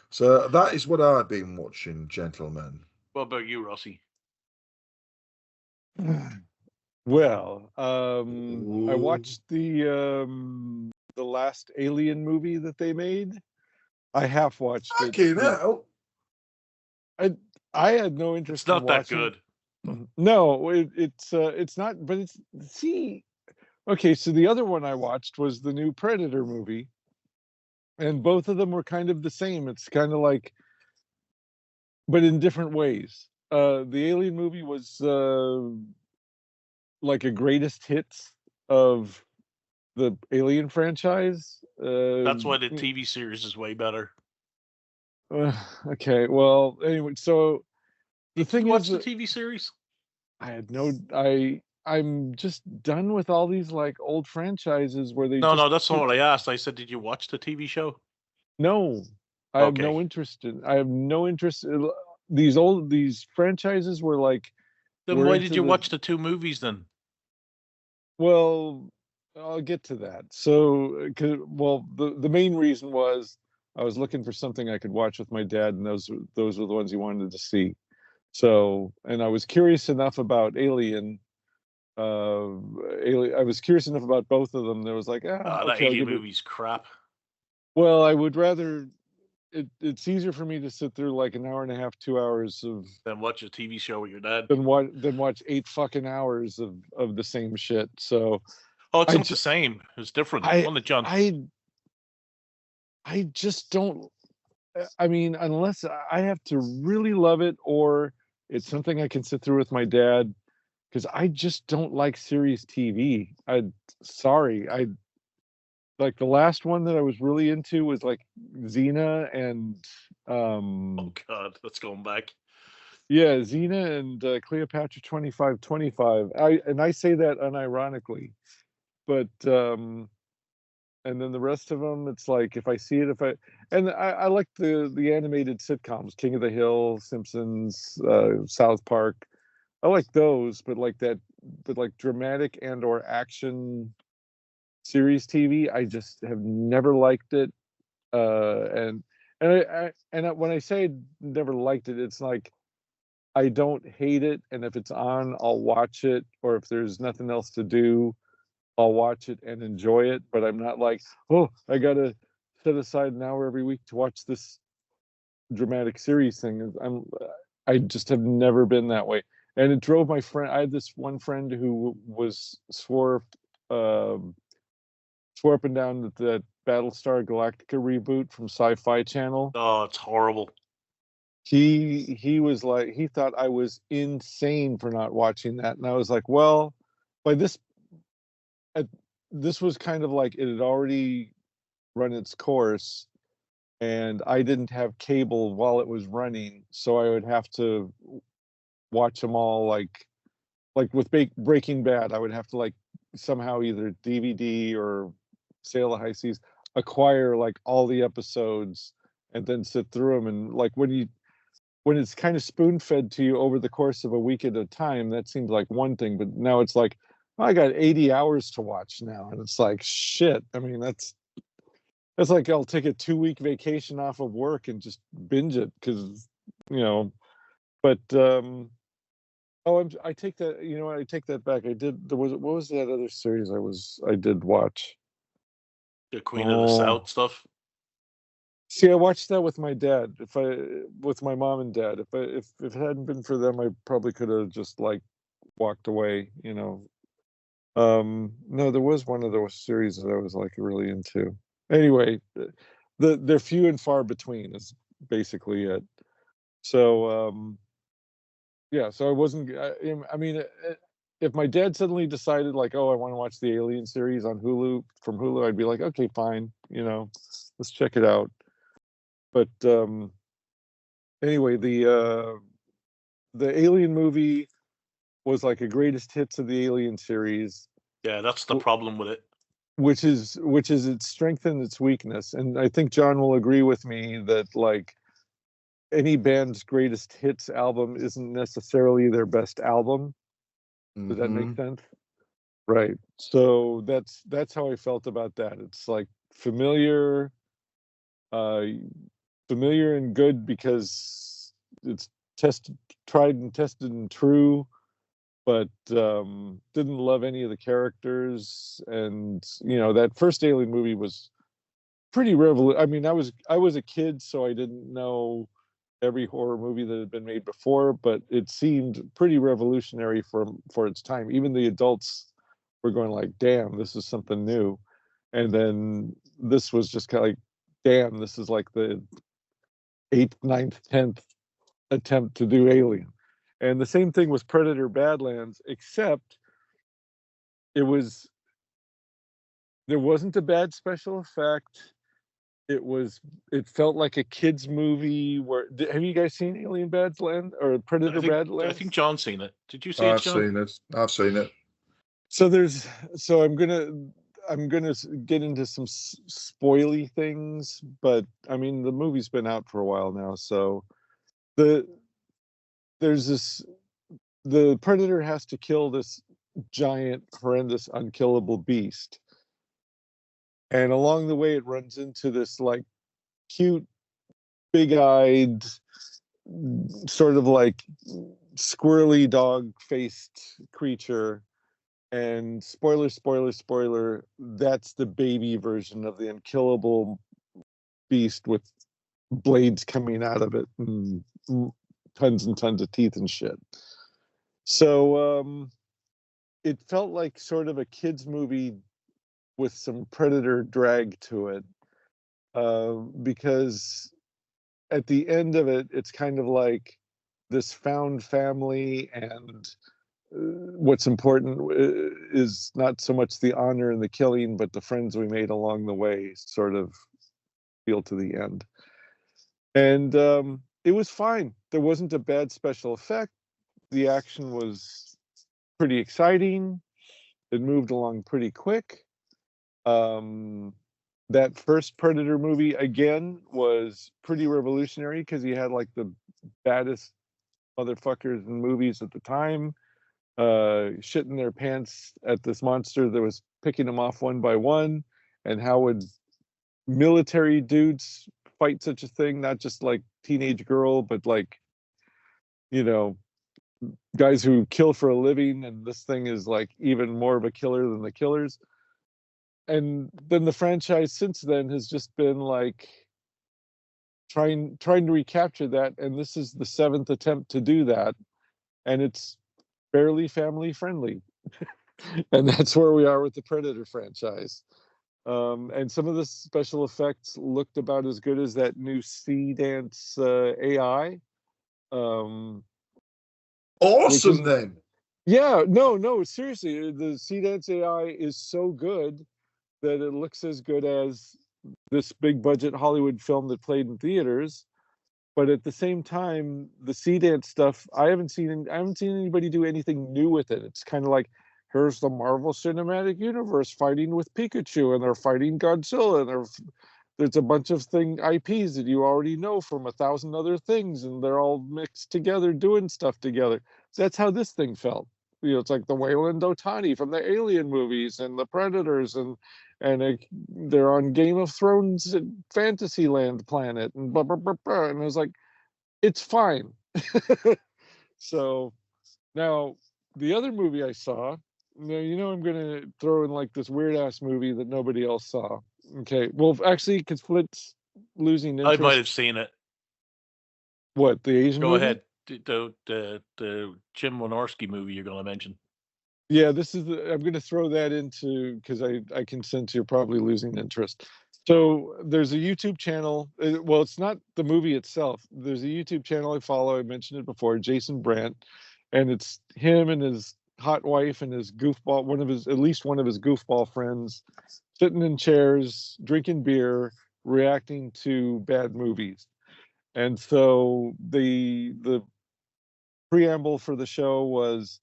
So that is what I've been watching, gentlemen. What about you, Rossy? Well, I watched the last Alien movie that they made. I half watched it. Okay, now. I had no interest. It's not in that watching. good. No, it's not. But okay. So the other one I watched was the new Predator movie, and both of them were kind of the same. It's kind of like, but in different ways. The Alien movie was like a greatest hits of the Alien franchise. That's why the TV series is way better. Okay, well, anyway, so the thing is, watch the TV series? I'm just done with all these like old franchises where they. No, that's not what I asked. I said, did you watch the TV show? No, I have no interest in. I have no interest in these franchises were like. Then why did you watch the 2 movies then? Well, I'll get to that. So, the main reason was I was looking for something I could watch with my dad, and those were the ones he wanted to see. So, and I was curious enough about Alien. I was curious enough about both of them. There was like, that Alien movie's crap. Well, I would rather. It's easier for me to sit through like an hour and a half, 2 hours of. Then watch a TV show with your dad. Than watch 8 fucking hours of the same shit. So. Oh, it's not the same. It's different. I just don't. I mean, unless I have to really love it, or it's something I can sit through with my dad, because I just don't like series TV. Sorry. Like the last one that I was really into was like Xena and. Oh God, let's go back. Yeah, Xena and Cleopatra 2525. I say that unironically. But and then the rest of them, it's like if I see it, I like the animated sitcoms, King of the Hill, Simpsons, South Park. I like those, but like dramatic and or action series TV, I just have never liked it. And when I say never liked it, it's like I don't hate it, and if it's on, I'll watch it, or if there's nothing else to do, I'll watch it and enjoy it, but I'm not like, oh, I gotta set aside an hour every week to watch this dramatic series thing. I just have never been that way, and it drove my friend. I had this one friend who swore up and down that Battlestar Galactica reboot from Sci-Fi Channel. Oh, it's horrible. He was like, he thought I was insane for not watching that, and I was like, well, by this was kind of like it had already run its course, and I didn't have cable while it was running, so I would have to watch them all like with Breaking Bad. I would have to like somehow either DVD or Sail of High Seas acquire like all the episodes and then sit through them. And like when it's kind of spoon fed to you over the course of a week at a time, that seems like one thing, but now it's like, I got 80 hours to watch now, and it's like shit. I mean, that's like I'll take a 2-week vacation off of work and just binge it because, but Oh, I take that. You know, I take that back. I did. What was that other series I did watch? The Queen of the South stuff. See, I watched that with my dad. With my mom and dad. If it hadn't been for them, I probably could have just like walked away. You know. No, there was one of those series that I was like really into. Anyway, they're few and far between is basically it. So yeah, so I wasn't. I mean, if my dad suddenly decided like, oh, I want to watch the Alien series on Hulu from Hulu, I'd be like, okay, fine, you know, let's check it out. But anyway, the Alien movie was like a greatest hits of the Alien series. Yeah, that's the problem with it. Which is its strength and its weakness, and I think John will agree with me that like any band's greatest hits album isn't necessarily their best album. Does that make sense? Right. So that's how I felt about that. It's like familiar, familiar and good because it's tried and tested and true, but didn't love any of the characters. And you know, that first Alien movie was pretty I mean, I was a kid, so I didn't know every horror movie that had been made before, but it seemed pretty revolutionary for its time. Even the adults were going like, damn, this is something new. And then this was just kind of like, damn, this is like the 8th, 9th, 10th attempt to do Alien. And the same thing was Predator Badlands, except there wasn't a bad special effect. It felt like a kid's movie. Have you guys seen Alien Badlands or Predator Badlands? I think John's seen it. Did you see it, John? I've seen it. So I'm gonna get into some spoily things, but I mean the movie's been out for a while now. So the Predator has to kill this giant, horrendous, unkillable beast. And along the way, it runs into this like cute, big-eyed, sort of like squirrely dog-faced creature. And spoiler, that's the baby version of the unkillable beast with blades coming out of it and tons and tons of teeth and shit. So it felt like sort of a kid's movie with some Predator drag to it, because at the end of it, it's kind of like this found family, and what's important is not so much the honor and the killing, but the friends we made along the way sort of feel to the end. And it was fine. There wasn't a bad special effect. The action was pretty exciting. It moved along pretty quick. That first Predator movie again was pretty revolutionary because he had like the baddest motherfuckers in movies at the time, shitting their pants at this monster that was picking them off one by one. And how would military dudes fight such a thing? Not just like teenage girl, but like, you know, guys who kill for a living. And this thing is like even more of a killer than the killers. And then the franchise since then has just been like trying to recapture that, and this is the 7th attempt to do that, and it's barely family friendly. And that's where we are with the Predator franchise. And some of the special effects looked about as good as that new Sea Dance AI. Awesome then. Yeah, no, seriously, the Sea Dance AI is so good that it looks as good as this big budget Hollywood film that played in theaters. But at the same time, the Sea Dance stuff, I haven't seen anybody do anything new with it. It's kind of like, here's the Marvel Cinematic Universe fighting with Pikachu, and they're fighting Godzilla, and there's a bunch of IPs that you already know from 1,000 other things, and they're all mixed together doing stuff together. So that's how this thing felt. You know, it's like the Wayland Yutani from the Alien movies and the Predators, and they're on Game of Thrones at Fantasyland planet, and blah, blah, blah, blah. And I was like, it's fine. So Now, the other movie I saw, now you know I'm gonna throw in like this weird ass movie that nobody else saw. Okay, well, actually, because Flint's losing I might have interest. seen it. What, the Asian Go movie? ahead. The Jim Wynorski movie you're going to mention. Yeah, this is the, I'm gonna throw that into because I can sense you're probably losing interest. So there's a YouTube channel. Well, it's not the movie itself. There's a YouTube channel I follow. I mentioned it before, Jason Brandt, and it's him and his hot wife and his goofball, at least one of his goofball friends, sitting in chairs, drinking beer, reacting to bad movies. And so the preamble for the show was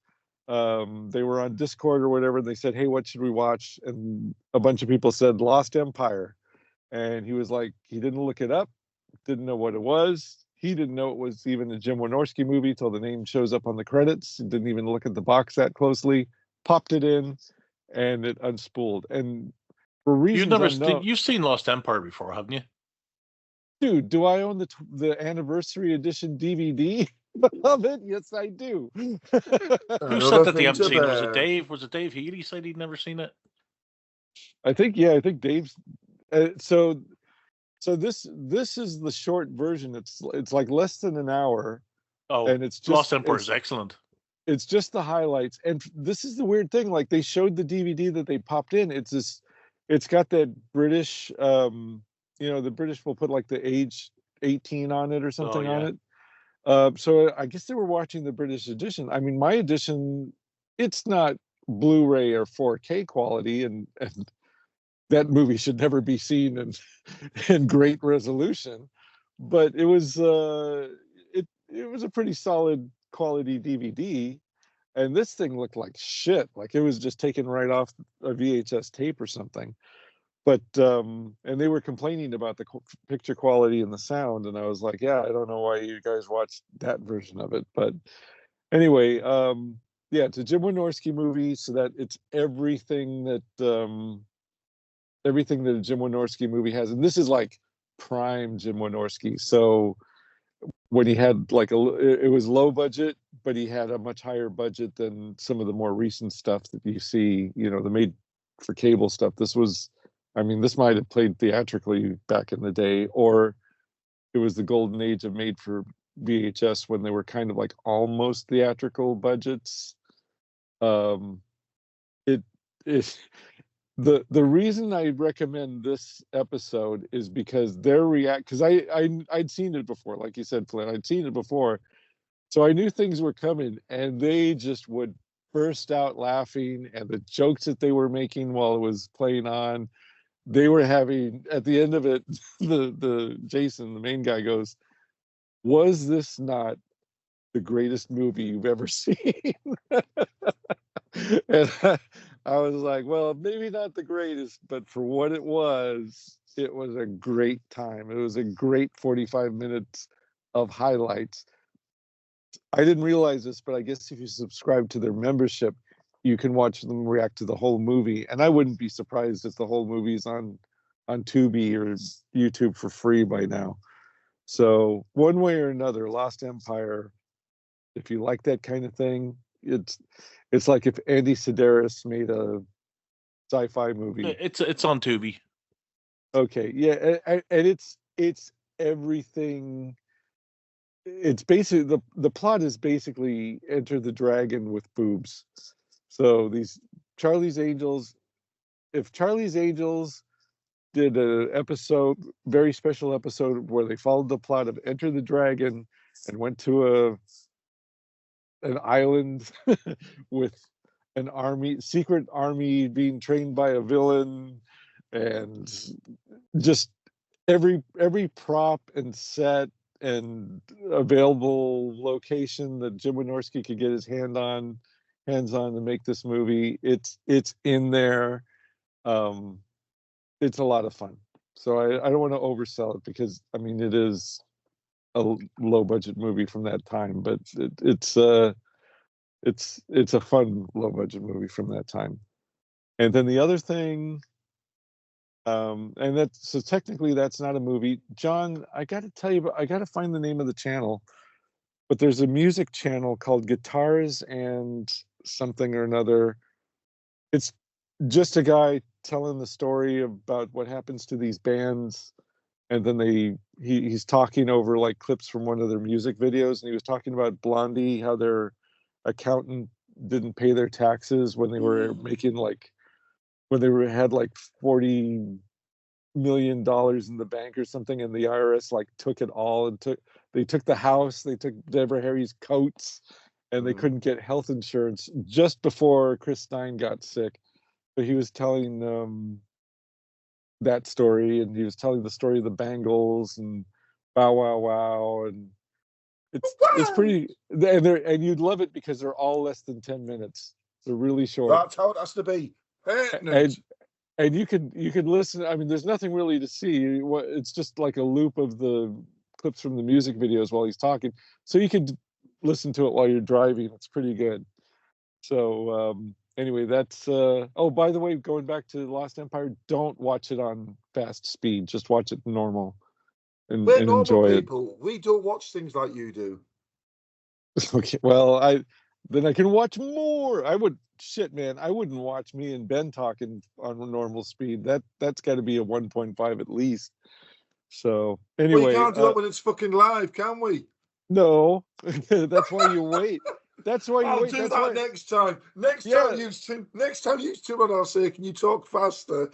they were on Discord or whatever. And they said, "Hey, what should we watch?" And a bunch of people said Lost Empire. And he was like, he didn't look it up, didn't know what it was. He didn't know it was even a Jim Wynorski movie till the name shows up on the credits. He didn't even look at the box that closely, popped it in, and it unspooled. And for reasons unknown, You've seen Lost Empire before, haven't you? dude, do I own the anniversary edition DVD of it? Yes, I do. Who said that they haven't seen it? Was it Dave? Was it Dave Healy said he'd never seen it? I think Dave's. So this is the short version. It's like less than an hour. Oh, and it's just Lost Empire is excellent. It's just the highlights. And this is the weird thing. Like they showed the DVD that they popped in. It's got that British, the British will put like the age 18 on it or something on it. So I guess they were watching the British edition. I mean, my edition, it's not Blu-ray or 4K quality, and that movie should never be seen in great resolution. But it was it was a pretty solid quality DVD, and this thing looked like shit. Like it was just taken right off a VHS tape or something. But and they were complaining about the picture quality and the sound, and I was like, yeah, I don't know why you guys watched that version of it. But anyway, yeah, it's a Jim Wynorski movie, so that it's everything that a Jim Wynorski movie has, and this is like prime Jim Wynorski. So when he had like it was low budget, but he had a much higher budget than some of the more recent stuff that you see, the made for cable stuff. This might have played theatrically back in the day, or it was the golden age of made for VHS when they were kind of like almost theatrical budgets. The reason I recommend this episode is because because I'd seen it before, like you said, Flint, I'd seen it before, so I knew things were coming, and they just would burst out laughing, and the jokes that they were making while it was playing on, they were having at the end of it. The Jason, the main guy, goes, "Was this not the greatest movie you've ever seen?" And I was like, well, maybe not the greatest, but for what it was a great time. It was a great 45 minutes of highlights. I didn't realize this, but I guess if you subscribe to their membership, you can watch them react to the whole movie. And I wouldn't be surprised if the whole movie's on Tubi or YouTube for free by now. So one way or another, Lost Empire, if you like that kind of thing, it's like if Andy Sedaris made a sci-fi movie. It's on Tubi. Okay, yeah, and it's everything. It's basically the plot is basically Enter the Dragon with boobs. So these Charlie's Angels, if Charlie's Angels did a very special episode where they followed the plot of Enter the Dragon and went to an island with an secret army being trained by a villain, and just every prop and set and available location that Jim Wynorski could get his hands on to make this movie. It's in there. It's a lot of fun. So I don't want to oversell it, because it is a low budget movie from that time, but it's a fun low budget movie from that time. And then the other thing, so technically that's not a movie. John, I got to tell you, I got to find the name of the channel. but there's a music channel called Guitars and something or another. It's just a guy telling the story about what happens to these bands, and then he's talking over like clips from one of their music videos, and he was talking about Blondie, how their accountant didn't pay their taxes when they were making like had like $40 million in the bank or something, and the IRS like took it all and they took the house, they took Deborah Harry's coats, and they couldn't get health insurance just before Chris Stein got sick. But he was telling that story, and he was telling the story of the Bangles and Bow Wow Wow, and it's pretty, and you'd love it because they're all less than 10 minutes. They're really short. That's how it has to be. And you could listen. I mean, there's nothing really to see. It's just like a loop of the clips from the music videos while he's talking. So you could listen to it while you're driving. It's pretty good. So anyway, that's oh, by the way, going back to Lost Empire, don't watch it on fast speed. Just watch it normal and normal enjoy people. We don't watch things like you do. Okay, well, then I can watch more. I wouldn't watch me and Ben talking on normal speed. That's got to be a 1.5 at least. So anyway, we can't do that when it's fucking live, can we? No, that's why you wait. That's why you I'll wait. do that next time. Next time you two on our say, can you talk faster?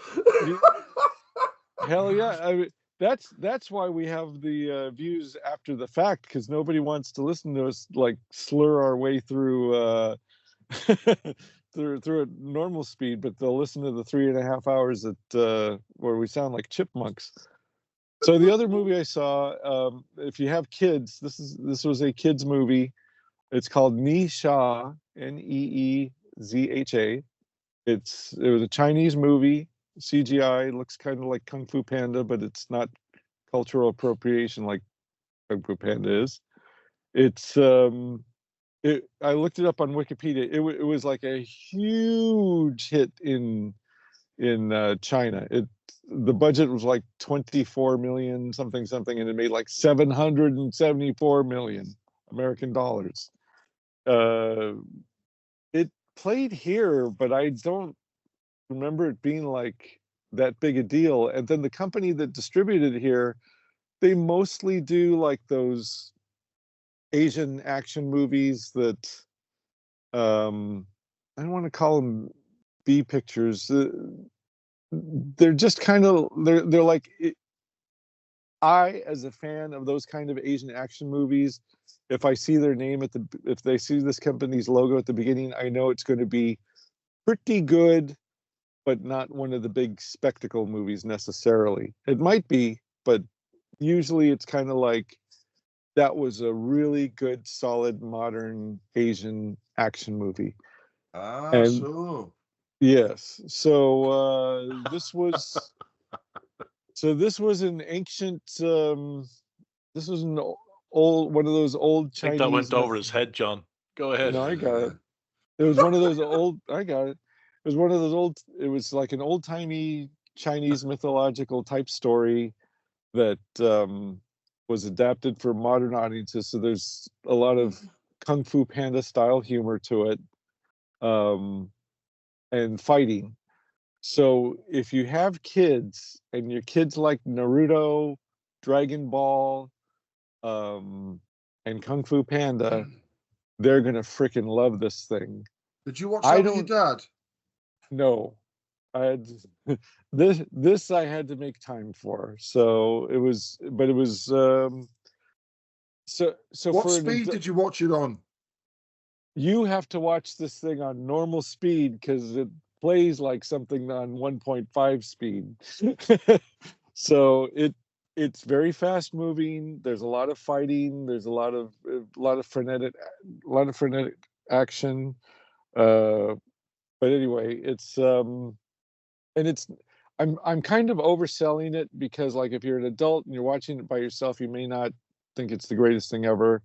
Hell yeah! I mean, that's why we have the views after the fact, because nobody wants to listen to us like slur our way through through at normal speed, but they'll listen to the 3.5 hours at where we sound like chipmunks. So the other movie I saw, if you have kids, this was a kids movie. It's called Neezha, Neezha. It was a Chinese movie, CGI. It looks kind of like Kung Fu Panda, but it's not cultural appropriation like Kung Fu Panda is. It's I looked it up on Wikipedia. It was like a huge hit in China. The budget was like 24 million something, and it made like 774 million American dollars. It played here, but I don't remember it being like that big a deal. And then the company that distributed it here, they mostly do like those Asian action movies that I don't want to call them B pictures. They're just kind of they're like I, as a fan of those kind of Asian action movies, if I see their name if they see this company's logo at the beginning, I know it's going to be pretty good, but not one of the big spectacle movies necessarily. It might be, but usually it's kind of like that was a really good, solid, modern Asian action movie. Yes. So this was an ancient. This was an one of those old Chinese. I think that went over his head, John. Go ahead. No, I got it. It was one of those old. I got it. It was one of those old. It was like an old timey Chinese mythological type story that was adapted for modern audiences. So there's a lot of Kung Fu Panda style humor to it, and fighting. So if you have kids and your kids like Naruto, Dragon Ball, and Kung Fu Panda, they're gonna freaking love this thing. Did you watch that with your dad? No, I had this I had to make time for. So it was, but it was so what speed did you watch it on? You have to watch this thing on normal speed because it plays like something on 1.5 speed. So it's very fast moving. There's a lot of fighting. There's a lot of frenetic action. But anyway, it's and it's I'm kind of overselling it because like if you're an adult and you're watching it by yourself, you may not think it's the greatest thing ever.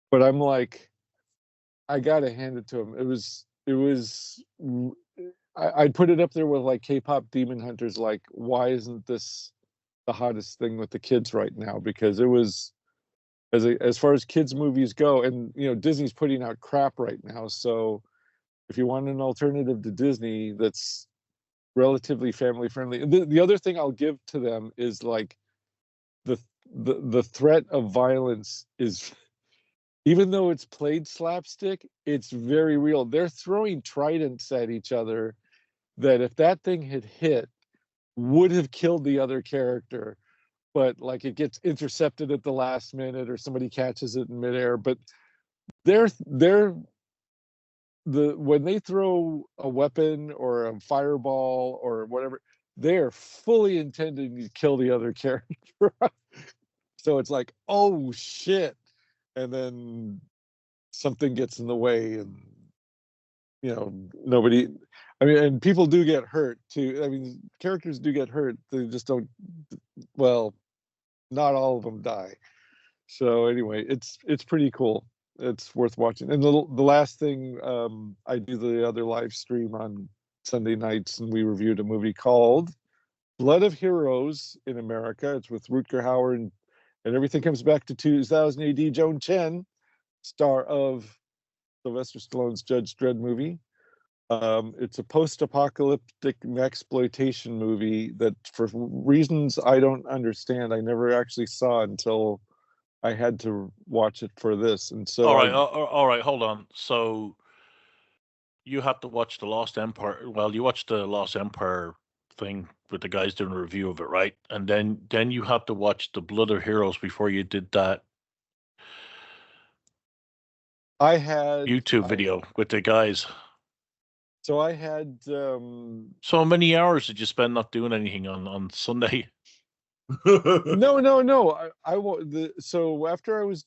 But I'm like, I gotta hand it to him. It was I'd put it up there with like K-pop Demon Hunters. Like, why isn't this the hottest thing with the kids right now? Because it was as far as kids movies go, and Disney's putting out crap right now. So if you want an alternative to Disney that's relatively family friendly, the other thing I'll give to them is like the threat of violence is, even though it's played slapstick, it's very real. They're throwing tridents at each other that if that thing had hit would have killed the other character, but like it gets intercepted at the last minute or somebody catches it in midair. But when they throw a weapon or a fireball or whatever, they're fully intending to kill the other character. So it's like, oh shit, and then something gets in the way, and nobody. I mean, and people do get hurt too. I mean, characters do get hurt. They just don't. Well, not all of them die. So anyway, it's pretty cool. It's worth watching. And the last thing, I do the other live stream on Sunday nights, and we reviewed a movie called Blood of Heroes in America. It's with Rutger Hauer, and everything comes back to 2000 AD. Joan Chen, star of Sylvester Stallone's Judge Dredd movie. It's a post-apocalyptic exploitation movie that, for reasons I don't understand, I never actually saw until I had to watch it for this. And so all right, hold on. So you have to watch the Lost Empire. Well, you watched the Lost Empire thing with the guys doing a review of it, right? And then you have to watch the Blood of Heroes before you did that. I had YouTube video with the guys. So I had so many hours did you spend not doing anything on Sunday? No. So after I was,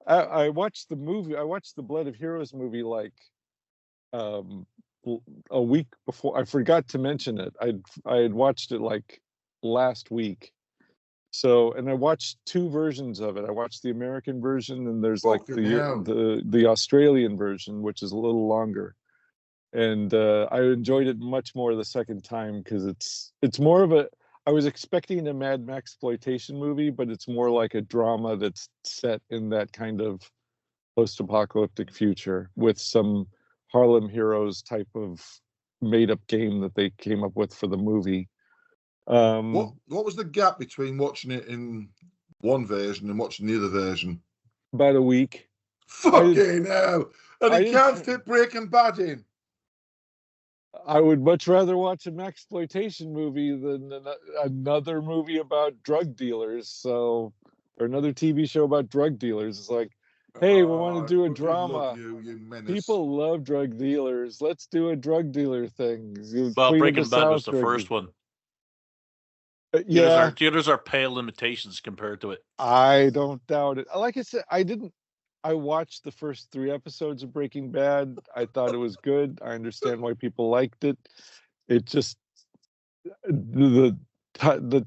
I watched the movie. I watched the Blood of Heroes movie like a week before. I forgot to mention it. I had watched it like last week. So, and I watched two versions of it. I watched the American version, and there's like the Australian version, which is a little longer. And I enjoyed it much more the second time because it's more of a. I was expecting a Mad Max exploitation movie, but it's more like a drama that's set in that kind of post-apocalyptic future with some Harlem Heroes type of made-up game that they came up with for the movie. What was the gap between watching it in one version and watching the other version? About a week. Fucking hell! And he can't fit Breaking Bad in. I would much rather watch an exploitation movie than another movie about drug dealers. Or another TV show about drug dealers. It's like, hey, we want to do a drama. You menace. People love drug dealers. Let's do a drug dealer thing. Well, Breaking Bad was the first one. Yeah. The others are pale imitations compared to it. I don't doubt it. Like I said, I watched the first 3 episodes of Breaking Bad. I thought it was good. I understand why people liked it. It just the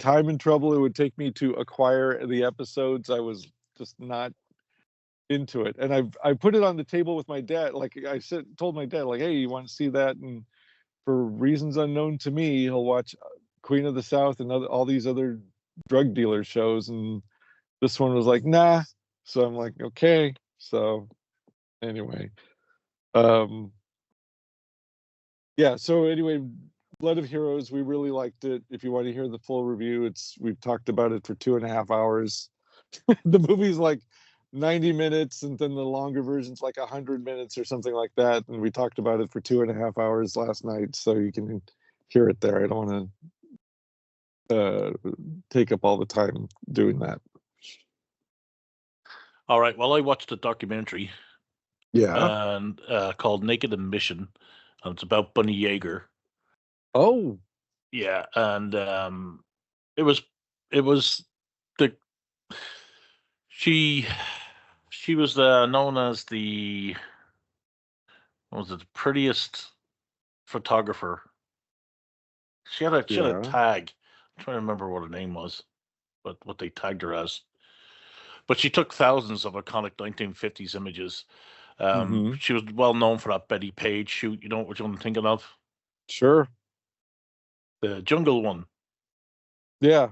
time and trouble it would take me to acquire the episodes, I was just not into it. And I put it on the table with my dad. Like I told my dad, like, hey, you want to see that? And for reasons unknown to me, he'll watch Queen of the South and all these other drug dealer shows. And this one was like, nah. So I'm like, okay. So anyway, yeah. So anyway, Blood of Heroes, we really liked it. If you want to hear the full review, we've talked about it for 2.5 hours. The movie's like 90 minutes, and then the longer version's like 100 minutes or something like that. And we talked about it for 2.5 hours last night, so you can hear it there. I don't want to take up all the time doing that. All right. Well, I watched a documentary. Yeah. And called Naked Ambition, and it's about Bunny Yeager. Oh. Yeah, and it was she was known as the prettiest photographer. She had a tag. I'm trying to remember what her name was, but what they tagged her as. But she took thousands of iconic 1950s images. She was well known for that Betty Page shoot. You know what I'm thinking of? Sure. The jungle one. Yeah.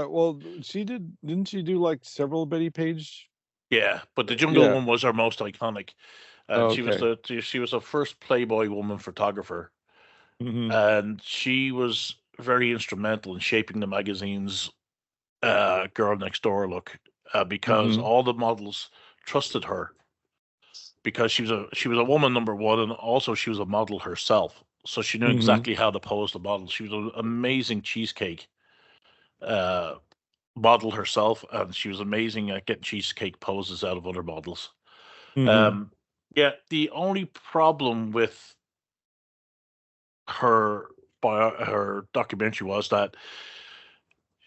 Well, didn't she do like several Betty Page? Yeah, but the Jungle Yeah. one was her most iconic. And she was the first Playboy woman photographer. Mm-hmm. And she was very instrumental in shaping the magazine's girl next door look, because all the models trusted her, because she was a woman, number one, and also she was a model herself, so she knew exactly how to pose the model. She was an amazing cheesecake uh, model herself, and she was amazing at getting cheesecake poses out of other models. Yeah, the only problem with her her documentary was that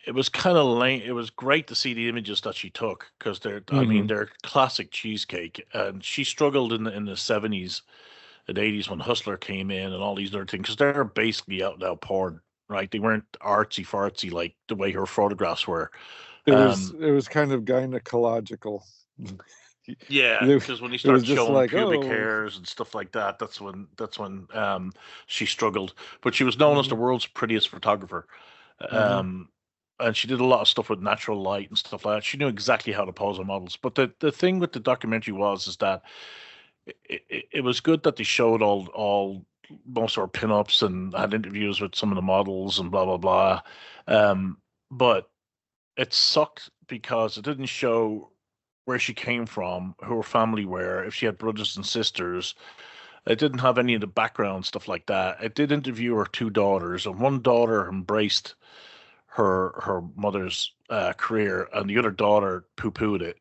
it was kind of lame. It was great to see the images that she took, because I mean, they're classic cheesecake, and she struggled in the 70s and 80s when Hustler came in and all these other things, because they're basically out now porn, right? They weren't artsy fartsy like the way her photographs were. It was kind of gynecological. Yeah, because when he it was started just showing like, pubic oh, hairs and stuff like that, that's when she struggled. But she was known as the world's prettiest photographer. Um, and she did a lot of stuff with natural light and stuff like that. She knew exactly how to pose her models. But the thing with the documentary is that it was good that they showed all most of her pinups and had interviews with some of the models and blah blah blah. But it sucked because it didn't show where she came from, who her family were, if she had brothers and sisters. It didn't have any of the background stuff like that. It did interview her two daughters, and one daughter embraced her mother's career, and the other daughter poo-pooed it.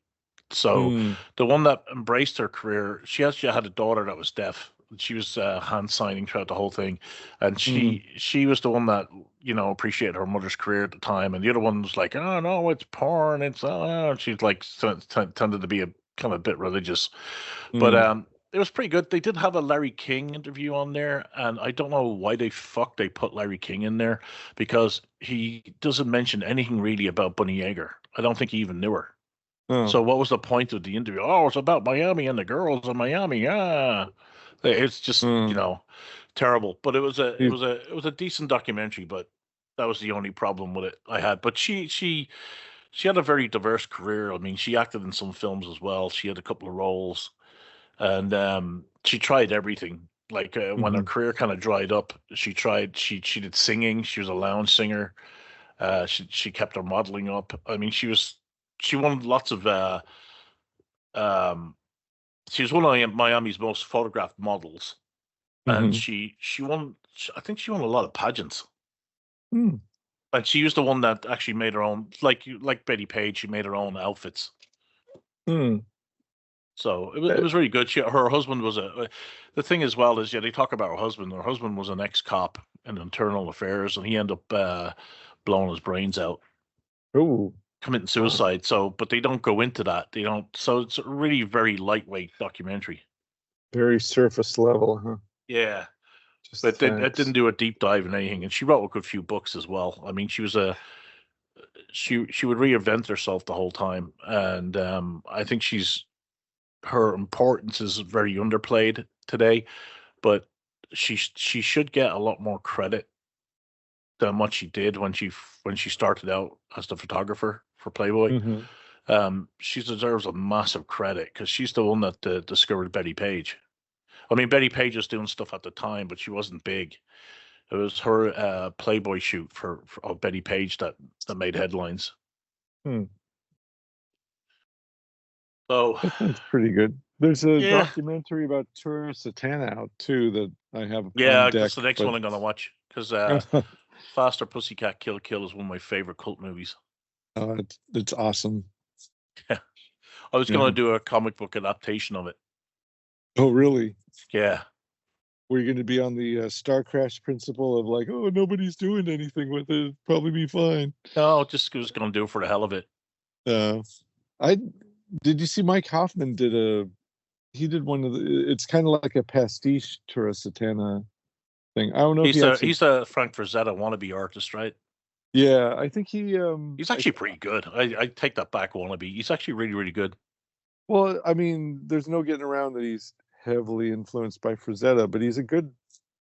So the one that embraced her career, she actually had a daughter that was deaf. She was hand signing throughout the whole thing, and she was the one that appreciated her mother's career at the time, and the other one was like, oh no, it's porn, it's she's like tended to be a kind of a bit religious, but it was pretty good. They did have a Larry King interview on there, and I don't know why they put Larry King in there, because he doesn't mention anything really about Bunny Yeager. I don't think he even knew her. So what was the point of the interview? Oh, it's about Miami and the girls in Miami. It's just terrible. But it was a decent documentary. But that was the only problem with it I had. But she had a very diverse career. I mean, she acted in some films as well. She had a couple of roles, and she tried everything. Like when her career kind of dried up, she tried. She did singing. She was a lounge singer. She kept her modeling up. I mean, she won lots of um she was one of Miami's most photographed models, and she won. I think she won a lot of pageants. And she was the one that actually made her own, like Betty Page. She made her own outfits. So it was really good. Her husband was the thing as well is, they talk about her husband. Her husband was an ex-cop in internal affairs, and he ended up blowing his brains out. Oh, committing suicide. So, but they don't go into that. They don't. So it's a really very lightweight documentary. Very surface level, huh? Yeah. But it didn't do a deep dive in anything. And she wrote a good few books as well. I mean, she would reinvent herself the whole time. And I think her importance is very underplayed today, but she should get a lot more credit than what she did when she started out as the photographer for Playboy. She deserves a massive credit, because she's the one that discovered Betty Page. I mean, Betty Page was doing stuff at the time, but she wasn't big. It was her Playboy shoot of Betty Page that made headlines. So that sounds pretty good. There's a documentary about Tura Satana out too that I have. Yeah, that's the next one I'm gonna watch, because Faster Pussycat Kill Kill is one of my favorite cult movies. It's awesome. Yeah, I was gonna do a comic book adaptation of it. Oh, really? Yeah. We're going to be on the Star Crash principle of like, oh, nobody's doing anything with it. It'll probably be fine. No, just was going to do it for the hell of it. Did you see Mike Hoffman he did one of it's kind of like a pastiche Tura Satana thing. I don't know if he's a Frank Frazetta wannabe artist, right? Yeah, I think he's actually pretty good. I take that back, wannabe. He's actually really, really good. Well, I mean, there's no getting around that he's heavily influenced by Frazetta, but he's a good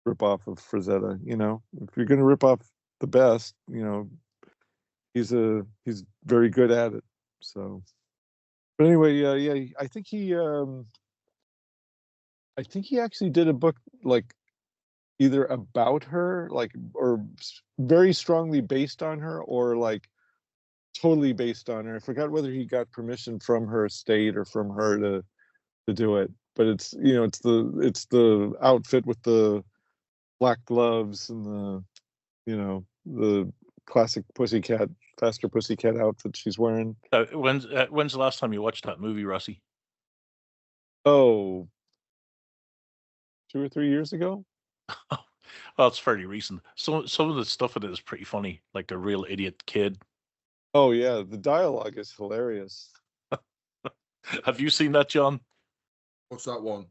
ripoff of Frazetta. If you're going to rip off the best, he's very good at it. So, but anyway, yeah, I think he actually did a book like either about her, like, or very strongly based on her, or like totally based on her. I forgot whether he got permission from her estate or from her to do it. But it's, you know, it's the outfit with the black gloves and the, you know, the classic faster pussycat outfit she's wearing. When's the last time you watched that movie, Rossy? Oh, 2 or 3 years ago. Well, it's fairly recent. Some of the stuff in it is pretty funny, like the real idiot kid. Oh yeah, the dialogue is hilarious. Have you seen that, John? What's that one?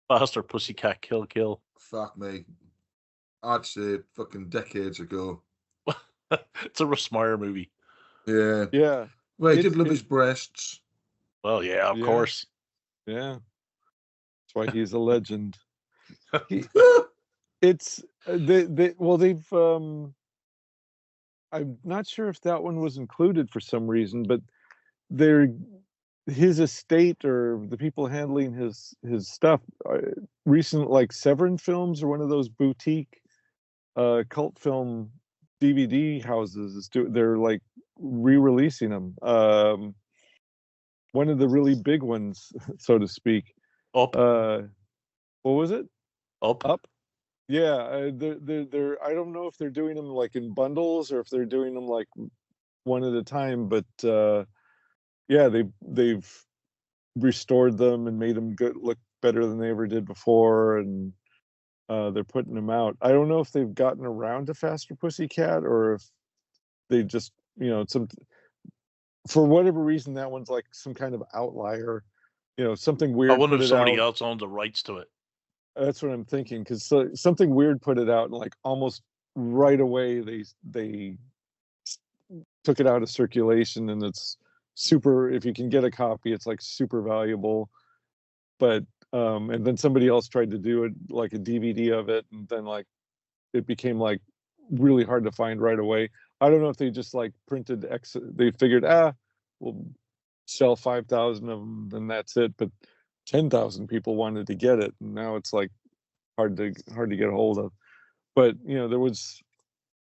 Faster Pussycat Kill Kill. Fuck me. I'd say fucking decades ago. It's a Russ Meyer movie. Yeah. Yeah. Well, he did love his breasts. Well, yeah, of course. Yeah. That's why he's a legend. They've I'm not sure if that one was included for some reason, but his estate or the people handling his stuff, recent like Severin Films or one of those boutique cult film DVD houses they're like re-releasing them. One of the really big ones, so to speak. Up. What was it? Up. Yeah, they're I don't know if they're doing them like in bundles or if they're doing them like one at a time, but yeah, they've restored them and made them look better than they ever did before, and they're putting them out. I don't know if they've gotten around to Faster Pussycat or if they just, you know, for whatever reason that one's like some kind of outlier, you know, something weird. I wonder if somebody else owned the rights to it. That's what I'm thinking, because something weird put it out, and like almost right away they took it out of circulation, and it's super. If you can get a copy, it's like super valuable. But and then somebody else tried to do it like a DVD of it, and then like it became like really hard to find right away. I don't know if they just like printed they figured we'll sell 5,000 of them, then that's it. But 10,000 people wanted to get it, and now it's like hard to get a hold of. But you know,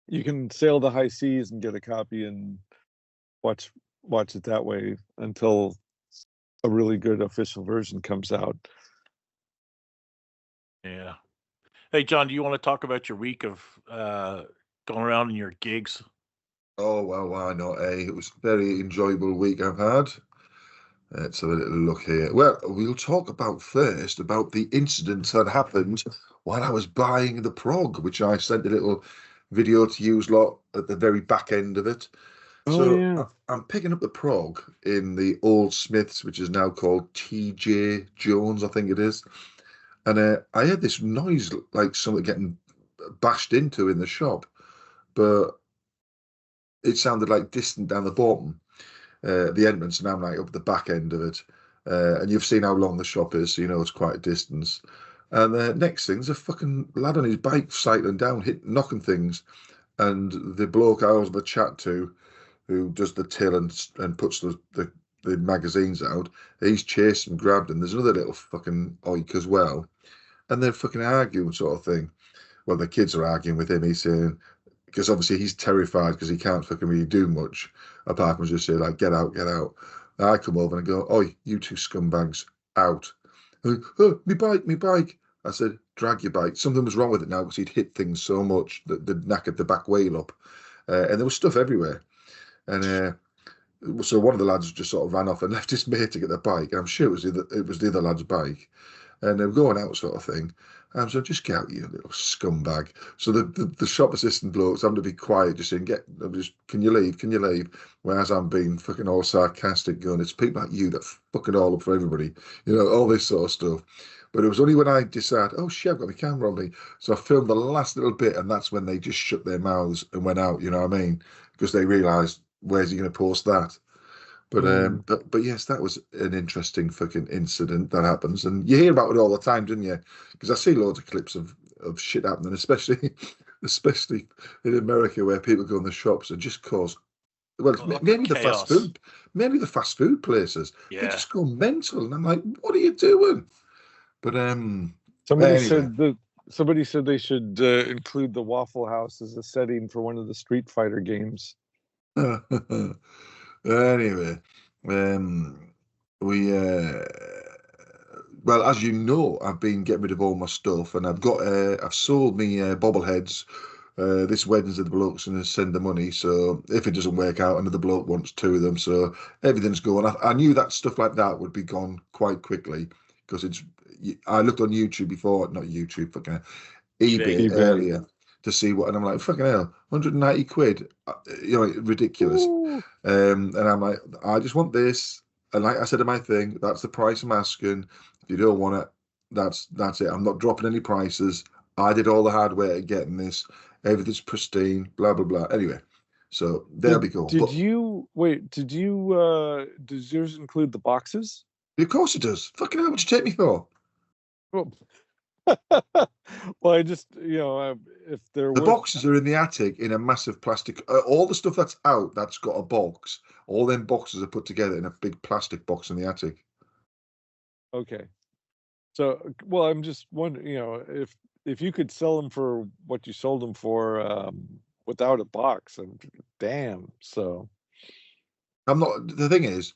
you can sail the high seas and get a copy and watch it that way until a really good official version comes out. Yeah. Hey, John, do you want to talk about your week of going around in your gigs? Oh, well, why not, eh? It was a very enjoyable week I've had. Let's have a little look here. Well, we'll talk about the incident that happened while I was buying the Prog, which I sent a little video to use lot at the very back end of it. I'm picking up the Prog in the Old Smiths, which is now called TJ Jones, I think it is. And I heard this noise like something getting bashed into in the shop, but it sounded like distant down the bottom. The entrance, and I'm like up the back end of it, and you've seen how long the shop is, so you know it's quite a distance. And the next thing's a fucking lad on his bike cycling down, knocking things, and the bloke I always have a chat to, who does the till and puts the magazines out, he's chased and grabbed, and there's another little fucking oik as well, and they're fucking arguing sort of thing. Well, the kids are arguing with him. He's saying, because obviously he's terrified because he can't fucking really do much apart from just say like, get out, get out. And I come over and I go, oi, you two scumbags, out. And, oh, me bike. I said, drag your bike. Something was wrong with it now because he'd hit things so much that they'd knackered the back wheel up. And there was stuff everywhere. And so one of the lads just sort of ran off and left his mate to get the bike. And I'm sure it was the other lad's bike. And they were going out sort of thing. So just get out, you little scumbag. So the shop assistant blokes having to be quiet, just saying, can you leave? Whereas I'm being fucking all sarcastic, going, it's people like you that fuck it all up for everybody, you know, all this sort of stuff. But it was only when I decided, oh shit, I've got my camera on me. So I filmed the last little bit, and that's when they just shut their mouths and went out, you know what I mean? Because they realised, where's he going to post that? But yes, that was an interesting fucking incident that happens, and you hear about it all the time, didn't you? Because I see loads of clips of shit happening, especially in America, where people go in the shops and just cause Well, maybe the chaos. fast food places. Yeah. They just go mental, and I'm like, what are you doing? But Somebody anyway. said they should include the Waffle House as a setting for one of the Street Fighter games. Anyway, we well, as you know, I've been getting rid of all my stuff, and I've sold me bobbleheads. This Wednesday the bloke's going to send the money, so if it doesn't work out, another bloke wants 2 of them, so everything's going. I knew that stuff like that would be gone quite quickly, because I looked on YouTube before, not YouTube, fucking eBay earlier, to see what, and I'm like, fucking hell, 190 quid, ridiculous. And I'm like, I just want this, and like I said in my thing, that's the price I'm asking. If you don't want it, that's it. I'm not dropping any prices. I did all the hard work at getting this. Everything's pristine, blah blah blah. Anyway, so there we go. Does yours include the boxes? Of course it does. Fucking hell, what you take me for? Well, well, I just, if there the boxes are in the attic in a massive plastic. All the stuff that's out, that's got a box. All them boxes are put together in a big plastic box in the attic. Okay. So, well, I'm just wondering, if you could sell them for what you sold them for without a box, and damn. So, I'm not. The thing is,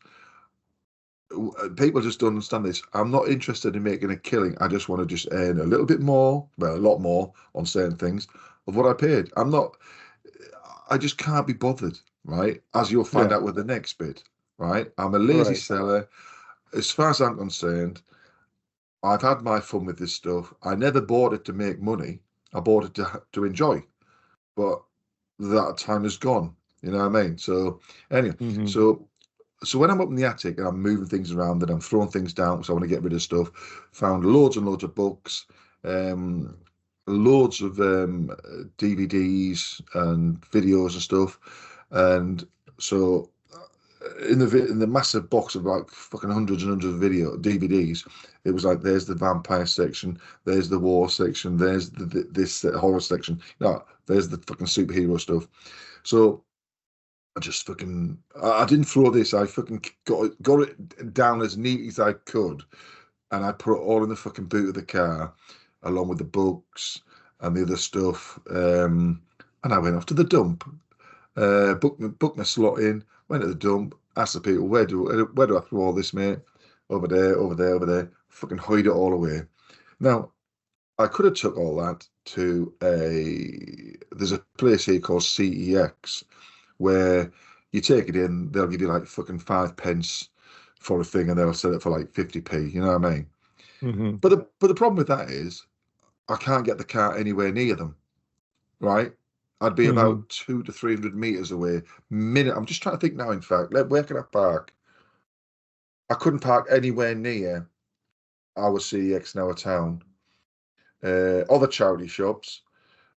people just don't understand this. I'm not interested in making a killing. I just want to just earn a little bit more, well, a lot more on certain things of what I paid. I just can't be bothered, right? As you'll find out with the next bit, right? I'm a lazy seller. As far as I'm concerned, I've had my fun with this stuff. I never bought it to make money. I bought it to enjoy. But that time is gone. You know what I mean? So anyway, so when I'm up in the attic and I'm moving things around and I'm throwing things down, so I want to get rid of stuff, found loads and loads of books, loads of DVDs and videos and stuff. And so in the massive box of like fucking hundreds and hundreds of DVDs, it was like, there's the vampire section, there's the war section, there's this horror section, there's the fucking superhero stuff. So I just fucking, I didn't throw this. I fucking got it down as neat as I could, and I put it all in the fucking boot of the car, along with the books and the other stuff. And I went off to the dump. Booked my slot in. Went to the dump. Asked the people, where do I throw all this, mate? Over there, over there, over there. Fucking hide it all away. Now, I could have took all that to there's a place here called CEX, where you take it in, they'll give you like fucking 5 pence for a thing, and they'll sell it for like 50p. You know what I mean? But the problem with that is, I can't get the car anywhere near them. Right? I'd be about 200 to 300 meters away. I'm just trying to think now. In fact, where can I park? I couldn't park anywhere near our CEX in our town. Other charity shops.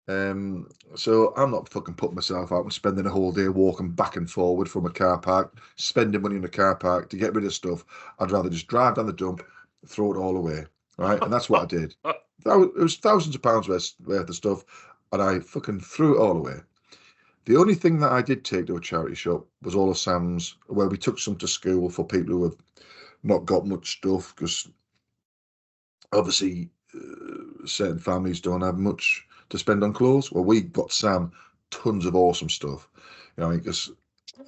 So I'm not fucking putting myself out and spending a whole day walking back and forward from a car park, spending money in a car park to get rid of stuff. I'd rather just drive down the dump, throw it all away, right? And that's what I did. It was thousands of pounds worth of stuff, and I fucking threw it all away. The only thing that I did take to a charity shop was all of Sam's, where we took some to school for people who have not got much stuff, because obviously certain families don't have much to spend on clothes. Well, we got Sam tons of awesome stuff. Because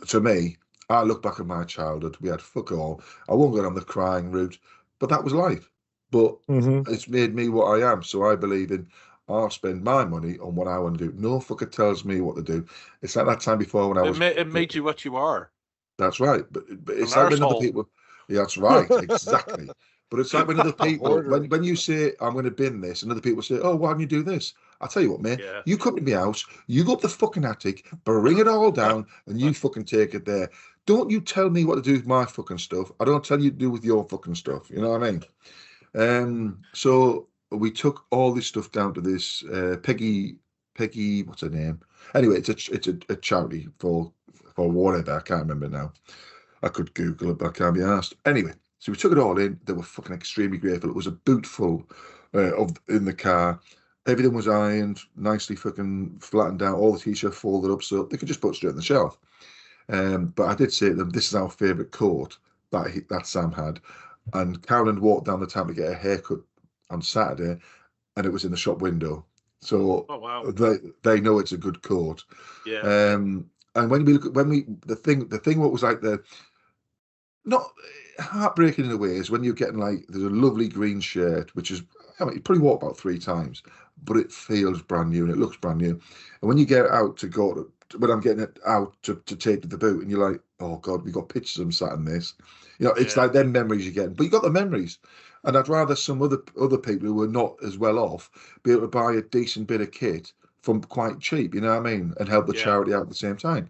to me, I look back at my childhood, we had fuck all. I won't go down the crying route, but that was life. But it's made me what I am. So I believe in, I'll spend my money on what I want to do. No fucker tells me what to do. It's like that time before when it made you what you are. That's right. But it's like when other people. Yeah, that's right. Exactly. But it's like when other people, when you say, I'm going to bin this, and other people say, oh, why don't you do this? I'll tell you what, mate. Yeah. You come to my house, you go up the fucking attic, bring it all down, and you fucking take it there. Don't you tell me what to do with my fucking stuff. I don't tell you to do with your fucking stuff. You know what I mean? So we took all this stuff down to this Peggy, what's her name? Anyway, it's a charity for whatever. I can't remember now. I could Google it, but I can't be asked. Anyway. So we took it all in. They were fucking extremely grateful. It was a boot full in the car. Everything was ironed, nicely fucking flattened out. All the t-shirts folded up so they could just put it straight on the shelf. But I did say to them, this is our favourite coat that Sam had. And Carolyn walked down the town to get a haircut on Saturday, and it was in the shop window. So they know it's a good coat. Yeah. And when we look at the thing what was like the not heartbreaking in a way is when you're getting like there's a lovely green shirt, which is you probably walk about 3 times, but it feels brand new and it looks brand new. And when you get out to go to, when I'm getting it out to take to the boot, and you're like, oh God, we got pictures of them sat in this. It's like them memories you're getting, but you got the memories. And I'd rather some other people who were not as well off be able to buy a decent bit of kit from quite cheap, you know what I mean, and help the charity out at the same time.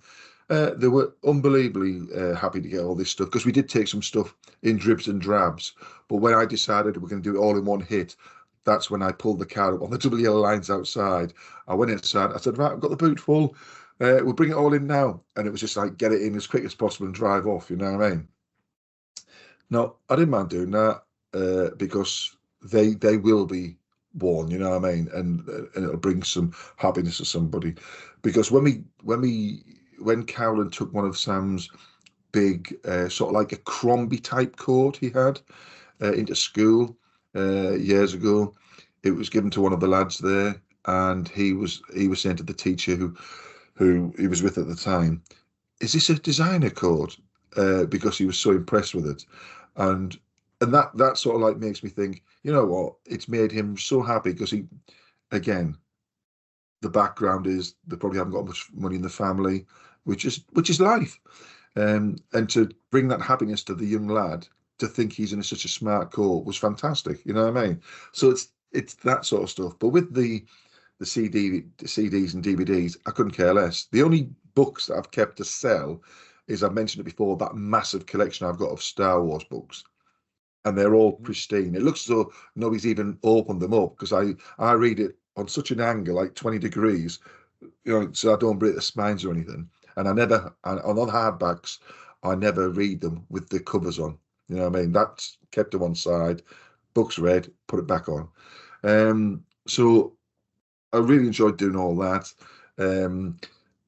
They were unbelievably happy to get all this stuff, because we did take some stuff in dribs and drabs. But when I decided we're going to do it all in one hit, that's when I pulled the car up on the double yellow lines outside. I went inside. I said, right, I've got the boot full. We'll bring it all in now. And it was just like, get it in as quick as possible and drive off, you know what I mean? No, I didn't mind doing that because they will be worn, you know what I mean? And it'll bring some happiness to somebody. Because when Carolyn took one of Sam's big sort of like a Crombie type coat he had into school years ago, it was given to one of the lads there, and he was saying to the teacher who he was with at the time, is this a designer coat? Because he was so impressed with it. And that sort of like makes me think, you know what, it's made him so happy, because he, again, the background is they probably haven't got much money in the family, which is life. And to bring that happiness to the young lad, to think he's in such a smart coat, was fantastic. You know what I mean? So it's that sort of stuff. But with the CDs and DVDs, I couldn't care less. The only books that I've kept to sell is, I mentioned it before, that massive collection I've got of Star Wars books. And they're all pristine. It looks as though nobody's even opened them up, because I read it on such an angle, like 20 degrees, so I don't break the spines or anything. And on hardbacks, I never read them with the covers on. You know what I mean? That's kept to one side, books read, put it back on. So I really enjoyed doing all that. The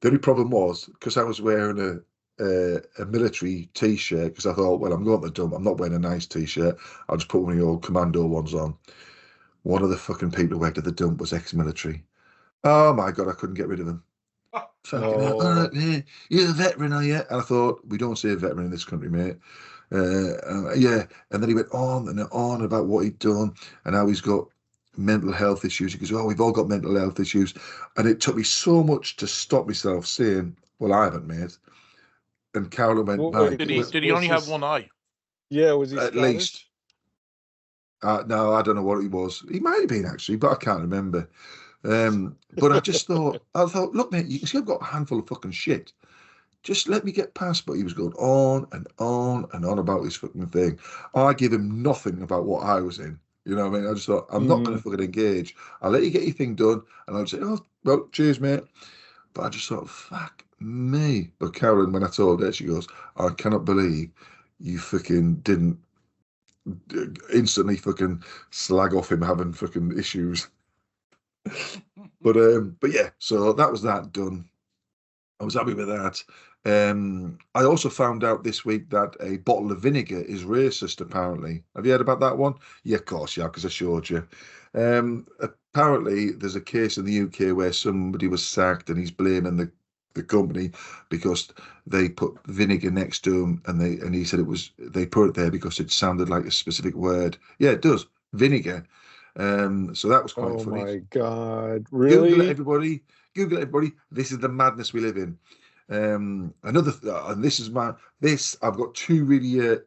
only problem was, because I was wearing a military t-shirt, because I thought, well, I'm going to the dump, I'm not wearing a nice t-shirt, I'll just put one of the old commando ones on. One of the fucking people who went to the dump was ex-military. Oh my God, I couldn't get rid of them. Fucking hell. All right, mate, you're a veteran, are you? And I thought, we don't say veteran in this country, mate. Yeah. And then he went on and on about what he'd done and how he's got mental health issues. He goes, oh, we've all got mental health issues. And it took me so much to stop myself saying, well, I haven't, mate. And Carolyn went, well, did he only have one eye? Yeah, was he at Scottish? Least. No, I don't know what he was. He might have been, actually, but I can't remember. But I thought, look, mate, you can see I've got a handful of fucking shit. Just let me get past. But he was going on and on and on about this fucking thing. I give him nothing about what I was in. You know what I mean? I just thought, I'm not going to fucking engage. I'll let you get your thing done. And I'll say, oh, well, cheers, mate. But I just thought, fuck me. But Karen, when I told her, she goes, I cannot believe you fucking didn't instantly fucking slag off him having fucking issues. But yeah, so that was that done. I was happy with that. I also found out this week that a bottle of vinegar is racist, apparently. Have you heard about that one? Yeah, of course, yeah, because I showed you. Apparently, there's a case in the UK where somebody was sacked and he's blaming the company because they put vinegar next to him, and he said they put it there because it sounded like a specific word. Yeah, it does, vinegar. So that was quite funny. Oh my God, really? Google it, everybody. This is the madness we live in. And I've got two really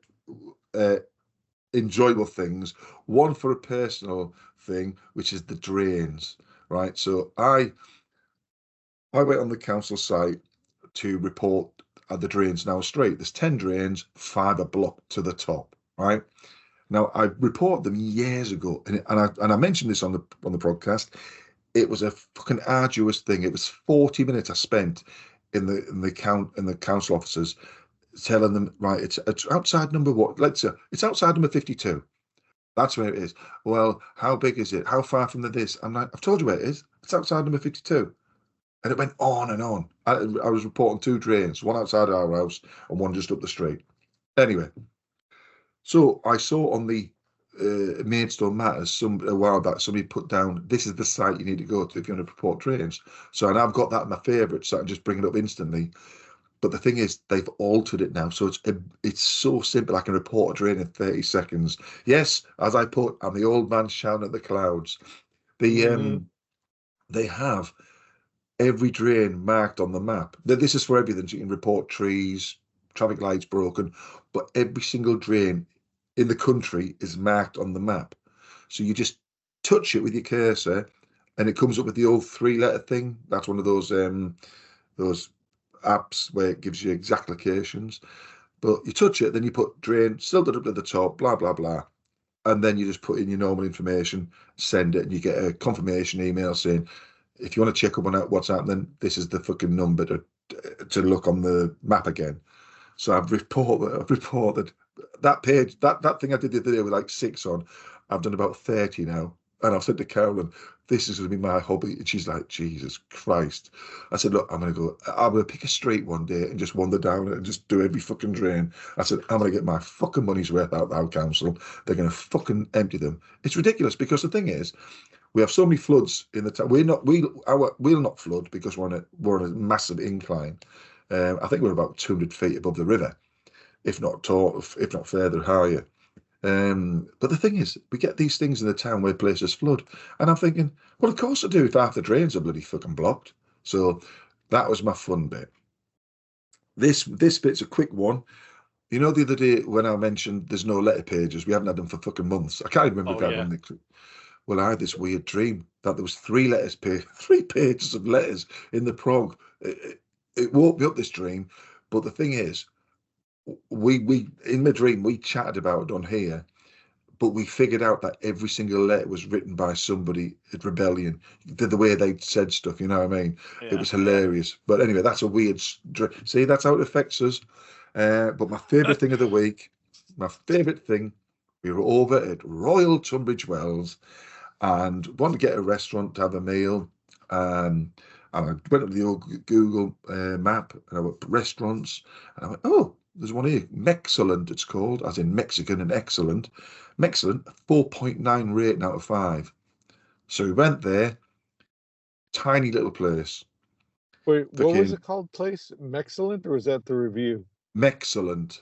enjoyable things. One for a personal thing, which is the drains, right? So I went on the council site to report the drains now straight. There's 10 drains, 5 are blocked to the top, right? Now, I reported them years ago, and I mentioned this on the podcast. It was a fucking arduous thing. It was 40 minutes I spent in the council offices telling them, right, it's outside number what? Let's say it's outside number 52. That's where it is. Well, how big is it? How far from the this? I'm like, I've told you where it is. It's outside number 52. And it went on and on. I was reporting 2 drains, one outside our house and one just up the street. Anyway, so I saw on the Maidstone Matters a while back, somebody put down, this is the site you need to go to if you want to report drains. So, and I've got that in my favourites, so I can just bring it up instantly. But the thing is, they've altered it now, so it's so simple. I can report a drain in 30 seconds. Yes, as I put, I'm the old man shouting at the clouds. They have every drain marked on the map. This is for everything, so you can report trees, traffic lights broken, but every single drain in the country is marked on the map. So you just touch it with your cursor, and it comes up with the old 3-letter thing. That's one of those apps where it gives you exact locations. But you touch it, then you put drain, still up to the top, blah, blah, blah. And then you just put in your normal information, send it, and you get a confirmation email saying, if you want to check up on what's happening, this is the fucking number to look on the map again. So I've reported that page, that thing I did the other day with like 6 on. I've done about 30 now. And I've said to Carolyn, this is going to be my hobby. And she's like, Jesus Christ. I said, look, I'm going to pick a street one day and just wander down it and just do every fucking drain. I said, I'm going to get my fucking money's worth out of our council. They're going to fucking empty them. It's ridiculous because the thing is, we have so many floods in the town. We'll not flood because we're on a massive incline. I think we're about 200 feet above the river, if not further higher. But the thing is, we get these things in the town where places flood, and I'm thinking, well, of course I do if half the drains are bloody fucking blocked. So that was my fun bit. This bit's a quick one. You know, the other day when I mentioned there's no letter pages, we haven't had them for fucking months. I can't remember if that one. Well, I had this weird dream that there was 3 pages of letters in the Prog. It woke me up, this dream. But the thing is, we in my dream we chatted about it on here, but we figured out that every single letter was written by somebody at Rebellion. The way they said stuff, you know what I mean? Yeah. It was hilarious. But anyway, that's a weird. See, that's how it affects us. But my favourite thing of the week, we were over at Royal Tunbridge Wells and wanted to get a restaurant to have a meal. And I went up the old Google map and I went restaurants and I went, oh, there's one here, Mexcellent it's called, as in Mexican and excellent. Mexcellent, 4.9 rating out of 5. So we went there, tiny little place. Wait, what was it called, place? Mexcellent, or is that the review? Mexcellent.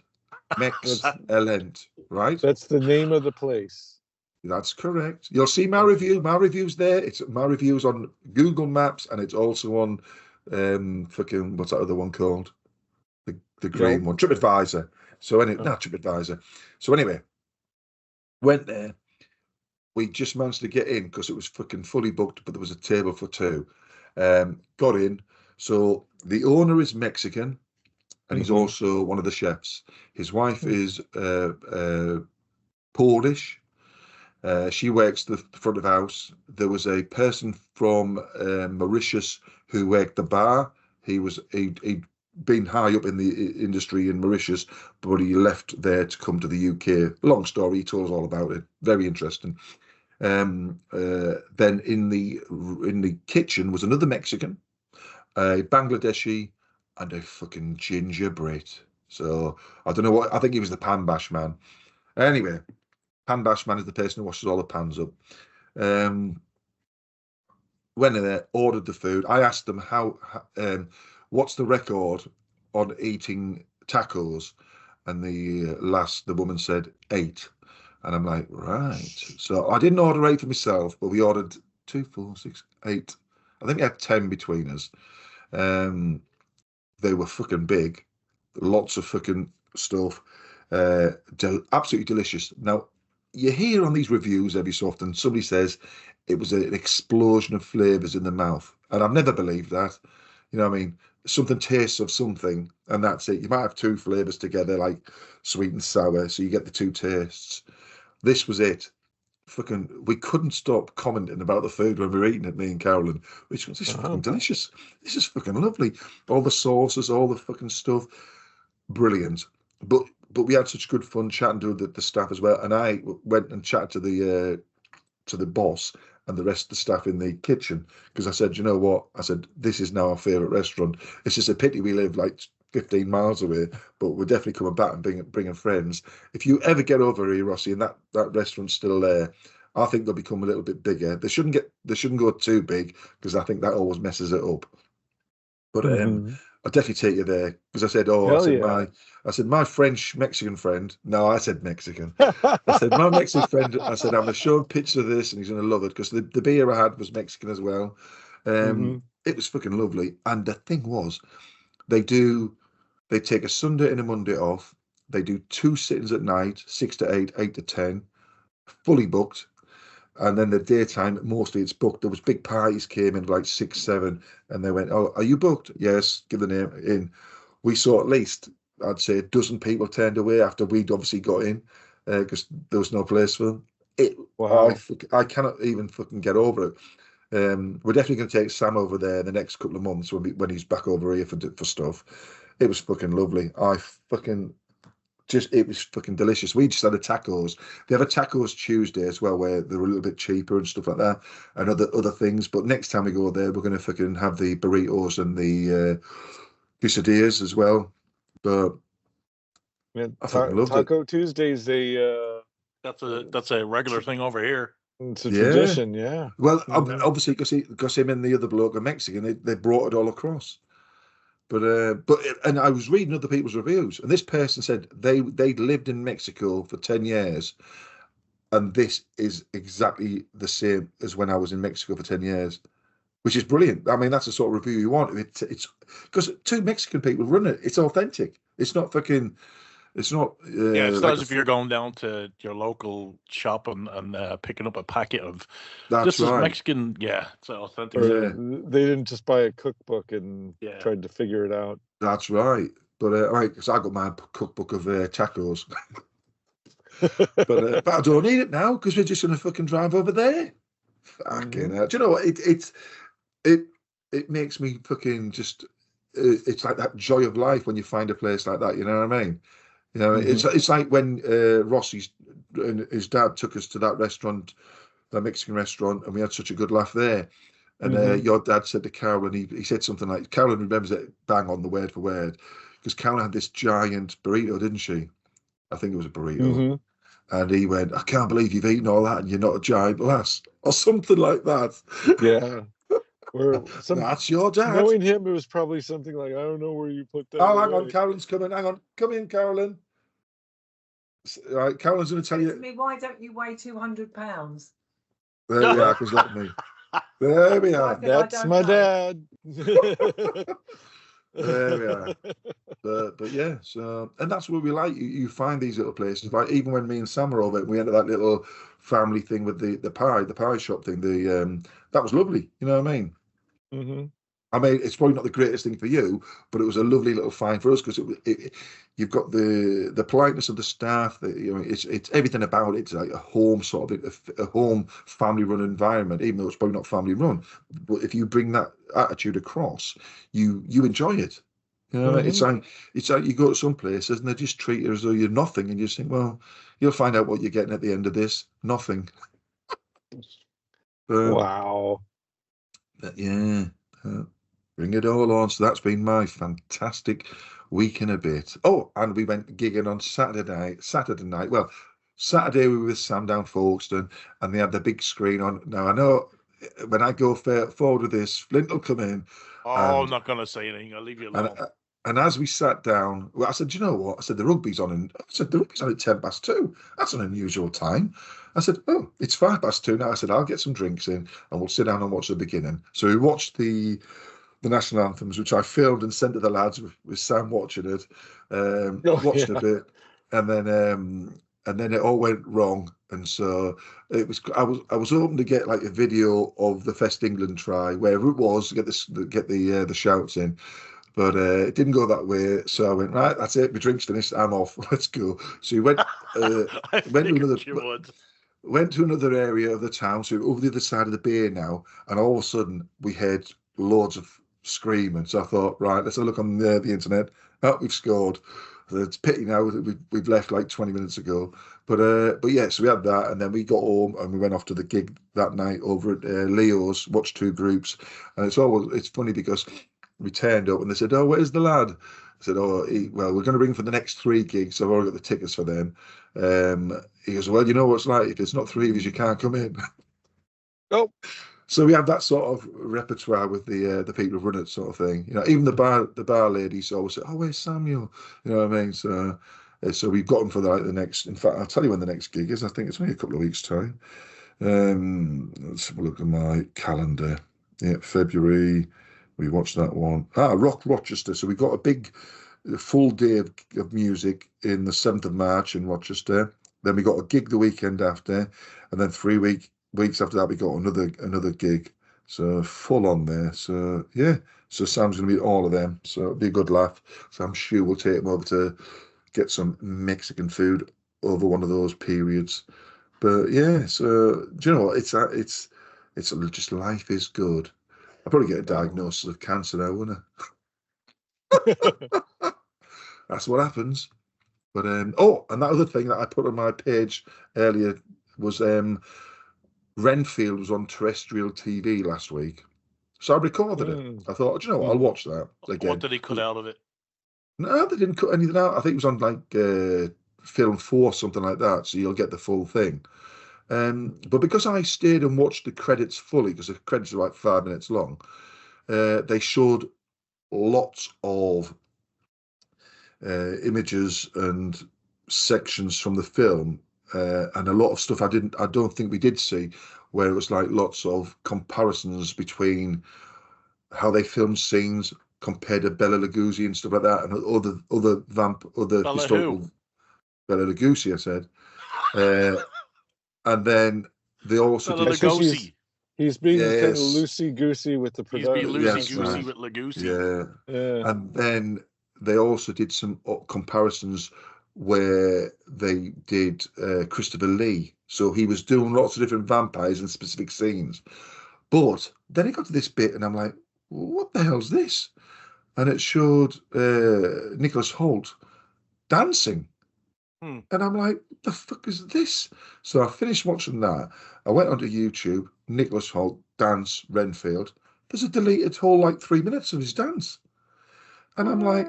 Mexcellent, right? That's the name of the place. That's correct. You'll see my review. My review's there. It's my review's on Google Maps, and it's also on fucking what's that other one called? The green one, TripAdvisor. So anyway, TripAdvisor. So anyway, went there. We just managed to get in because it was fucking fully booked, but there was a table for 2. Got in. So the owner is Mexican, and he's also one of the chefs. His wife is Polish. She works the front of house. There was a person from Mauritius who worked the bar. He'd been high up in the industry in Mauritius, but he left there to come to the UK. Long story, he told us all about it. Very interesting. Then in the kitchen was another Mexican, a Bangladeshi, and a fucking ginger Brit. So I don't know what, I think he was the pan bash man. Anyway, pan bash man is the person who washes all the pans up. Went in there, ordered the food. I asked them what's the record on eating tacos, and the woman said 8, and I'm like, right. So I didn't order 8 for myself, but we ordered 2, 4, 6, 8. I think we had 10 between us. They were fucking big, lots of fucking stuff, absolutely delicious. Now, you hear on these reviews every so often, somebody says it was an explosion of flavours in the mouth, and I've never believed that. You know what I mean? Something tastes of something, and that's it. You might have 2 flavours together, like sweet and sour, so you get the 2 tastes. This was it. Fucking, we couldn't stop commenting about the food when we were eating it, me and Carolyn. Which was, this is fucking delicious. This is fucking lovely. All the sauces, all the fucking stuff, brilliant. But we had such good fun chatting to the staff as well. And I went and chatted to to the boss and the rest of the staff in the kitchen, because I said, you know what? I said, this is now our favourite restaurant. It's just a pity we live like 15 miles away, but we're definitely coming back and bringing friends. If you ever get over here, Rossy, and that restaurant's still there, I think they'll become a little bit bigger. They shouldn't go too big, because I think that always messes it up. But I'll definitely take you there, because I said, I said my French Mexican friend. No, I said Mexican. I said my Mexican friend. I said I'm going to show him pictures of this, and he's going to love it, because the beer I had was Mexican as well. It was fucking lovely. And the thing was, they take a Sunday and a Monday off. They do 2 sittings at night, 6 to 8, 8 to 10, fully booked. And then the daytime, mostly it's booked. There was big parties came in like 6, 7, and they went, "Oh, are you booked?" "Yes." Give the name in. We saw at least, I'd say, a dozen people turned away after we'd obviously got in, because there was no place for them. Wow. I cannot even fucking get over it. We're definitely going to take Sam over there in the next couple of months when he's back over here for stuff. It was fucking lovely. It was fucking delicious. We just had a tacos. They have a tacos Tuesday as well, where they're a little bit cheaper and stuff like that, and other things. But next time we go there, we're going to fucking have the burritos and the quesadillas as well. But I fucking loved Taco it. Tuesdays, that's a regular thing over here. It's a tradition, yeah. Well, obviously, because him and the other bloke are Mexican, they brought it all across. But and I was reading other people's reviews, and this person said they'd lived in Mexico for 10 years, and this is exactly the same as when I was in Mexico for 10 years, which is brilliant. I mean, that's the sort of review you want. It's because 2 Mexican people run it. It's authentic. It's not fucking. It's not. It's not as if you're going down to your local shop and picking up a packet of. This is Mexican. Yeah, it's authentic. They didn't just buy a cookbook and tried to figure it out. That's right. But because I got my cookbook of tacos. but I don't need it now, because we're just going to fucking drive over there. Fucking hell. Do you know what? It makes me fucking just. It's like that joy of life when you find a place like that. You know what I mean? You know, it's like when Rossy and his dad took us to that restaurant, that Mexican restaurant, and we had such a good laugh there. And your dad said to Carolyn, he said something like, Carolyn remembers it bang on the word for word, because Carolyn had this giant burrito, didn't she? I think it was a burrito. And he went, "I can't believe you've eaten all that and you're not a giant lass," or something like that. Yeah. That's your dad. Knowing him, it was probably something like, "I don't know where you put that." Oh, hang on, Carolyn's coming. Hang on, come in, Carolyn. All right, Carolyn's going to tell you. Why don't you weigh 200 pounds? There we are, because let me. There we are. That's my dad. There we are. But yeah, so, and that's what we like. You find these little places. Like even when me and Sam were over, we ended that little family thing with the pie shop thing. That was lovely. You know what I mean? I mean, it's probably not the greatest thing for you, but it was a lovely little find for us, because you've got the politeness of the staff. It's everything about it. It's like a home sort of a home family run environment, even though it's probably not family run. But if you bring that attitude across, you enjoy it. You know, it's like you go to some places and they just treat you as though you're nothing, and you just think, well, you'll find out what you're getting at the end of this. Nothing. Wow. But yeah. Bring it all on. So that's been my fantastic week and a bit. Oh, and we went gigging on Saturday night. Well, Saturday we were with Sam down Folkestone, and they had the big screen on. Now I know when I go forward with this, Flint will come in. I'm not going to say anything. I'll leave you alone. And as we sat down, I said, "Do you know what?" I said, "The rugby's on." And I said, "The rugby's on at 2:10. That's an unusual time." I said, "Oh, it's 2:05 now." I said, "I'll get some drinks in and we'll sit down and watch the beginning." So we watched the national anthems, which I filmed and sent to the lads with Sam watching it. Watched a bit, and then it all went wrong. And so it was. I was hoping to get like a video of the Fest England try, wherever it was, get the shouts in. But it didn't go that way, so I went, right, that's it, my drink's finished, I'm off, let's go. So we went to another area of the town, so over the other side of the bay now, and all of a sudden we heard loads of screaming. So I thought, right, let's have a look on the internet. Oh, we've scored. It's pity now that we've left like 20 minutes ago. But yeah, so we had that, and then we got home and we went off to the gig that night over at Leo's. Watched two groups, and it's funny because we turned up and they said, "Oh, where's the lad?" I said, "Oh, well, we're going to bring him for the next three gigs. I've already got the tickets for them." He goes, "Well, you know what it's like. If it's not three of us, you can't come in." Oh, so we have that sort of repertoire with the people who run it, sort of thing. You know, even the bar ladies always say, "Oh, where's Samuel?" You know what I mean? So we've got him for the next. In fact, I'll tell you when the next gig is. I think it's only a couple of weeks' time. Let's have a look at my calendar. Yeah, February. We watched that one. Rock Rochester. So we got a big full day of music in the 7th of March in Rochester. Then we got a gig the weekend after, and then 3 weeks after that we got another gig. So full on there. So yeah. So Sam's gonna be at all of them. So it'll be a good laugh. So I'm sure we'll take him over to get some Mexican food over one of those periods. But yeah, so do you know what? It's just life is good. I'll probably get a diagnosis of cancer now, wouldn't I? That's what happens. But and that other thing that I put on my page earlier was Renfield was on terrestrial TV last week. So I recorded it. I thought, do you know what? I'll watch that again. What did he cut out of it? No, they didn't cut anything out. I think it was on like Film 4, something like that. So you'll get the full thing. But because I stayed and watched the credits fully, because the credits are like 5 minutes long, they showed lots of images and sections from the film, and a lot of stuff I don't think we did see, where it was like lots of comparisons between how they filmed scenes compared to Bela Lugosi and stuff like that, and other Bela historical who? Bela Lugosi, I said. And then they also Bela did. Lugosi. He's being kind of Yes. loosey-goosey with the He's being production. loosey-goosey right. with Lugosi. Yeah. And then they also did some comparisons where they did Christopher Lee. So he was doing lots of different vampires in specific scenes. But then it got to this bit, and I'm like, what the hell's this? And it showed Nicholas Hoult dancing. And I'm like, what the fuck is this? So I finished watching that. I went onto YouTube, Nicholas Hoult, dance, Renfield. There's a deleted whole like 3 minutes of his dance. And I'm like,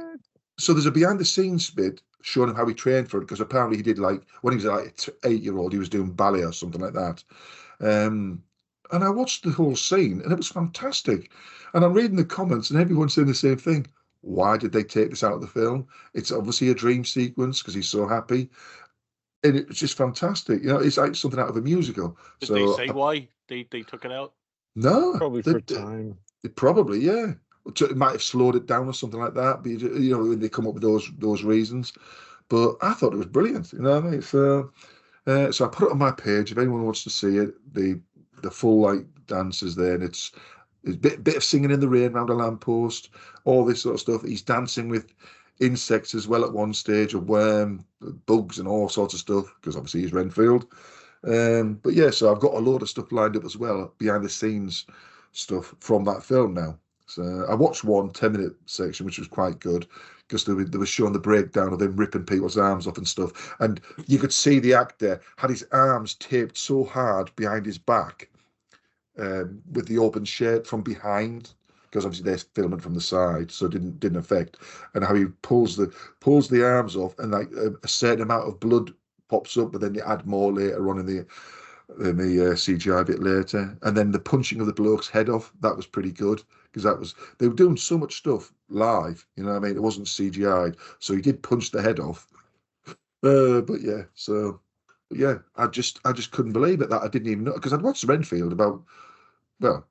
so there's a behind the scenes bit showing him how he trained for it, because apparently he did, like, when he was like an 8-year-old, he was doing ballet or something like that. And I watched the whole scene, and it was fantastic. And I'm reading the comments, and everyone's saying the same thing. Why did they take this out of the film? It's obviously a dream sequence because he's so happy. And it was just fantastic. You know, it's like something out of a musical. Did they say why they took it out? No. Probably for time. Probably, yeah. It might have slowed it down or something like that. But, you know, when they come up with those reasons. But I thought it was brilliant. You know what I mean? So I put it on my page. If anyone wants to see it, the full like dances there, and it's a bit of singing in the rain around a lamppost, all this sort of stuff. He's dancing with insects as well at one stage, a worm, bugs, and all sorts of stuff, because obviously he's Renfield. But yeah, so I've got a load of stuff lined up as well, behind the scenes stuff from that film now. So I watched one 10-minute section, which was quite good, because they were showing the breakdown of him ripping people's arms off and stuff. And you could see the actor had his arms taped so hard behind his back, with the open shirt from behind, because obviously they're filming from the side, so it didn't affect. And how he pulls the arms off, and like a certain amount of blood pops up, but then you add more later on in the CGI bit later. And then the punching of the bloke's head off, that was pretty good, because they were doing so much stuff live, you know what I mean? It wasn't CGI'd, so he did punch the head off. But yeah, so yeah, I just couldn't believe it, that I didn't even know, because I'd watched Renfield about, well,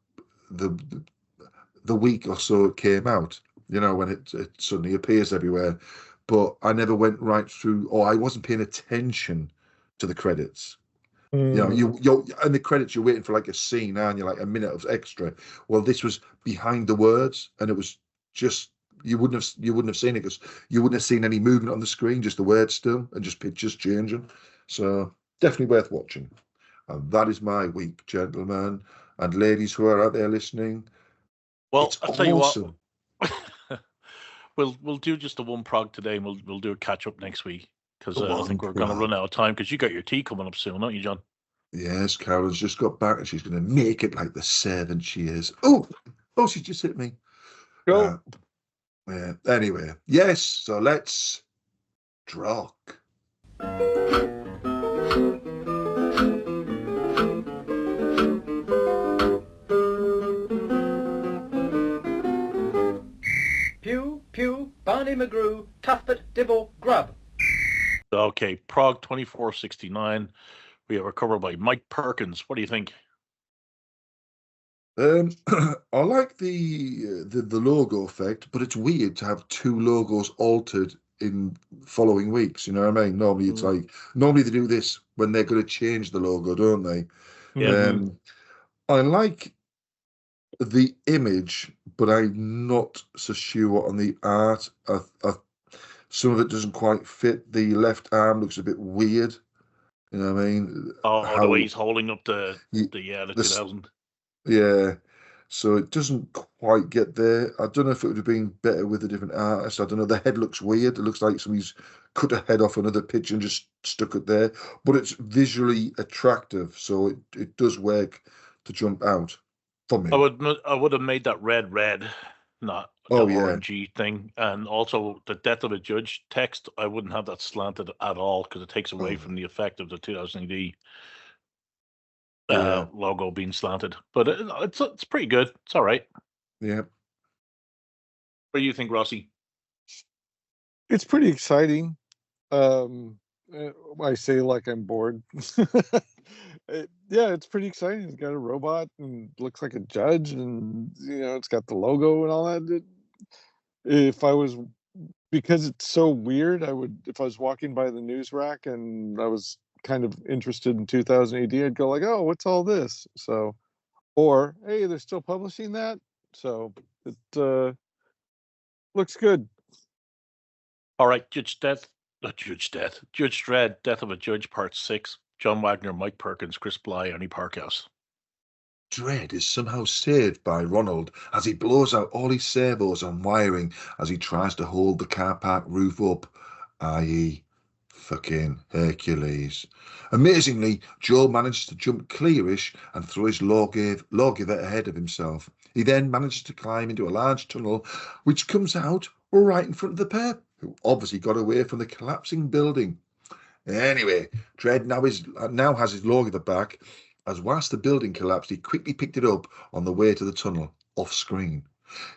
the week or so it came out, you know, when it suddenly appears everywhere. But I never went right through, or I wasn't paying attention to the credits. You know, you're in the credits, you're waiting for like a scene, and you're like a minute of extra. Well, this was behind the words, and it was just, you wouldn't have seen it, because you wouldn't have seen any movement on the screen, just the words still, and just pictures changing. So definitely worth watching. And that is my week, gentlemen and ladies who are out there listening. Well, It's I'll tell you awesome. what. we'll do just the one prog today, and we'll do a catch up next week because The I one think we're going to prog. run out of time because you got your tea coming up soon, don't you, John? Yes, Carol's just got back and she's going to make it like the servant she is. Oh, she just hit me. Go. Yeah. Anyway, yes. So let's rock. Pew, pew, Barney McGrew, Cuthbert, Dibble, Grub. Okay, Prog 2469. We have a cover by Mike Perkins. What do you think? I like the logo effect, but it's weird to have two logos altered in following weeks. You know what I mean? Normally it's like normally they do this when they're going to change the logo, don't they? Yeah. I like the image, but I'm not so sure on the art. Some of it doesn't quite fit. The left arm looks a bit weird. You know what I mean? Oh, the way he's holding up the the 2000. Yeah, so it doesn't quite get there. I don't know if it would have been better with a different artist. I don't know. The head looks weird. It looks like somebody's cut a head off another picture and just stuck it there. But it's visually attractive, so it does work to jump out for me. I would have made that red, not the orangey thing. And also the Death of a Judge text, I wouldn't have that slanted at all because it takes away from the effect of the 2000AD logo being slanted. But it's pretty good. It's all right. Yeah. What do you think, Rossy? It's pretty exciting. I say like I'm bored. Yeah, it's pretty exciting. It's got a robot and looks like a judge, and it's got the logo and all that. Because it's so weird, if I was walking by the news rack and I was kind of interested in 2000 AD, I'd go like, oh, what's all this? So, or hey, they're still publishing that, so it looks good. All right, Judge Dredd, Death of a Judge, Part 6. John Wagner, Mike Perkins, Chris Bly, Ernie Parkhouse. Dredd is somehow saved by Ronald as he blows out all his servos and wiring as he tries to hold the car park roof up, i.e. fucking Hercules. Amazingly, Joe manages to jump clearish and throw his lawgiver ahead of himself. He then manages to climb into a large tunnel which comes out right in front of the pair, who obviously got away from the collapsing building. Anyway, Dredd now has his lawgiver back, as whilst the building collapsed, he quickly picked it up on the way to the tunnel, off screen.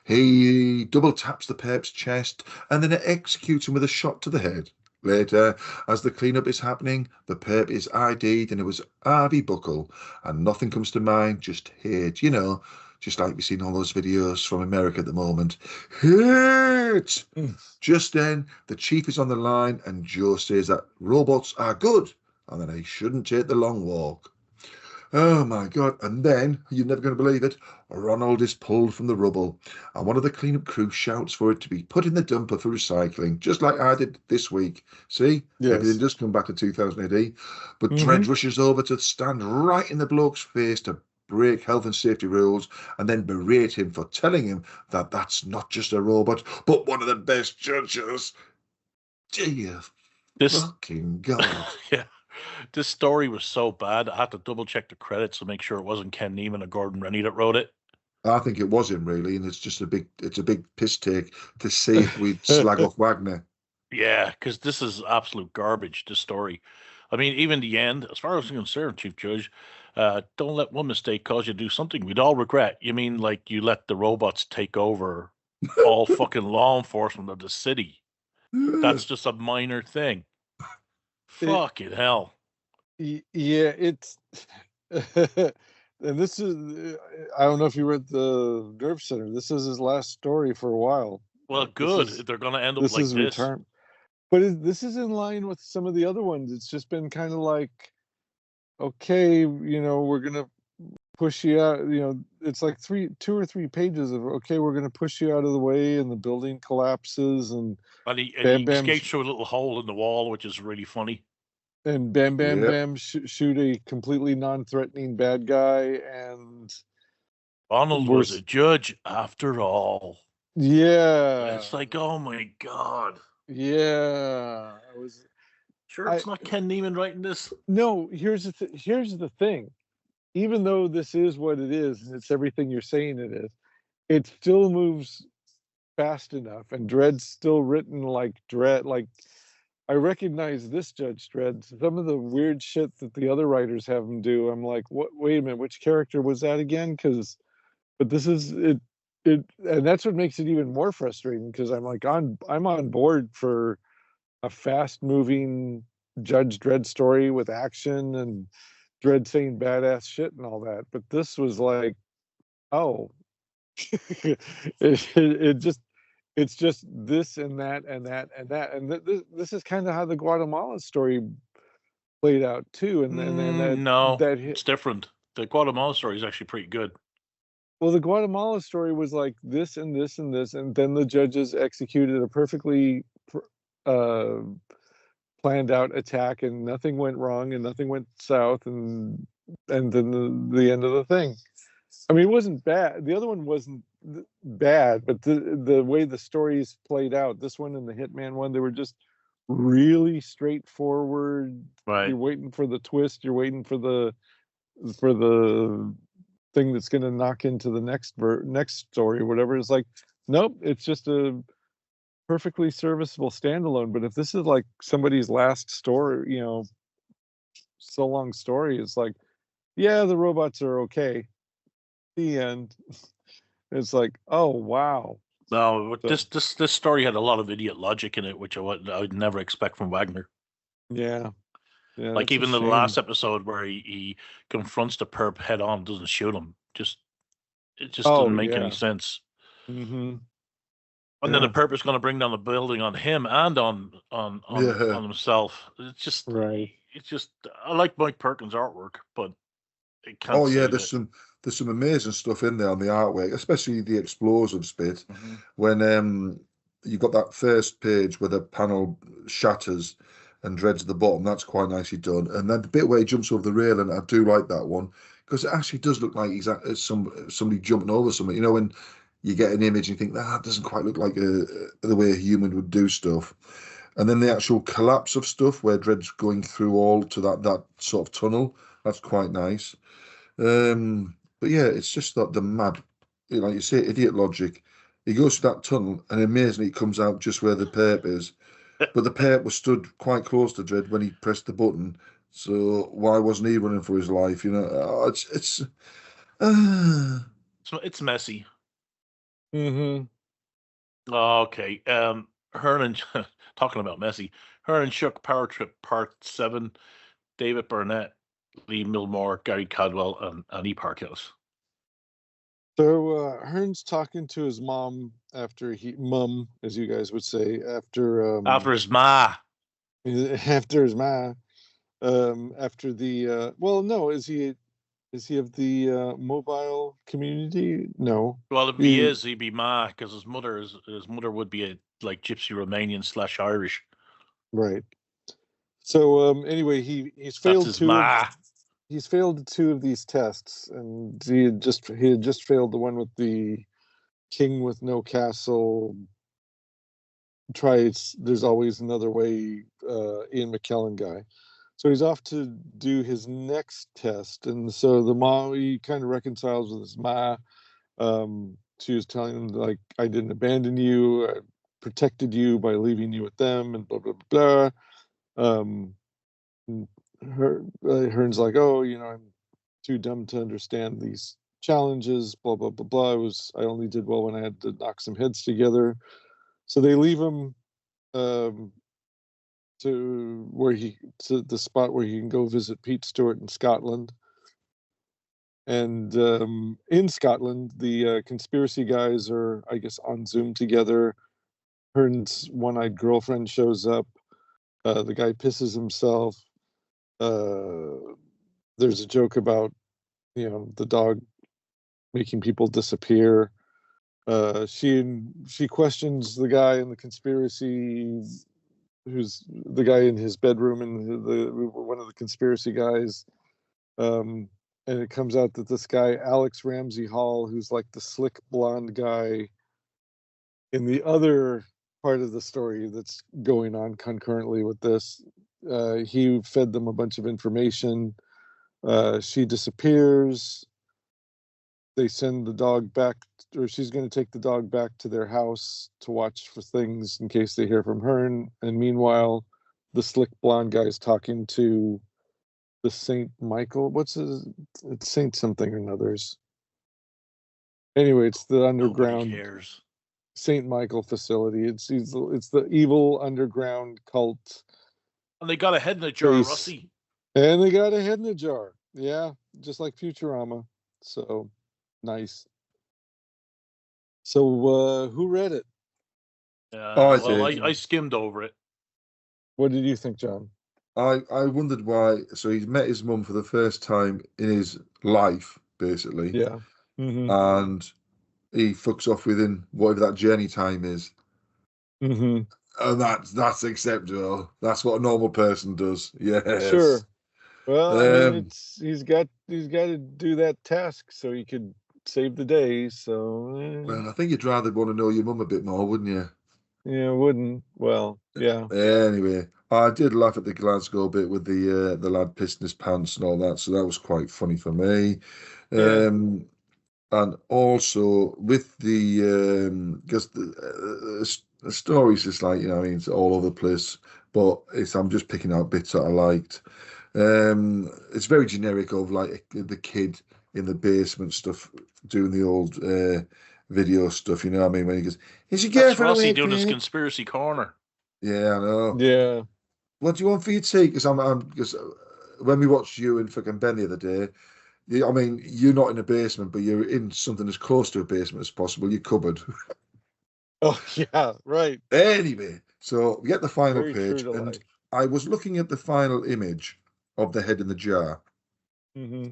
He double taps the perp's chest and then executes him with a shot to the head. Later, as the cleanup is happening, the perp is ID'd and it was Harvey Buckle, and nothing comes to mind, just hate, just like we've seen all those videos from America at the moment. Hate! Just then, the chief is on the line and Joe says that robots are good and that I shouldn't take the long walk. Oh my God. And then, you're never going to believe it, Ronald is pulled from the rubble and one of the cleanup crew shouts for it to be put in the dumper for recycling, just like I did this week. See? Yes. Everything does come back to 2000 AD. But Dredd rushes over to stand right in the bloke's face to break health and safety rules and then berate him for telling him that that's not just a robot, but one of the best judges. Dear fucking God. Yeah. This story was so bad, I had to double check the credits to make sure it wasn't Ken Neiman or Gordon Rennie that wrote it. I think it was him, really, and it's just a big piss take to see if we'd slag off Wagner. Yeah, because this is absolute garbage, this story. I mean, even the end, as far as I'm concerned, Chief Judge, don't let one mistake cause you to do something we'd all regret. You mean like you let the robots take over all fucking law enforcement of the city? That's just a minor thing. Fucking hell. Yeah, it's and this is, I don't know if you read the Nerve Center. This is his last story for a while. Well, good. They're going to end up like this. Return. But this is in line with some of the other ones. It's just been kind of like, okay, we're going to push you out. It's like 2 or 3 pages of, okay, we're going to push you out of the way, and the building collapses, and he escapes through a little hole in the wall, which is really funny. And bam, shoot a completely non-threatening bad guy, and Ronald was a judge after all. Yeah. It's like, oh my god. Yeah. I was Sure, it's not Ken Neiman writing this. No, here's the thing. Even though this is what it is, and it's everything you're saying it is, it still moves fast enough, and Dredd's still written like Dredd. Like, I recognize this Judge Dredd. Some of the weird shit that the other writers have him do, I'm like, what? Wait a minute, which character was that again? But this is it. And that's what makes it even more frustrating, because I'm like, I'm on board for a fast-moving Judge Dredd story with action and Dredd saying badass shit and all that. But this was like, oh, it's just this and that and that and that, and this is kind of how the Guatemala story played out too. And then it's different. The Guatemala story is actually pretty good. Well, the Guatemala story was like this and this and this, and then the judges executed a perfectly planned out attack, and nothing went wrong and nothing went south, and then the end of the thing. I mean, it wasn't bad. The other one wasn't bad, but the way the stories played out, this one and the Hitman one, they were just really straightforward. Right. You're waiting for the twist. You're waiting for the thing that's going to knock into the next story or whatever. It's like, nope, it's just a perfectly serviceable standalone. But if this is like somebody's last story, so long story, it's like, yeah, the robots are okay. The end. It's like, oh wow. No, this story had a lot of idiot logic in it, which I would never expect from Wagner. Yeah. Like even the last episode where he confronts the perp head on, doesn't shoot him. It just doesn't make any sense. Mm-hmm. And then the perp is going to bring down the building on him and on himself. It's just right. It's just, I like Mike Perkins' artwork, but it can't. Oh yeah, there's some amazing stuff in there on the artwork, especially the explosives bit. Mm-hmm. When you got that first page where the panel shatters and Dredd's at the bottom, that's quite nicely done. And then the bit where he jumps over the railing, I do like that one, because it actually does look like somebody jumping over something. When you get an image and you think that doesn't quite look like the way a human would do stuff. And then the actual collapse of stuff where Dredd's going through all to that sort of tunnel, that's quite nice. But yeah, it's just that the mad, like you say, idiot logic. He goes to that tunnel and amazingly he comes out just where the perp is. But the perp was stood quite close to Dredd when he pressed the button. So why wasn't he running for his life? It's messy. Mm-hmm. Okay. Hernan, talking about messy. Hernan Shook Power Trip Part 7. David Burnett, Lee Milmore, Gary Cadwell, and E. Parkhouse. So Hearn's talking to his mom after mum, as you guys would say, after his ma. After his ma. After the no, is he of the mobile community? No. Well, if he is, he'd be ma, because his mother would be a like Gypsy Romanian / Irish. Right. So anyway, he's failed he's failed 2 of these tests, and he had just failed the one with the king with no castle. There's always another way, Ian McKellen guy. So he's off to do his next test, and so the mom, he kind of reconciles with his ma. She was telling him, like, I didn't abandon you, I protected you by leaving you with them, and blah blah blah. Hearn's like, oh, I'm too dumb to understand these challenges, blah blah blah blah. I only did well when I had to knock some heads together. So they leave him to the spot where he can go visit Pete Stewart in Scotland. And in Scotland, the conspiracy guys are, I guess, on Zoom together. Hearn's one-eyed girlfriend shows up. The guy pisses himself. There's a joke about, the dog making people disappear. She questions the guy in the conspiracy, who's the guy in his bedroom, and one of the conspiracy guys. And it comes out that this guy, Alex Ramsey Hall, who's like the slick blonde guy in the other part of the story that's going on concurrently with this, he fed them a bunch of information. She disappears. They send the dog back, or she's going to take the dog back to their house to watch for things in case they hear from her. And meanwhile, the slick blonde guy is talking to the Saint Michael. What's his? It's Saint something or another's. Anyway, it's the Nobody underground cares. Saint Michael facility. It's the evil underground cult. And they got a head in a jar, Base. Rossy. And they got a head in a jar. Yeah, just like Futurama. So nice. So who read it? I skimmed over it. What did you think, John? I wondered why. So he's met his mum for the first time in his life, basically. Yeah. Mm-hmm. And he fucks off within whatever that journey time is. Mm-hmm. And that's acceptable. That's what a normal person does. Yes. Sure. Well, I mean, he's got to do that task so he could save the day. So. Well, I think you'd rather want to know your mum a bit more, wouldn't you? Yeah, wouldn't. Well, yeah. Anyway, I did laugh at the Glasgow bit with the lad pissing his pants and all that, so that was quite funny for me. Yeah. And also with the because the story's just like, you know, I mean, it's all over the place, but I'm just picking out bits that I liked. It's very generic of like the kid in the basement stuff, doing the old video stuff, you know what I mean? When he goes, "Is your That's girlfriend Rossy awake, doing his mate?" conspiracy corner. Yeah, I know. Yeah. What do you want for your tea? Because because when we watched you and fucking Ben the other day, I mean, you're not in a basement, but you're in something as close to a basement as possible. You're cupboard. Oh yeah, right. Anyway, so we get the final Very page, true to and life. I was looking at the final image of the head in the jar, Mm-hmm.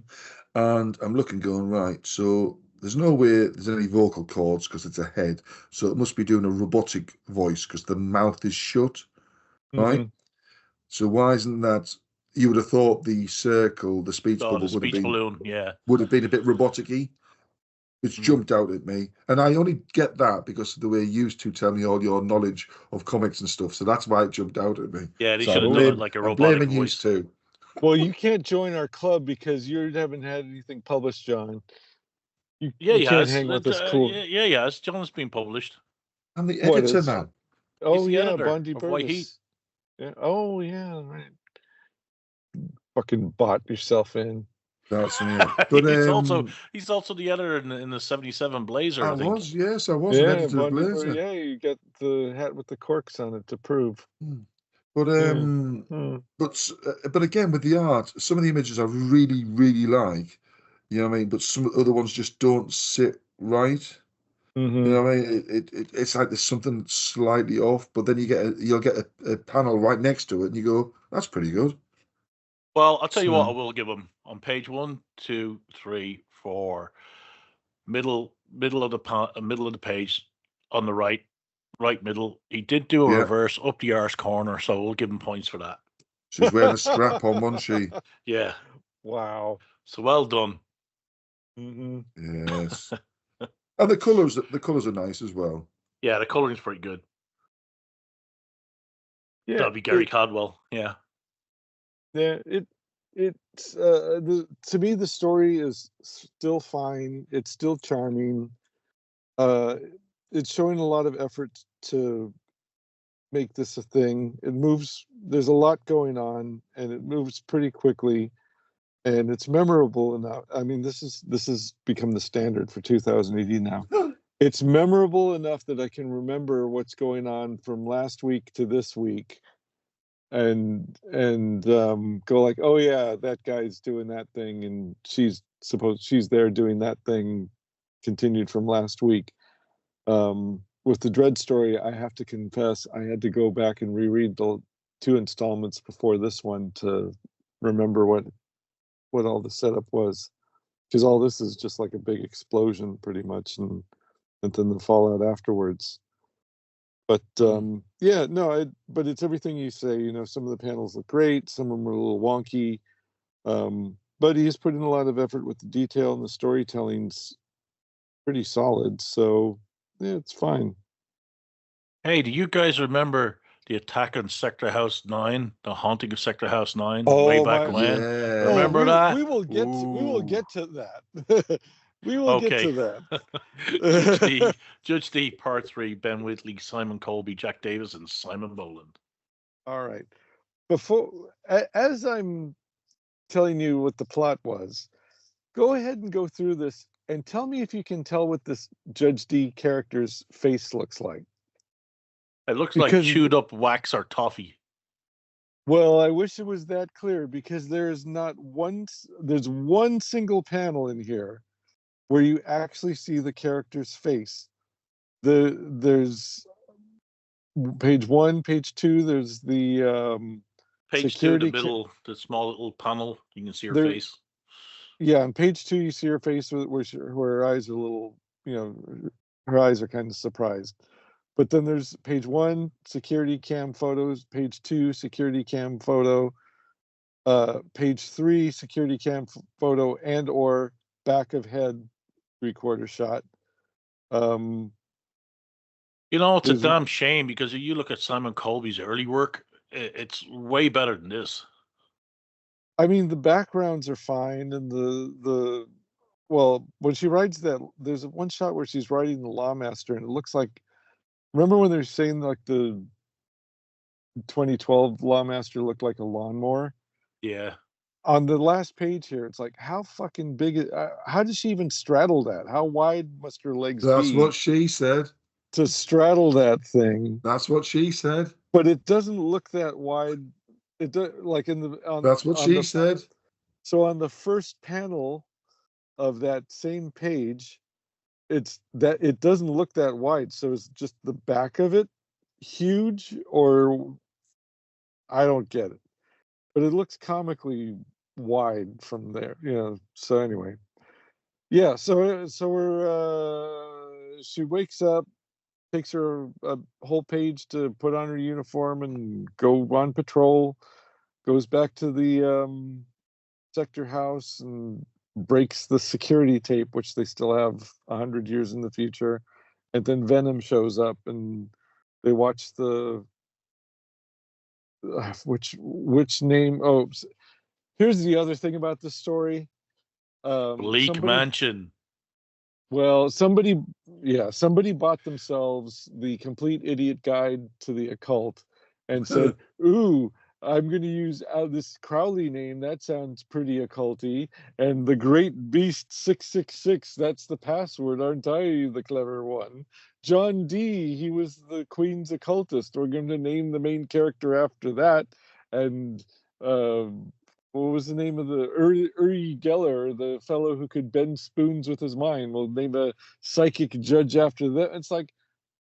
and I'm looking, going, right. So there's no way there's any vocal cords because it's a head. So it must be doing a robotic voice because the mouth is shut, right? Mm-hmm. So why isn't that? You would have thought the circle, the speech Oh, bubble the speech balloon, yeah. would have been a bit robotic-y, which jumped out at me. And I only get that because of the way you used to tell me all your knowledge of comics and stuff. So that's why it jumped out at me. Yeah, they So should have done it like a I'm robotic blaming voice. you too. Well, you can't join our club because you haven't had anything published, John. You can't hang with us cool. Yeah. John's been published. I'm the What editor, is? man. Oh the yeah, editor Bondi of White Heat. Burgess. Yeah. Oh yeah, right. Fucking bought yourself in. That's me. But he's also the editor in the '77 Blazer. I think. Yes, I was an editor of Blazer. Yeah, you got the hat with the corks on it to prove. But but again, with the art, some of the images I really, really like. You know what I mean? But some other ones just don't sit right. Mm-hmm. You know what I mean? It's like there's something slightly off, but then you'll get a panel right next to it, and you go, "That's pretty good." Well, I'll tell you what, I will give him on page 1, 2, 3, 4, middle of the page on the right middle. He did do a reverse up the arse corner, so we'll give him points for that. She's wearing a strap on, wasn't she? Yeah. Wow. So well done. Mm-hmm. Yes. And the colours are nice as well. Yeah, the colouring's pretty good. Yeah, that'd be Gary Caldwell. Yeah. Yeah, it's to me the story is still fine. It's still charming. It's showing a lot of effort to make this a thing. It moves. There's a lot going on, and it moves pretty quickly, and it's memorable enough. I mean, this has become the standard for 2000 AD now. It's memorable enough that I can remember what's going on from last week to this week. And go like, oh yeah, that guy's doing that thing, and she's there doing that thing, continued from last week. With the Dread story, I have to confess, I had to go back and reread the 2 installments before this one to remember what all the setup was, because all this is just like a big explosion pretty much, and then the fallout afterwards. But yeah, no, but it's everything you say. You know, some of the panels look great, some of them are a little wonky, but he's put in a lot of effort with the detail, and the storytelling's pretty solid. So yeah, it's fine. Hey, do you guys remember the attack on Sector House 9, the haunting of Sector House 9, Oh, way back my- when? Yeah. Remember that? We will get to that. We will get to that. Judge D, Part 3, Ben Whitley, Simon Colby, Jack Davis, and Simon Boland. All right. As I'm telling you what the plot was, go ahead and go through this and tell me if you can tell what this Judge D character's face looks like. It looks like Because- chewed up wax or toffee. Well, I wish it was that clear, because there's one single panel in here where you actually see the character's face. There's page 1, page 2, there's the Page 2 in security the middle, the small little panel, you can see her There- face. yeah, on page 2 you see her face where her eyes are a little, her eyes are kind of surprised. But then there's page 1, security cam photos, page 2, security cam photo, page 3, security cam photo and or back of head 3/4 shot. You know, it's a There's- damn shame, because if you look at Simon Colby's early work, it's way better than this. I mean, the backgrounds are fine, and well, when she rides that, there's one shot where she's riding the Lawmaster, and it looks like, remember when they're saying like the 2012 Lawmaster looked like a lawnmower? Yeah. On the last page here, it's like, how fucking big, how does she even straddle that? How wide must her legs That's be what she said. to straddle that thing? That's what she said. But it doesn't look that wide. It does, like That's what she said. So on the first panel of that same page, it doesn't look that wide. So it's just the back of it huge, or I don't get it. But it looks comically wide from there, So anyway, yeah. So she wakes up, takes her a whole page to put on her uniform and go on patrol. Goes back to the sector house and breaks the security tape, which they still have 100 years in the future. And then Venom shows up, and they watch the which name? Oh, here's the other thing about this story. Bleak Mansion. Well, somebody bought themselves the Complete Idiot Guide to the Occult and said, ooh, I'm going to use this Crowley name. That sounds pretty occulty. And the Great Beast 666, that's the password. Aren't I the clever one? John D, he was the Queen's occultist. We're going to name the main character after that. And what was the name of the Uri Geller, the fellow who could bend spoons with his mind? We'll name a psychic judge after that. It's like,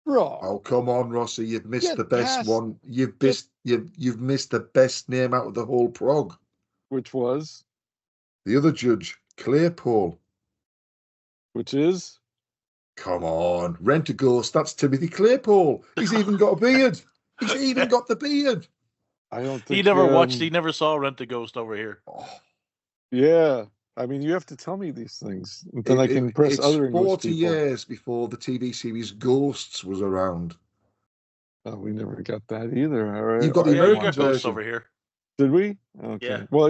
bro. Oh, come on, Rossy. You've missed Get the best past- one. You've missed the best name out of the whole prog. Which was? The other judge, Claypole. Which is? Come on. Rent a Ghost. That's Timothy Claypole. He's even got a beard. He's even got the beard. I don't think He never saw Rent a Ghost over here. Oh, Yeah. I mean, you have to tell me these things. Then I can press it's other English 40 people. years before the TV series Ghosts was around. Oh, we never got that either. All right. You've got the Yeah, you American got Ghosts version. over here. Did we? Okay. Yeah. Well,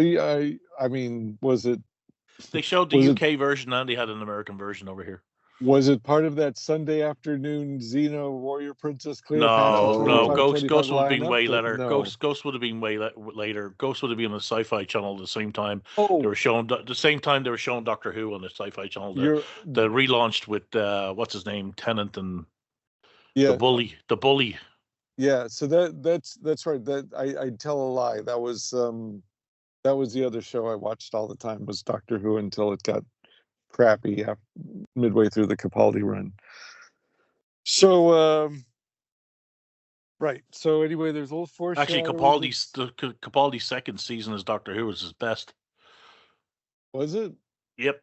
I mean, was it They showed the Was it- UK version, and they had an American version over here. part of that Sunday afternoon Xena Warrior Princess Cleopatra? No, no. 25, Ghost 25 would have been lineup? way But later. no. Ghost would have been way later. Ghost would have been on the Sci-Fi Channel at the same time. Oh, They were showing the same time they were showing Doctor Who on the Sci-Fi Channel. you're The relaunched with what's his name, Tennant and yeah. the bully. Yeah, so that's right. That I tell a lie. That was the other show I watched all the time, was Doctor Who, until it got crappy midway through the Capaldi run. So right. So anyway, there's a little foreshadowing. Actually, Capaldi's second season as Doctor Who was his best. Was it? Yep.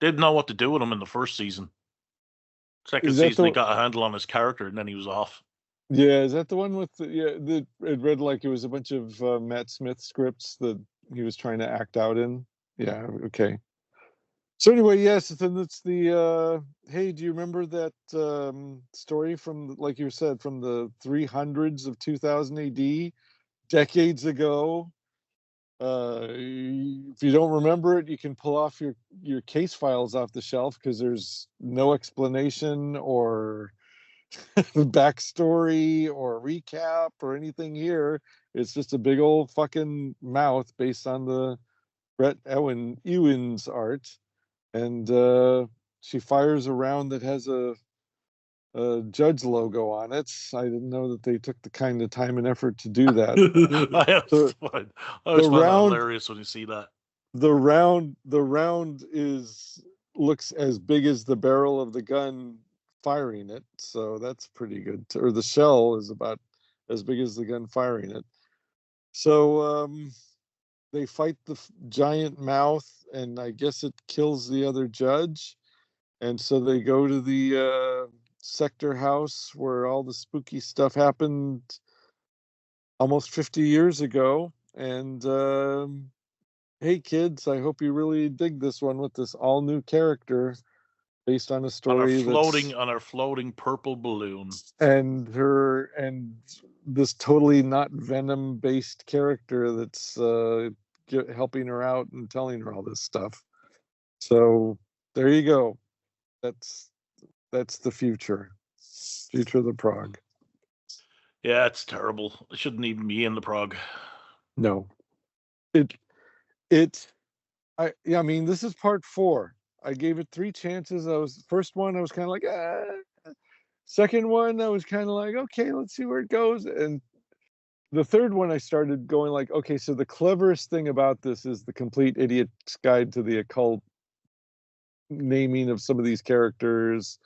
Didn't know what to do with him in the first season. Second Is that season, the- he got a handle on his character, and then he was off. Yeah, is that the one with it read like it was a bunch of Matt Smith scripts that he was trying to act out in? Yeah, okay. So anyway, yes, then it's the hey, do you remember that story from, like you said, from the 300s of 2000 AD, decades ago? If you don't remember it, you can pull off your case files off the shelf, because there's no explanation or backstory or recap or anything here. It's just a big old fucking mouth based on the Ewan's art. And she fires a round that has a judge logo on it. I didn't know that they took the kind of time and effort to do that. I always find that hilarious when you see that. The round looks as big as the barrel of the gun firing it, so that's pretty good. Or the shell is about as big as the gun firing it. So they fight the giant mouth, and I guess it kills the other judge. And so they go to the sector house where all the spooky stuff happened almost 50 years ago. And hey, kids, I hope you really dig this one with this all new character based on a story on our floating purple balloon. And this totally not Venom based character that's helping her out and telling her all this stuff. So there you go. That's the future of the Prog. Yeah, it's terrible. It shouldn't even be in the Prog. No, I mean, this is part 4. I gave it 3 chances. First one, I was kind of like, Second one, I was kind of like, okay, let's see where it goes. And the third one, I started going like, okay, so the cleverest thing about this is the complete idiot's guide to the occult naming of some of these characters.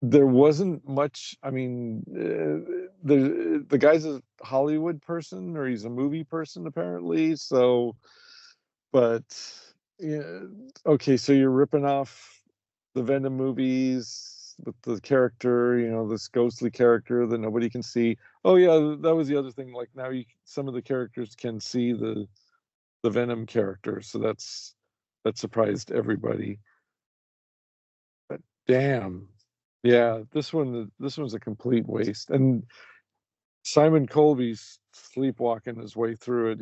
There wasn't much. I mean, the guy's a Hollywood person, or he's a movie person apparently. So, but yeah, okay, so you're ripping off the Venom movies with the character, this ghostly character that nobody can see. Oh yeah, that was the other thing. Like now, some of the characters can see the Venom character, so that surprised everybody. But damn, yeah, this one's a complete waste. And Simon Colby's sleepwalking his way through it.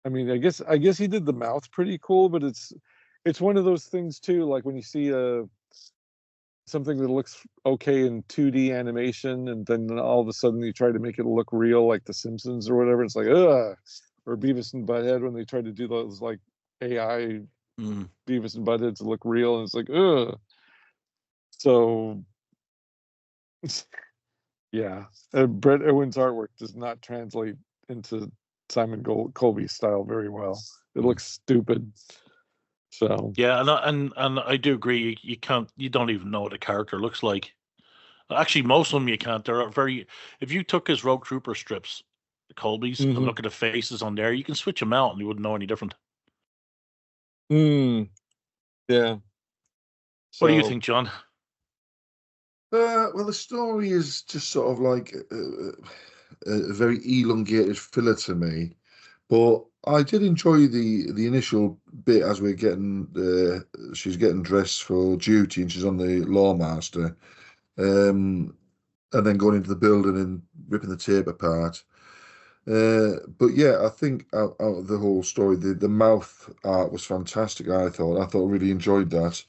I guess he did the mouth pretty cool, but it's one of those things too, like when you see something that looks okay in 2D animation, and then all of a sudden you try to make it look real, like The Simpsons or whatever. It's like, ugh. Or Beavis and Butthead, when they try to do those like AI Beavis and Buttheads to look real, and it's like, ugh. So, yeah, Brett Owen's artwork does not translate into Simon Colby's style very well. It looks stupid. So yeah, and I do agree. You don't even know what a character looks like. Actually, most of them you can't. They're very. If you took his Rogue Trooper strips, the Colby's, and look at the faces on there, you can switch them out, and you wouldn't know any different. Yeah. What do you think, John? Well, the story is just sort of like a very elongated filler to me, but I did enjoy the initial bit as we're getting she's getting dressed for duty and she's on the Lawmaster, and then going into the building and ripping the tape apart. But yeah, I think out of the whole story, the mouth art was fantastic. I thought I really enjoyed that,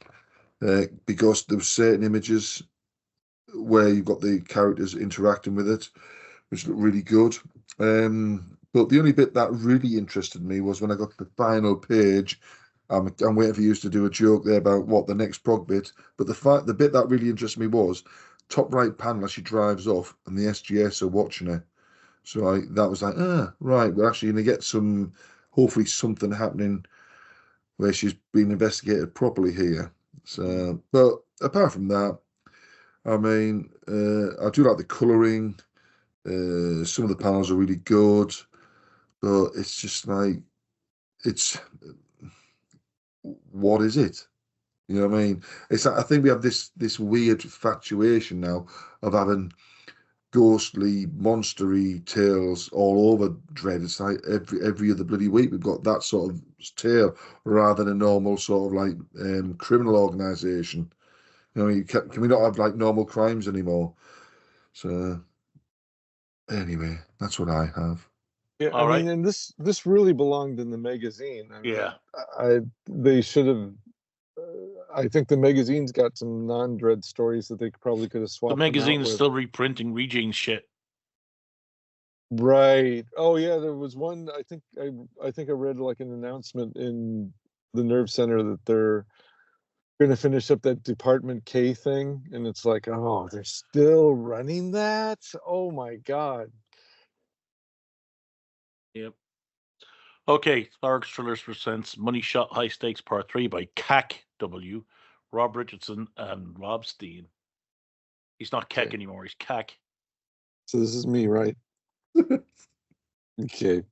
because there were certain images where you've got the characters interacting with it, which looked really good. But the only bit that really interested me was when I got to the final page. I'm waiting for you to do a joke there about what the next Prog bit, but the bit that really interested me was top right panel as she drives off and the SGS are watching her. So that was like, right, we're actually going to get hopefully something happening where she's being investigated properly here. So, but apart from that, I mean, I do like the colouring. Some of the panels are really good, but it's just like, what is it? You know what I mean? I think we have this weird infatuation now of having ghostly, monstery tales all over Dread. It's like every other bloody week we've got that sort of tale rather than a normal sort of like criminal organisation. You know, can we not have like normal crimes anymore? So anyway, that's what I have. Yeah, All I right. mean, and this really belonged in the magazine. I mean, Yeah. they should have. I think the magazine's got some non-Dread stories that they probably could have The swapped them out magazine is with. still reprinting Regine shit. Right. Oh yeah, there was one. I think I read like an announcement in the Nerve Center that they're going to finish up that Department K thing, and it's like, oh, they're still running that. Oh my God. Yep. Okay, Larg's Thrillers presents Money Shot High Stakes Part 3 by CAC W, Rob Richardson, and Rob Steen. He's not Keck anymore, he's CAC. So this is me, right? Okay.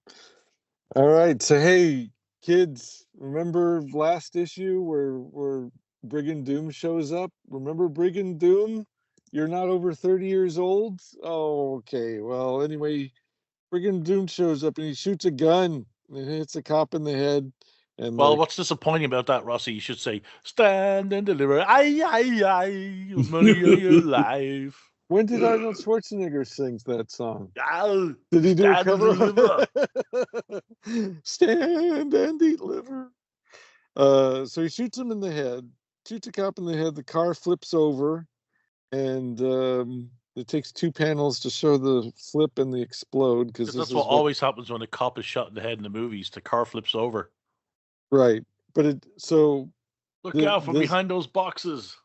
All right. So hey, kids, remember last issue where Brigand Doom shows up? Remember Brigand Doom? You're not over 30 years old? Oh, okay. Well, anyway, Brigand Doom shows up and he shoots a gun and hits a cop in the head. And Well, what's disappointing about that, Rossy? You should say, stand and deliver. Aye, aye, aye. Money of your life. when did Arnold Schwarzenegger sing that song? Oh, Did he do a stand and cover? deliver. Stand and deliver. So he shoots him in the head, shoots a cop in the head. The car flips over, and it takes 2 panels to show the flip and the explode because That's what always happens when a cop is shot in the head in the movies. The car flips over. Right, but Look out from behind those boxes.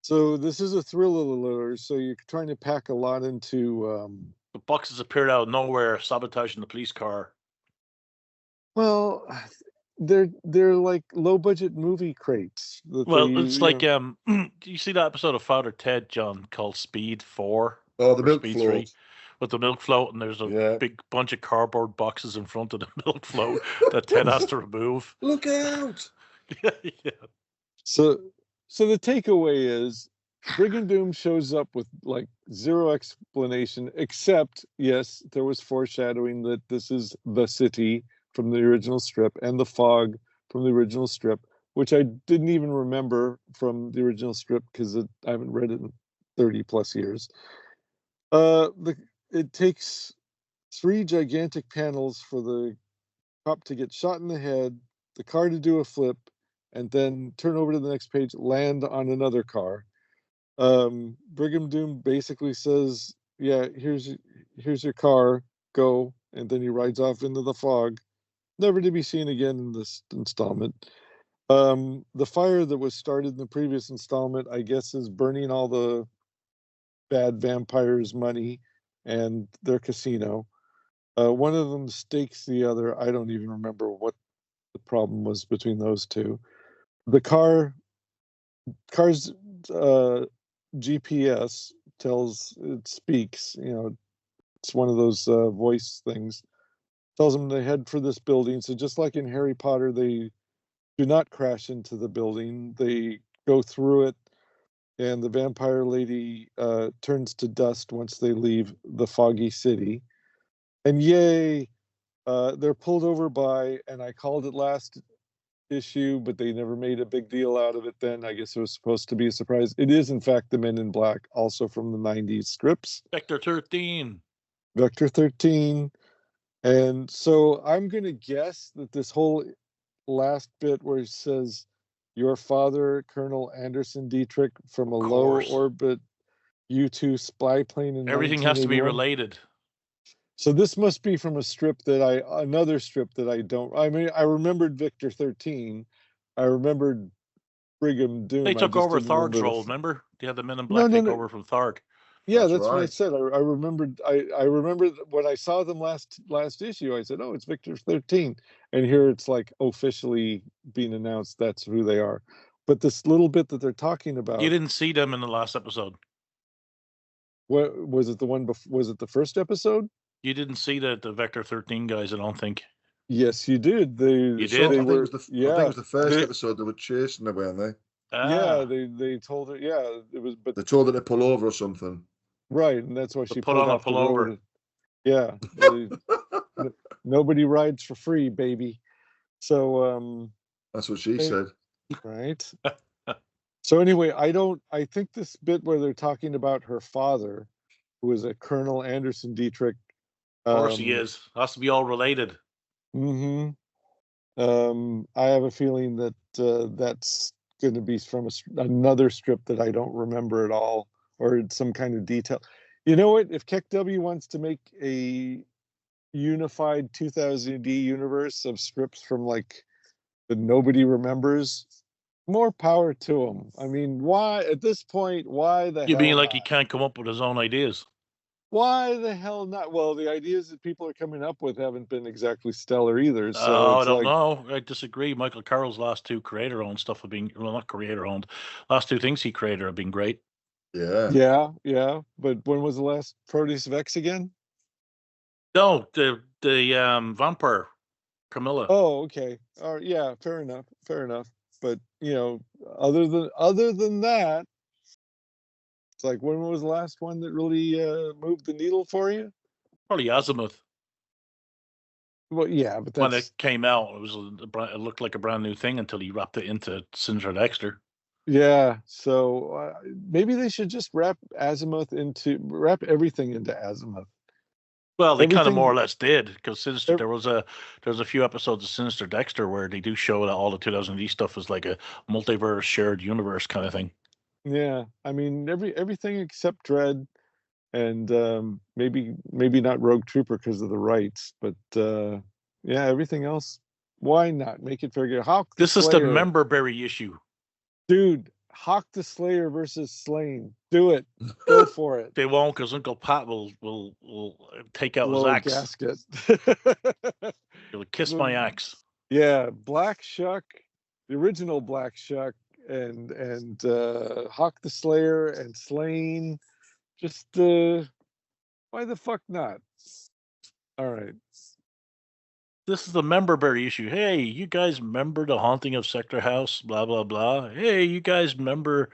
So this is a thriller, so you're trying to pack a lot into. The boxes appeared out of nowhere, sabotaging the police car. Well, they're like low budget movie crates. Well, it's like do you see that episode of Father Ted, John, called Speed 4? Oh, the milk Speed float. 3? With the milk float, and there's a big bunch of cardboard boxes in front of the milk float that Ted has to remove. Look out! Yeah. So the takeaway is Brigand Doom shows up with like zero explanation, except yes, there was foreshadowing that this is the city from the original strip and the fog from the original strip, which I didn't even remember from the original strip because I haven't read it in 30 plus years. It takes 3 gigantic panels for the cop to get shot in the head, the car to do a flip, and then turn over to the next page, land on another car. Brigham Doom basically says, yeah, here's your car, go, and then he rides off into the fog, never to be seen again in this installment. The fire that was started in the previous installment, I guess, is burning all the bad vampires' money and their casino. One of them stakes the other. I don't even remember what the problem was between those two. The car's GPS speaks, it's one of those voice things, tells them to head for this building. So just like in Harry Potter, they do not crash into the building. They go through it, and the vampire lady turns to dust once they leave the foggy city. And yay, they're pulled over by, and I called it last issue, but they never made a big deal out of it then. I guess it was supposed to be a surprise. It is, in fact, the Men in Black, also from the 90s strips. Vector 13. Vector 13. And so I'm going to guess that this whole last bit where he says, your father, Colonel Anderson Dietrich, from a low orbit U-2 spy plane in everything has to be 1981. related. So this must be from another strip that I don't. I mean, I remembered Victor 13. I remembered Brigham Doom. They took over Tharg's role, remember? They had the Men in Black take over from Tharg. Yeah, that's right. What I said. I remembered. I remember when I saw them last issue. I said, "Oh, it's Victor 13," and here it's like officially being announced. That's who they are. But this little bit that they're talking about, you didn't see them in the last episode. What was it? Was it the first episode? You didn't see the Vector 13 guys, I don't think. Yes, you did. You did? I think it was the first episode they were chasing her, weren't they? Yeah, they told her. Yeah, it was. But they told her to pull over or something. Right, and that's why she put pulled on a off the road. pullover. Yeah, nobody rides for free, baby. So, That's what she Hey. said. right. So anyway, I think this bit where they're talking about her father, who was a Colonel Anderson Dietrich. Of course he is. Has to be all related. Mm-hmm. I have a feeling that that's going to be from another strip that I don't remember at all, or some kind of detail. You know what? If KEKW wants to make a unified 2000 AD universe of strips from like that nobody remembers, more power to them. I mean, why at this point? Why the You hell mean like not? he can't come up with his own ideas? Why the hell not? Well, the ideas that people are coming up with haven't been exactly stellar either. So I it's don't like, know. I disagree. Michael Carroll's last two creator-owned stuff have been, well, not creator-owned. Last two things he created have been great. Yeah. yeah. But when was the last Proteus of X again? No, the vampire, Camilla. Oh, okay. Yeah, fair enough. But you know, other than that, it's like, when was the last one that really moved the needle for you? Probably Azimuth. Well, yeah, but When that's it came out, it looked like a brand new thing until he wrapped it into Sinister Dexter. yeah. So maybe they should just wrap everything into Azimuth. Well, they kind of Everything- more or less did, because Sinister. There was a few episodes of Sinister Dexter where they do show that all the 2000 stuff is like a multiverse, shared universe kind of thing. Yeah, I mean everything except Dread, and maybe not Rogue Trooper because of the rights, but yeah, everything else. Why not make it figure? Hawk the This is the Slayer. Memberberry issue. Dude, Hawk the Slayer versus Slain. Do it. Go for it. They won't, because Uncle Pat will take out his Blow a axe. gasket. He'll kiss my axe. Yeah, Black Shuck, the original Black Shuck, and Hawk the Slayer and Slain. Just why the fuck not? All right. This is the Memberberry issue. Hey, you guys remember the haunting of Sector House? Blah blah blah. Hey, you guys remember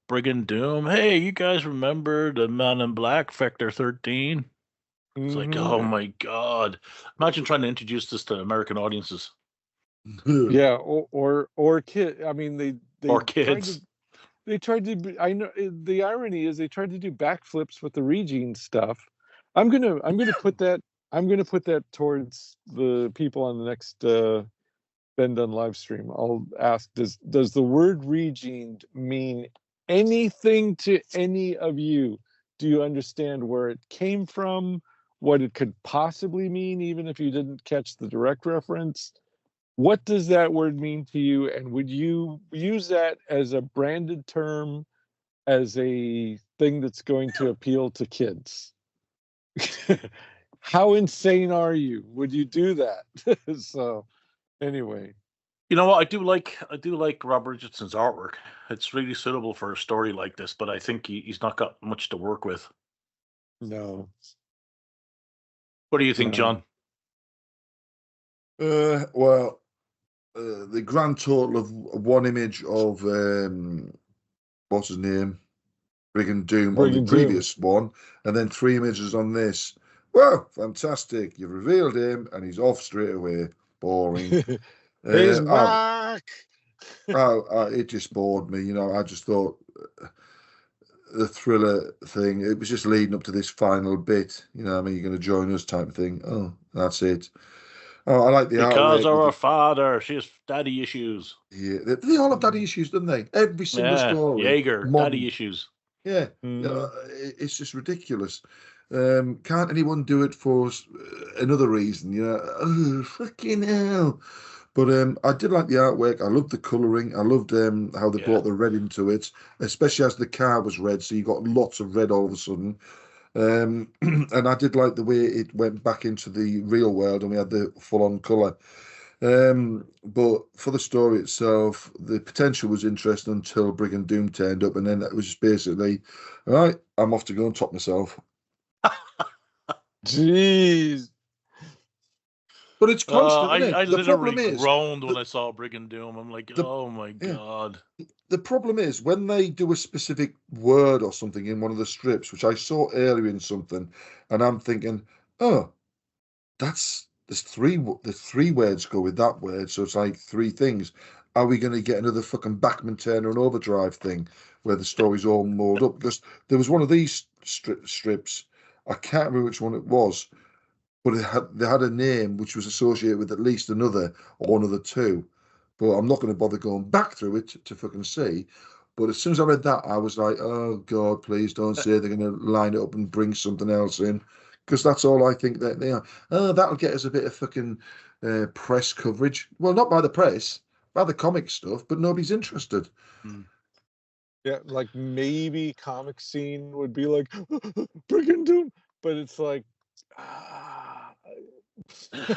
Brigand Doom? Hey, you guys remember the Man in Black, Vector 13? It's like, oh my god! Imagine trying to introduce this to American audiences. Yeah, or kid. I mean, they Or kids. They tried to. I know the irony is they tried to do backflips with the Regine stuff. I'm gonna put that. I'm gonna put that towards the people on the next Ben Dunn live stream. I'll ask: Does the word Regine mean anything to any of you? Do you understand where it came from? What it could possibly mean, even if you didn't catch the direct reference? What does that word mean to you? And would you use that as a branded term, as a thing that's going to appeal to kids? How insane are you? Would you do that? So anyway. You know what? I do like Rob Richardson's artwork. It's really suitable for a story like this, but I think he's not got much to work with. No. What do you think, John? Well, the grand total of one image of what's his name, Brigand Doom on the previous one, and then 3 images on this. Well, fantastic! You've revealed him, and he's off straight away. Boring. He's back. It just bored me. You know, I just thought the thriller thing. It was just leading up to this final bit. You know, I mean, you're going to join us type of thing. Oh, that's it. Oh, I like the because artwork. of her father, she has daddy issues. Yeah, they all have daddy issues, don't they? Every single story. Yeager, daddy issues. Yeah, it's just ridiculous. Can't anyone do it for another reason? You know, oh, fucking hell. But I did like the artwork. I loved the colouring. I loved how they brought the red into it, especially as the car was red, so you got lots of red all of a sudden. And I did like the way it went back into the real world and we had the full-on colour. But for the story itself, the potential was interesting until Brigand Doom turned up, and then it was just basically, all right, I'm off to go and top myself. Jeez. But it's constant, isn't it? I The problem literally is, groaned when I saw Brigand Doom. I'm like, oh my yeah. god. the problem is when they do a specific word or something in one of the strips, which I saw earlier in something, and I'm thinking, oh, there's three words go with that word, so it's like three things. Are we going to get another fucking Bachman Turner and Overdrive thing where the story's all moored up? Because there was one of these strips, I can't remember which one it was, but they had a name which was associated with at least another or another two. But I'm not going to bother going back through it to fucking see. But as soon as I read that, I was like, oh God, please don't say they're going to line it up and bring something else in. Because that's all I think that they are. Oh, that'll get us a bit of fucking press coverage. Well, not by the press, by the comic stuff, but nobody's interested. Yeah, like maybe comic scene would be like, Brigand Doom, but it's like, I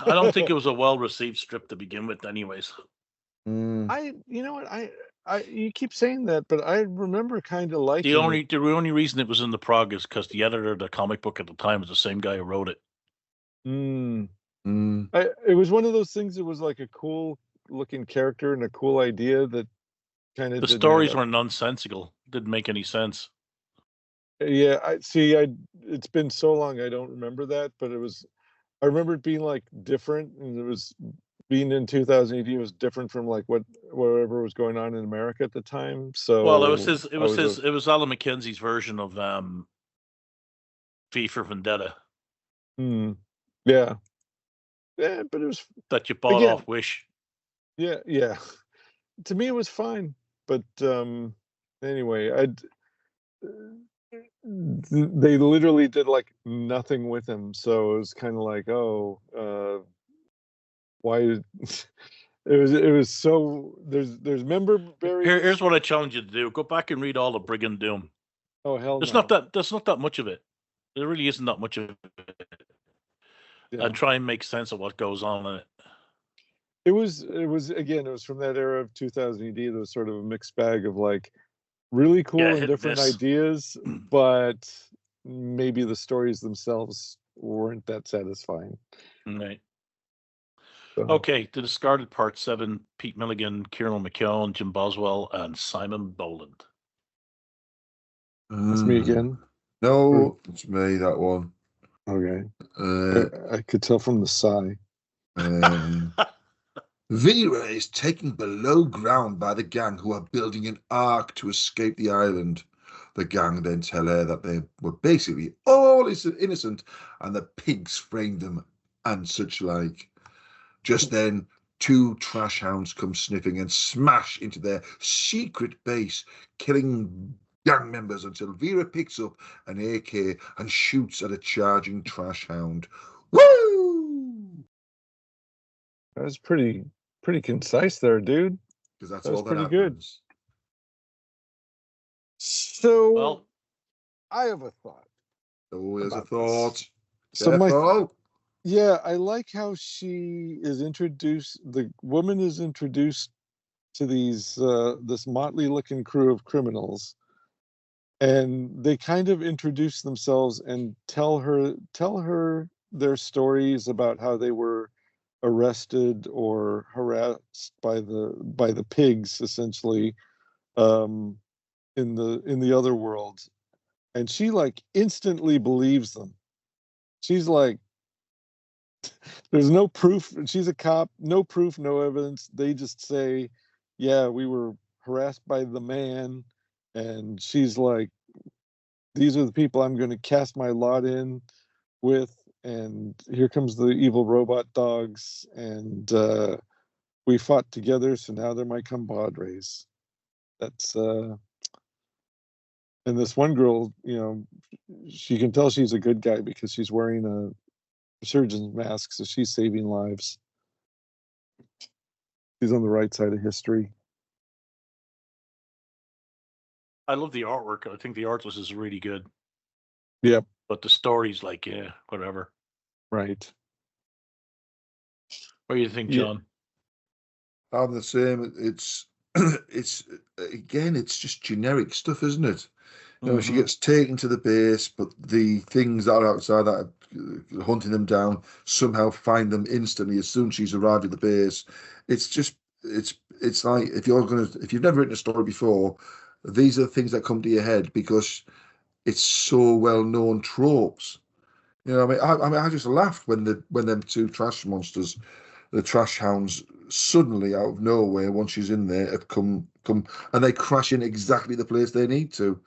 don't think it was a well-received strip to begin with, anyways. you know what, I you keep saying that, but I remember kind of liking the only reason it was in the Prog is because the editor of the comic book at the time was the same guy who wrote it. It was one of those things that was like a cool looking character and a cool idea that kind of the stories were nonsensical. Didn't make any sense. Yeah, it's been so long I don't remember that, but I remember it being like different, and it was being in 2000 AD was different from like whatever was going on in America at the time. So well, it was Alan McKenzie's version of V for Vendetta. Yeah, but it was that you bought off Wish. Yeah. To me, it was fine, but anyway, they literally did like nothing with him, so it was kind of like, why? It was so there's member berries. Here's what I challenge you to do: go back and read all of Brigand Doom. Oh hell, there's no. There's not that much of it. There really isn't that much of it. Yeah. And try and make sense of what goes on in it. It was again, it was from that era of 2000 AD. There was sort of a mixed bag of like really cool and different ideas, but maybe the stories themselves weren't that satisfying. Right. So. Okay, The Discarded Part 7, Pete Milligan, Kieran McKeown, Jim Boswell, and Simon Boland. That's me again? No, it's me, that one. Okay. I could tell from the sigh. Vera is taken below ground by the gang who are building an ark to escape the island. The gang then tell her that they were basically all innocent and the pigs framed them and such like. Just then, two trash hounds come sniffing and smash into their secret base, killing gang members until Vera picks up an AK and shoots at a charging trash hound. Woo! That was pretty concise there, dude. Because that's all that pretty happens. Good. So, I have a thought. Oh, there's a thought. So yeah, I like how she is introduced. The woman is introduced to these this motley-looking crew of criminals, and they kind of introduce themselves and tell her their stories about how they were arrested or harassed by the pigs, essentially, in the other world, and she like instantly believes them. She's like, there's no proof. She's a cop. No proof, no evidence. They just say, yeah, we were harassed by the man. And she's like, these are the people I'm going to cast my lot in with. And here comes the evil robot dogs. And we fought together. So now they're my compadres. That's, and this one girl, she can tell she's a good guy because she's wearing a surgeon's mask, so she's saving lives. She's on the right side of history. I love the artwork. I think the artist is really good. Yep. But the story's like, yeah, whatever. Right. What do you think, John? I'm the same. It's again, it's just generic stuff, isn't it? You know, she gets taken to the base, but the things that are outside that are hunting them down somehow find them instantly as soon as she's arrived at the base. It's just it's like if you've never written a story before, these are the things that come to your head because it's so well known tropes. You know, I just laughed when them two trash monsters, the trash hounds, suddenly out of nowhere, once she's in there, have come and they crash in exactly the place they need to.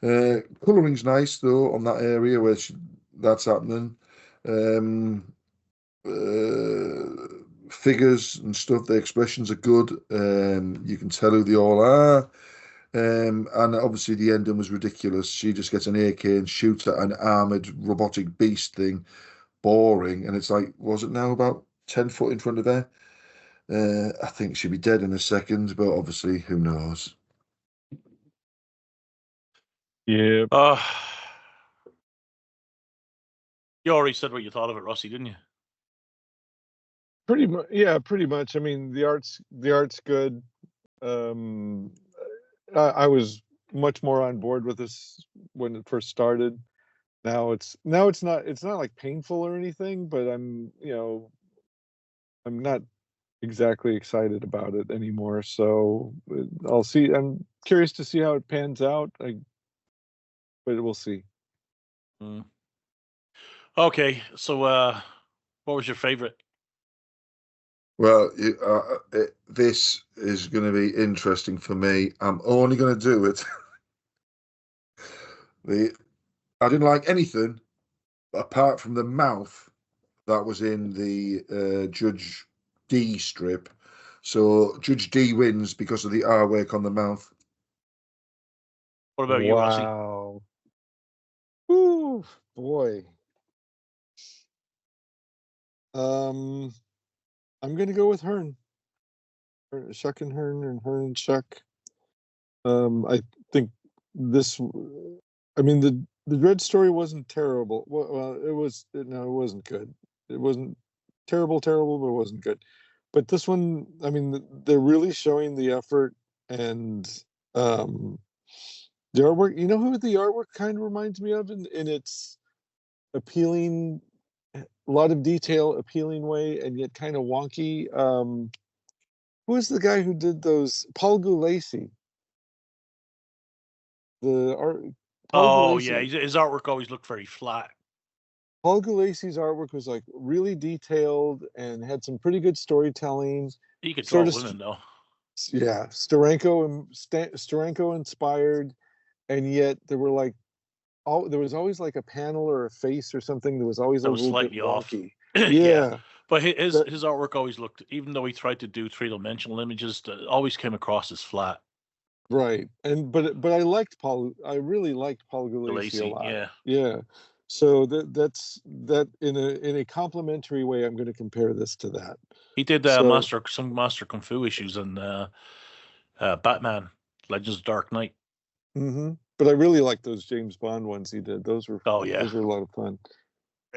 Colouring's nice though on that area where that's happening. Figures and stuff, the expressions are good. You can tell who they all are. And obviously the ending was ridiculous. She just gets an AK and shoots at an armoured robotic beast thing. Boring. And it's like, was it now about 10 foot in front of her? I think she'd be dead in a second, but obviously, who knows? Yeah. You already said what you thought of it, Rossy, didn't you? Pretty much. Yeah, pretty much. I mean, the art's good. I was much more on board with this when it first started. Now it's not like painful or anything, but I'm not exactly excited about it anymore. So I'll see. I'm curious to see how it pans out. But we'll see. Okay, so what was your favorite? Well, this is going to be interesting for me. I'm only going to do it. I didn't like anything apart from the mouth that was in the Judge D strip. So Judge D wins because of the artwork on the mouth. What about you, Rossy? Wow. Ooh, boy. I'm gonna go with Hearn. Shuck and Hearn, and Hearn and Shuck. I think this. I mean, the Dread story wasn't terrible. Well, it wasn't good. It wasn't terrible, but it wasn't good. But this one, I mean, they're really showing the effort and the artwork. You know who the artwork kind of reminds me of in its appealing, a lot of detail, appealing way, and yet kind of wonky. Who is the guy who did those? Paul Gulacy. Yeah, his artwork always looked very flat. Paul Gulacy's artwork was like really detailed and had some pretty good storytelling. He could draw women though. Yeah, Steranko inspired, and yet there was always like a panel or a face or something that was always a little slightly bit off. Yeah. But his artwork always looked, even though he tried to do three-dimensional images, always came across as flat. Right, but I liked Paul. I really liked Paul Gulacy a lot. Yeah. So that's in a complimentary way. I'm going to compare this to that. He did Master Kung Fu issues and Batman Legends of Dark Knight. Mm-hmm. But I really liked those James Bond ones he did. Those were those were a lot of fun.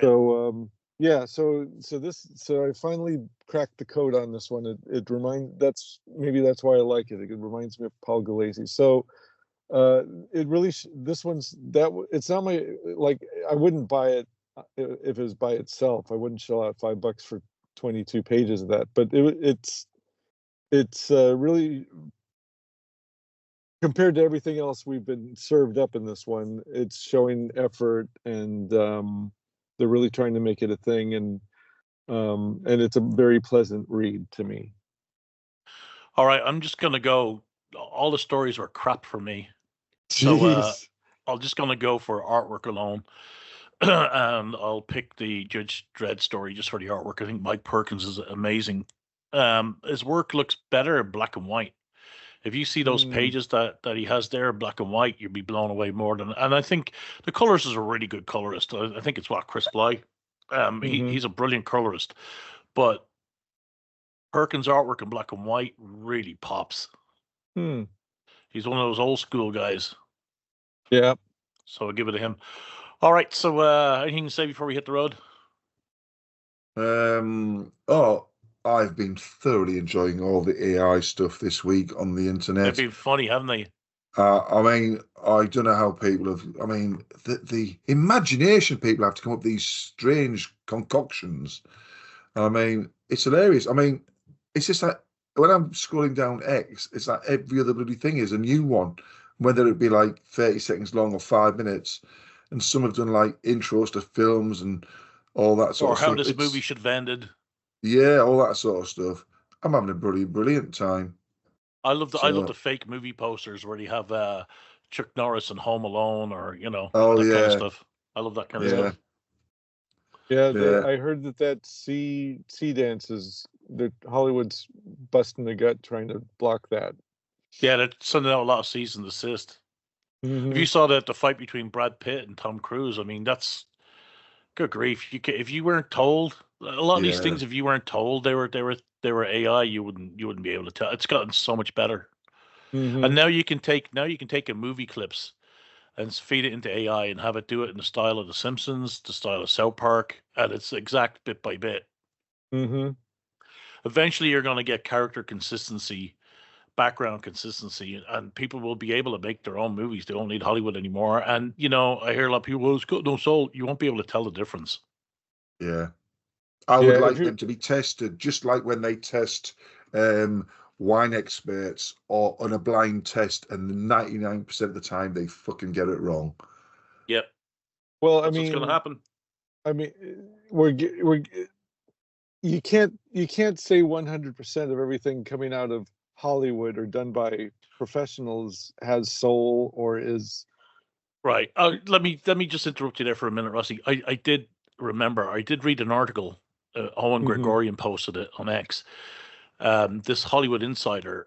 So so I finally cracked the code on this one. That's why I like it. It reminds me of Paul Gulacy. So it really this one's it's not my, like, I wouldn't buy it if it was by itself. I wouldn't shell out $5 for 22 pages of that. But it's really, compared to everything else we've been served up in this one, it's showing effort, and they're really trying to make it a thing, and it's a very pleasant read to me. All right, I'm just gonna go. All the stories were crap for me, so I'm just gonna go for artwork alone, and I'll pick the Judge Dredd story just for the artwork. I think Mike Perkins is amazing. His work looks better in black and white. If you see those pages that he has there, black and white, you'll be blown away more than. And I think the colorist is a really good colorist. I think it's Chris Bly. He's a brilliant colorist, but Perkins' artwork in black and white really pops. He's one of those old school guys. Yeah. So I'll give it to him. All right. So anything to say before we hit the road? I've been thoroughly enjoying all the AI stuff this week on the internet. They've been funny, haven't they? I mean, I don't know how people have. I mean, the imagination people have to come up with these strange concoctions. I mean, it's hilarious. I mean, it's just like when I'm scrolling down X, it's like every other bloody thing is a new one, whether it be like 30 seconds long or 5 minutes. And some have done like intros to films and all that sort Or of how stuff. this movie should have ended. Yeah, all that sort of stuff. I'm having a brilliant time. I love the So, fake movie posters where they have Chuck Norris and Home Alone, or oh that kind of yeah, stuff. I love that kind of yeah, stuff. Yeah, yeah. I heard that sea dance is that Hollywood's busting the gut trying to block that. Yeah, they're sending out a lot of cease and desist. If you saw the fight between Brad Pitt and Tom Cruise, I mean, that's good grief. If you weren't told a lot of these Yeah. things, if you weren't told they were AI, you wouldn't be able to tell. It's gotten so much better. And now you can take a movie clips and feed it into AI and have it do it in the style of The Simpsons, the style of South Park, and it's exact bit by bit. Eventually, you're going to get character consistency, background consistency, and people will be able to make their own movies. They don't need Hollywood anymore. And I hear a lot of people, well, it's got no soul. You won't be able to tell the difference. Yeah. I would like them to be tested, just like when they test wine experts or on a blind test, and 99% of the time they fucking get it wrong. Yep. Well, That's what's going to happen. I mean, you can't say 100% of everything coming out of Hollywood or done by professionals has soul or is right. Let me just interrupt you there for a minute, Rossy. I did read an article. Owen Gregorian posted it on X. This Hollywood insider,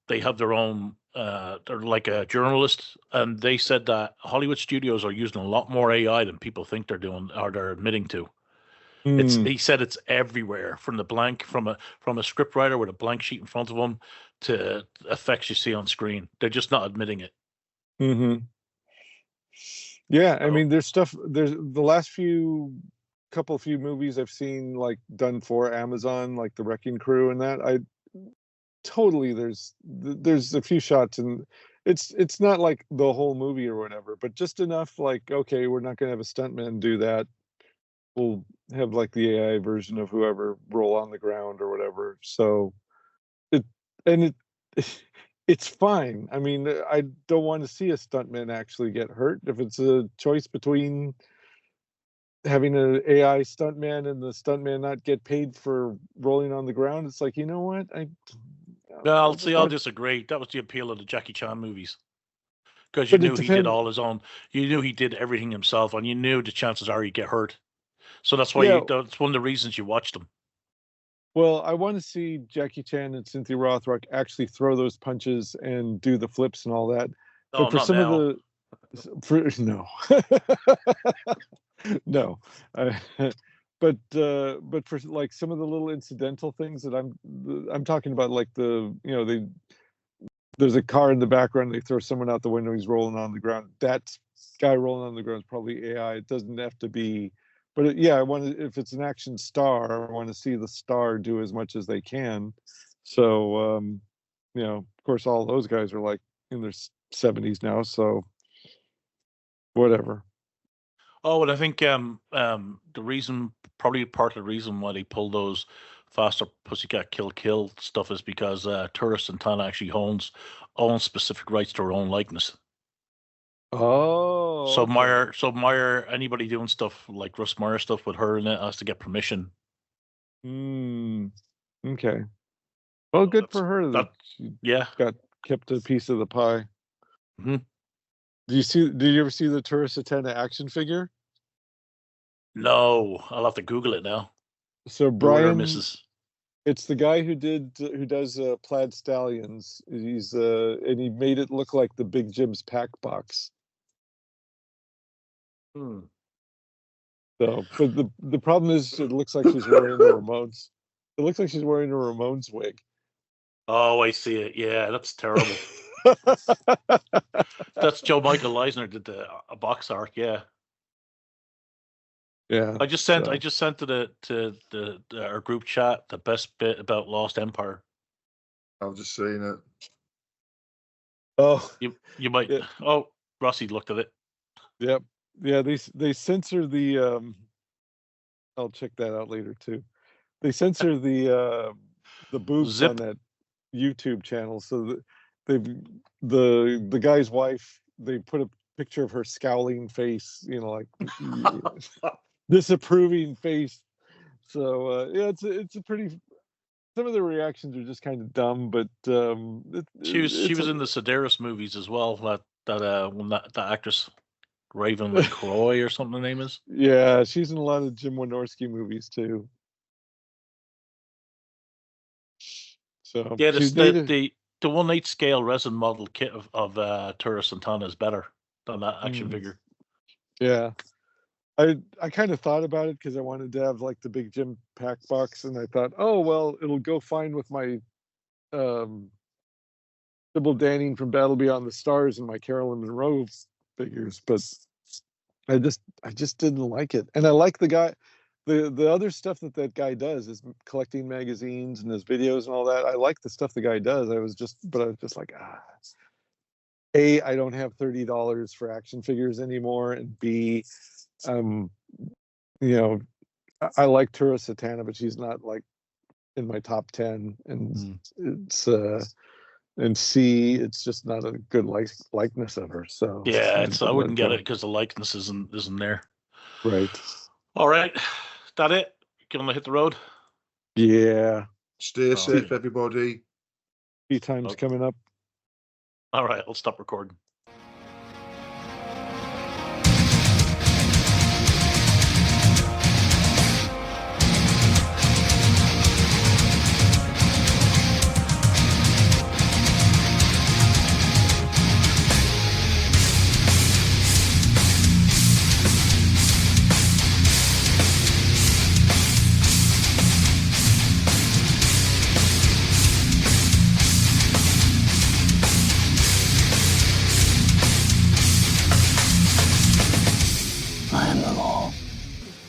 they have their own. They're like a journalist, and they said that Hollywood studios are using a lot more AI than people think they're doing or they're admitting to. He said it's everywhere, from a script writer with a blank sheet in front of them to effects you see on screen. They're just not admitting it. Yeah, I mean, there's the last few movies I've seen like done for Amazon, like The Wrecking Crew and that. There's a few shots and it's not like the whole movie or whatever, but just enough like, okay, we're not gonna have a stuntman do that. We'll have like the AI version of whoever roll on the ground or whatever. So it's fine. I mean, I don't want to see a stuntman actually get hurt. If it's a choice between having an AI stuntman and the stuntman not get paid for rolling on the ground, it's like, you know what? I'll disagree. That was the appeal of the Jackie Chan movies. Because you knew he did all his own. You knew he did everything himself, and you knew the chances are he'd get hurt. So that's why that's one of the reasons you watched them. Well, I want to see Jackie Chan and Cynthia Rothrock actually throw those punches and do the flips and all that. Oh, but for not no, no. But for like some of the little incidental things that I'm talking about, like there's a car in the background, they throw someone out the window, he's rolling on the ground. That guy rolling on the ground is probably AI. It doesn't have to be. But if it's an action star, I want to see the star do as much as they can. So, of course, all those guys are like in their 70s now. So, whatever. Oh, and I think probably part of the reason why they pulled those Faster Pussycat Kill stuff is because Tourist in Town actually owns specific rights to her own likeness. Oh, so Meyer, anybody doing stuff like Russ Meyer stuff with her in it has to get permission. Okay. Well, good for her that she got kept a piece of the pie. Did you ever see the Tourist Attendant action figure? No, I'll have to Google it now. So Brian, it's the guy who does Plaid Stallions. He's and he made it look like the Big Jim's pack box. So, but the problem is, it looks like she's wearing the Ramones. It looks like she's wearing a Ramones wig. Oh, I see it. Yeah, that's terrible. That's Joe Michael Eisner did a box art. Yeah. Yeah. I just sent to our group chat the best bit about Lost Empire. I've just seen it. Oh, You might. Yeah. Oh, Rossy looked at it. yep. Yeah, they censor the I'll check that out later too. They censor the boobs Zip. on that YouTube channel, so that the guy's wife, they put a picture of her scowling face, like disapproving face. So yeah, it's a pretty. Some of the reactions are just kind of dumb, but She was in the Sedaris movies as well. That actress Raven McCroy or something the name is. Yeah, she's in a lot of Jim Wynorski movies too. So Yeah, she's native. the 1/8 scale resin model kit of Tura Santana is better than that action figure. Yeah, I kind of thought about it because I wanted to have like the big Jim pack box, and I thought, oh well, it'll go fine with my Sybil Danning from Battle Beyond the Stars and my Carolyn Monroe figures, but I just didn't like it. And I like the guy, the other stuff that guy does is collecting magazines and his videos and all that. I like the stuff the guy does. I was just like, A, I don't have $30 for action figures anymore, and B, I like Tura Satana, but she's not like in my top 10, and it's and C, it's just not a good likeness of her. So yeah, I wouldn't get it because the likeness isn't there. Right. All right, that it. Gonna hit the road. Yeah. Stay safe, everybody. Tea time's coming up. All right, I'll stop recording.